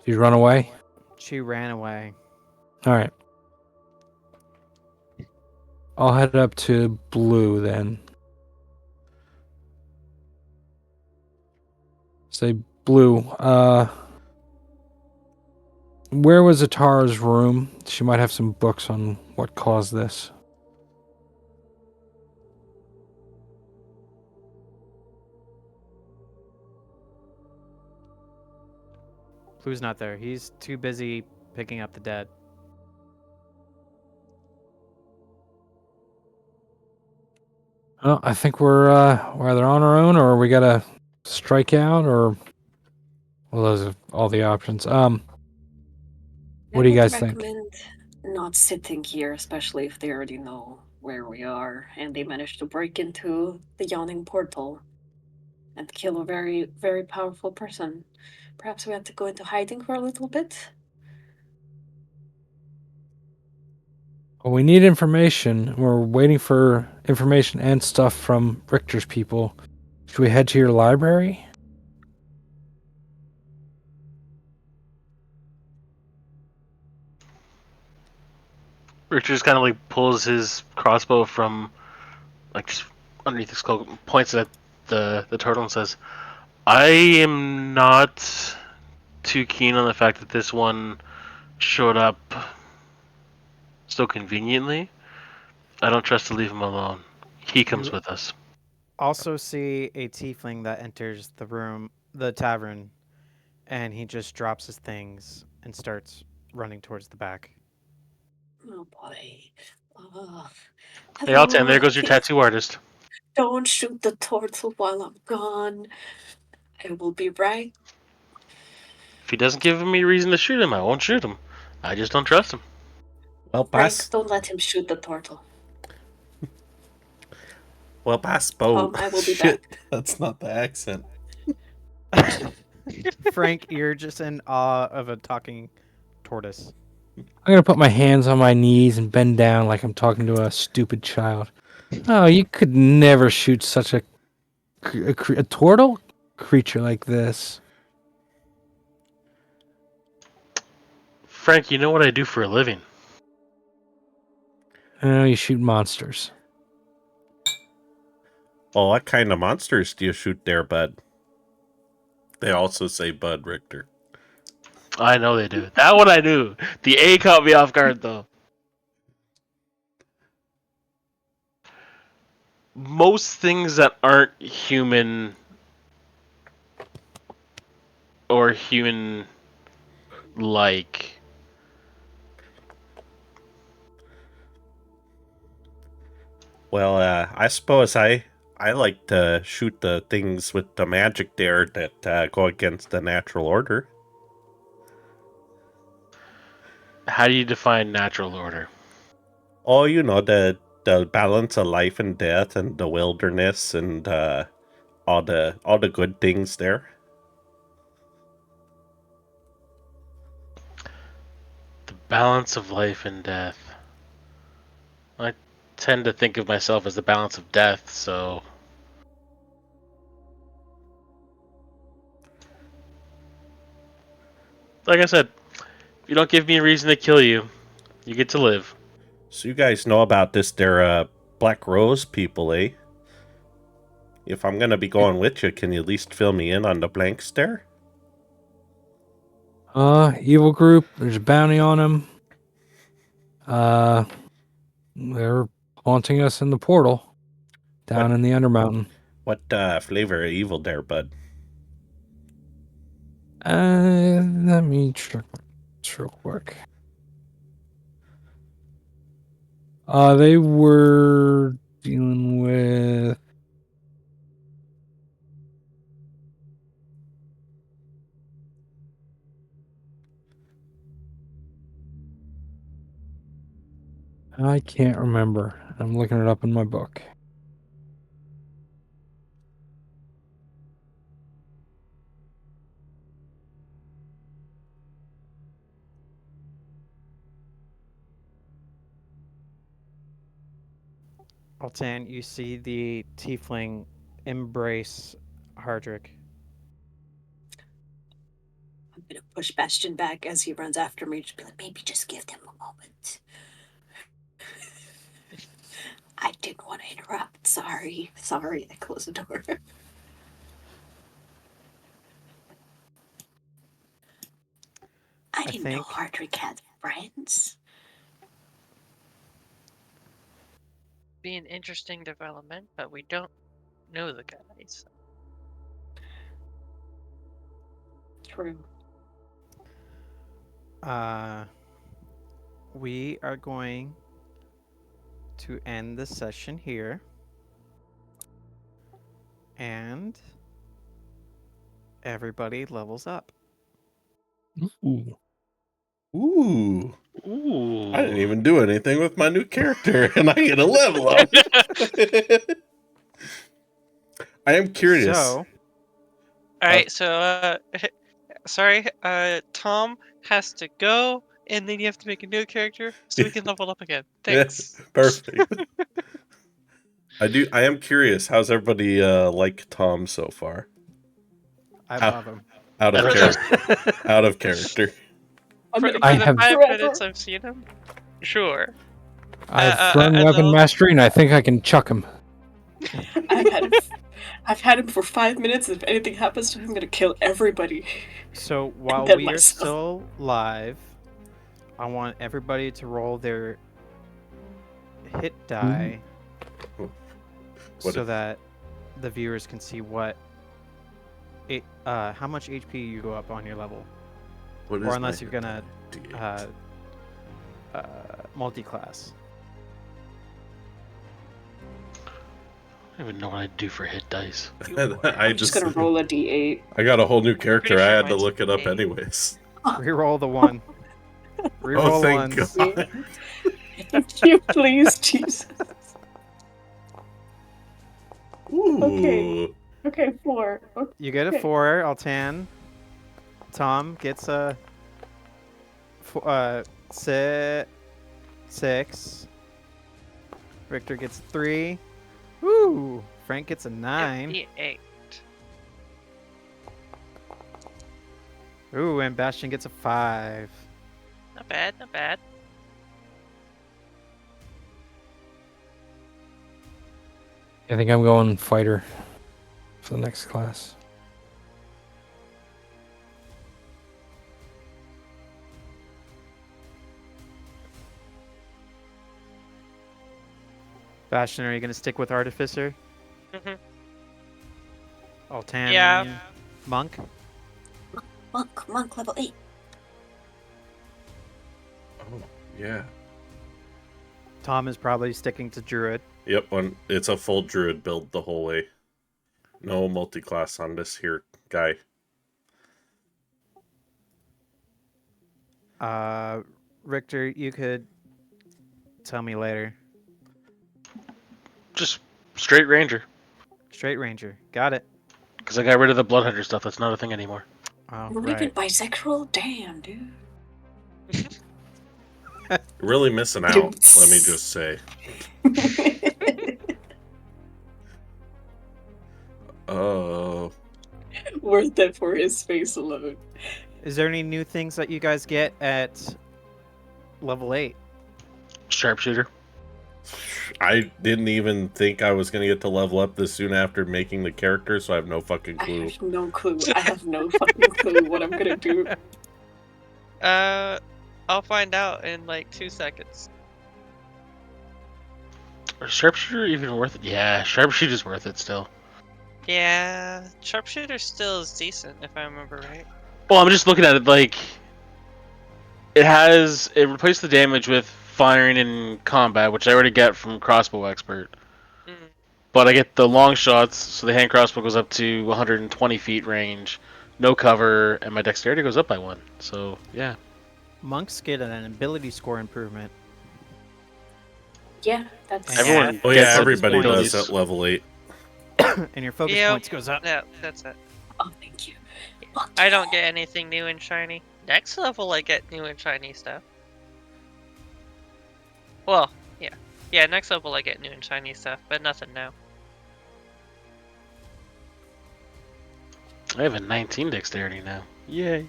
"She's run away." She ran away. All right, I'll head up to Blue then. Say, Blue. Where was Atara's room? She might have some books on what caused this. Blue's not there. He's too busy picking up the dead. Well, I think we're either on our own or we gotta strike out, or well, those are all the options. What do you I would guys think? recommend not sitting here, especially if they already know where we are, and they managed to break into the yawning portal and kill a very, very powerful person. Perhaps we have to go into hiding for a little bit? Well, we need information. We're waiting for information and stuff from Richter's people. Should we head to your library? Richard just kind of like pulls his crossbow from like just underneath his cloak, points it at the turtle, and says, "I am not too keen on the fact that this one showed up so conveniently. I don't trust to leave him alone. He comes You with us." also see a tiefling that enters the tavern, and he just drops his things and starts running towards the back. Oh boy. Hey, Altan, there Hello. goes your Please tattoo artist. don't shoot the turtle while I'm gone. I will be right. If he doesn't give me a reason to shoot him, I won't shoot him. I just don't trust him. Well, Frank, pass. don't let him shoot the turtle. Well, pass boat. Tom, I will be Shit, back. that's not the accent. Frank, you're just in awe of a talking tortoise. I'm gonna put my hands on my knees and bend down like I'm talking to a stupid child. Oh, you could never shoot such a turtle creature like this. Frank, you know what I do for a living. Oh, you shoot monsters. Well, what kind of monsters do you shoot there, bud? They also say Bud Richter. I know they do. That one I knew. The A caught me off guard, though. Most things that aren't human or human like. Well, I suppose I like to shoot the things with the magic there that go against the natural order. How do you define natural order? Oh, you know, the balance of life and death and the wilderness and all the good things there. The balance of life and death. I tend to think of myself as the balance of death, so. Like I said, if you don't give me a reason to kill you, you get to live. So you guys know about this there Black Rose people, eh? If I'm gonna be going with you, can you at least fill me in on the blanks there? Evil group. There's a bounty on them. They're haunting us in the portal down What in the Undermountain. what flavor of evil there, bud? Let me check this real quick. They were dealing with. I can't remember. I'm looking it up in my book. Altan, you see the tiefling embrace Hardrick. I'm gonna push Bastion back as he runs after me. Just be like, maybe just give them a moment. I didn't want to interrupt. Sorry. Sorry, I closed the door. I didn't know think Hardrick had friends. Be an interesting development, but we don't know the guys. True. We are going to end the session here. And everybody levels up. Ooh. Ooh. Ooh. I didn't even do anything with my new character, and I get a level up. I am curious. So, All right, so sorry, Tom has to go, and then you have to make a new character so we can level up again. Thanks. Perfect. I am curious. How's everybody like Tom so far? I How- love him. Out of character. Out of character. I'm For gonna I the keep have- 5 forever. minutes I've seen him, sure. I've thrown weapon though- mastery, and I think I can chuck him. I've had him for 5 minutes. If anything happens to him, I'm gonna kill everybody. So while then we are myself. still live, I want everybody to roll their hit die What so if- that the viewers can see how much HP you go up on your level, What is or my unless you're hit gonna die? multi-class. I don't even know what I do for hit dice. I'm just gonna roll a d8. I got a whole new character. Pretty I sure had to mine's look it up eight. anyways. Reroll the one. Reroll Oh, thank ones. God. Thank you, please, Jesus. Ooh. Okay, 4. Okay. You get a Okay. 4, Altan. Tom gets a 6. Victor gets 3. Woo! Frank gets a 9. 58. Ooh, and Bastion gets a 5. Not bad, not bad. I think I'm going fighter for the next class. Bastion, are you gonna stick with Artificer? Mhm. Altan, Yeah. Monk. Monk level 8. Oh, yeah. Tom is probably sticking to Druid. Yep, it's a full druid build the whole way. No multi-class on this here guy. Richter, you could tell me later. Just straight ranger. Straight Ranger. Got it. Because I got rid of the Bloodhunter stuff. That's not a thing anymore. Oh, You're even right. bisexual? Damn, dude. You're really missing out, let me just say. Oh. Worth it for his face alone. Is there any new things that you guys get at level 8? Sharpshooter. I didn't even think I was going to get to level up this soon after making the character, so I have no fucking I clue. have no clue. I have no fucking clue what I'm gonna do. I'll find out in like 2 seconds. Is Sharpshooter even worth it? Yeah, Sharpshooter's worth it still. Yeah, sharpshooter still is decent if I remember right. Well, I'm just looking at it like it replaced the damage with firing in combat, which I already get from Crossbow Expert. Mm. But I get the long shots, so the hand crossbow goes up to 120 feet range, no cover, and my dexterity goes up by 1. So yeah. Monks get an ability score improvement. Yeah, that's Everyone Oh gets yeah, it. everybody Abilities. does at level 8. And your focus Yep. points goes up. Yeah, that's it. Oh, thank you. Fuck I yeah. don't get anything new and shiny. Next level I get new and shiny stuff. Well, yeah. Yeah, next level I get new and shiny stuff, but nothing now. I have a 19 dexterity now. Yay.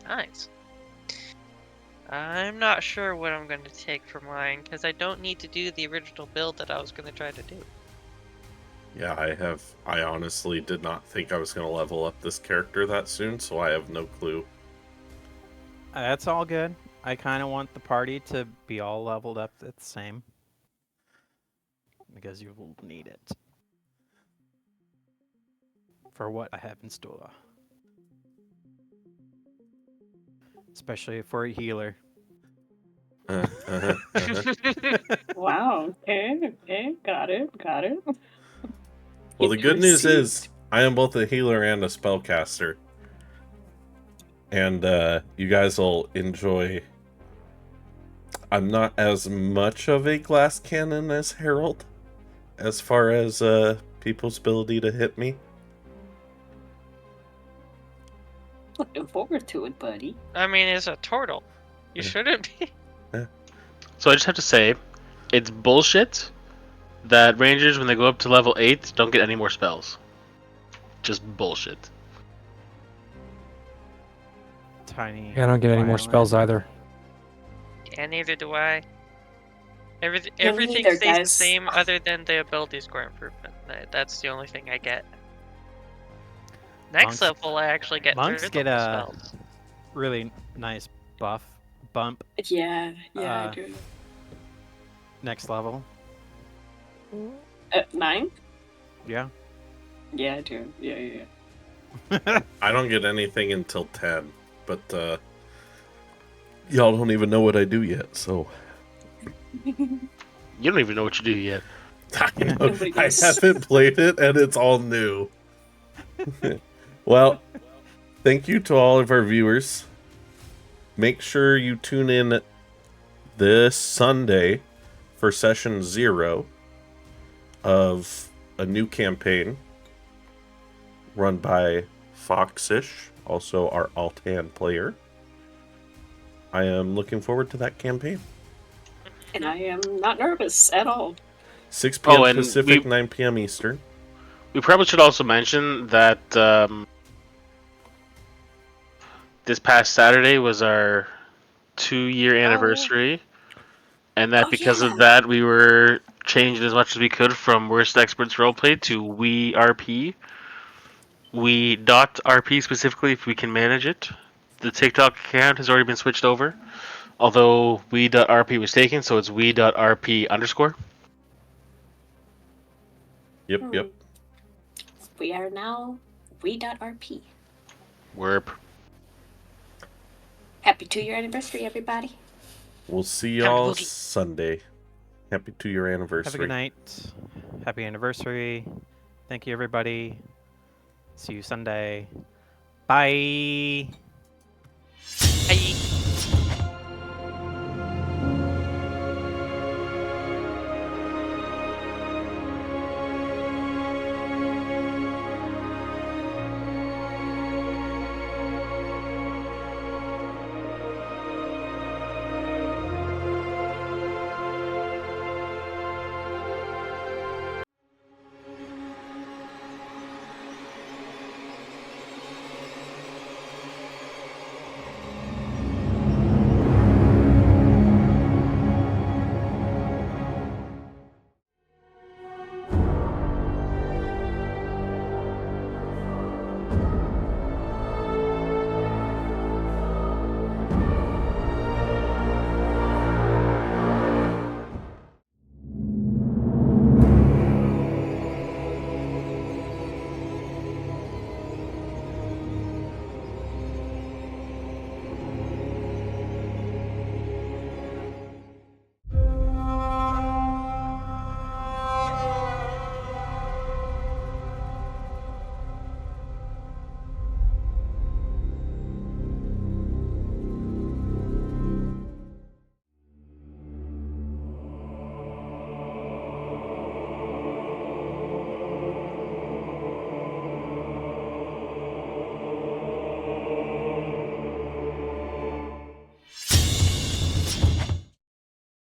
Nice. I'm not sure what I'm going to take for mine, because I don't need to do the original build that I was going to try to do. Yeah, I honestly did not think I was going to level up this character that soon, so I have no clue. That's all good. I kind of want the party to be all leveled up at the same. Because you will need it. For what I have in store. Especially for a healer. Wow. Okay. Got it. Well, the good news is I am both a healer and a spellcaster. and you guys will enjoy. I'm not as much of a glass cannon as Harold, as far as people's ability to hit me. Looking forward to it, buddy. I mean, it's a turtle. You Yeah. shouldn't be. So I just have to say, it's bullshit that Rangers, when they go up to level 8, don't get any more spells. Just bullshit. Tiny. Yeah, I don't get any more violent. spells either. Yeah, neither do I. Yeah, me Everything neither, stays the guys. same other than the ability score improvement. That's the only thing I get. Next Monks- level, I actually get Monks third get level a spells. really nice bump Yeah, I Uh, do. next level. 9? Yeah. Yeah, I do. Yeah. I don't get anything until 10, but y'all don't even know what I do yet, so You don't even know what you do yet. Nobody I does. haven't played it, and it's all new. Well, thank you to all of our viewers. Make sure you tune in this Sunday for session 0 of a new campaign run by Foxish, also our alt-hand player. I am looking forward to that campaign. And I am not nervous at all. 6 p.m. Oh, and Pacific, we- 9 p.m. Eastern. We probably should also mention that this past Saturday was our 2-year anniversary, and that Oh, because yeah. of that, we were changing as much as we could from Wurst Experts Roleplay to We RP. We .rp specifically if we can manage it. The TikTok account has already been switched over, although we.rp was taken, so it's we.rp_. Yep. We are now we.rp. Werp. Happy 2-year anniversary, everybody. We'll see Time to y'all boogie. Sunday. Happy 2-year anniversary. Have a good night. Happy anniversary. Thank you, everybody. See you Sunday. Bye.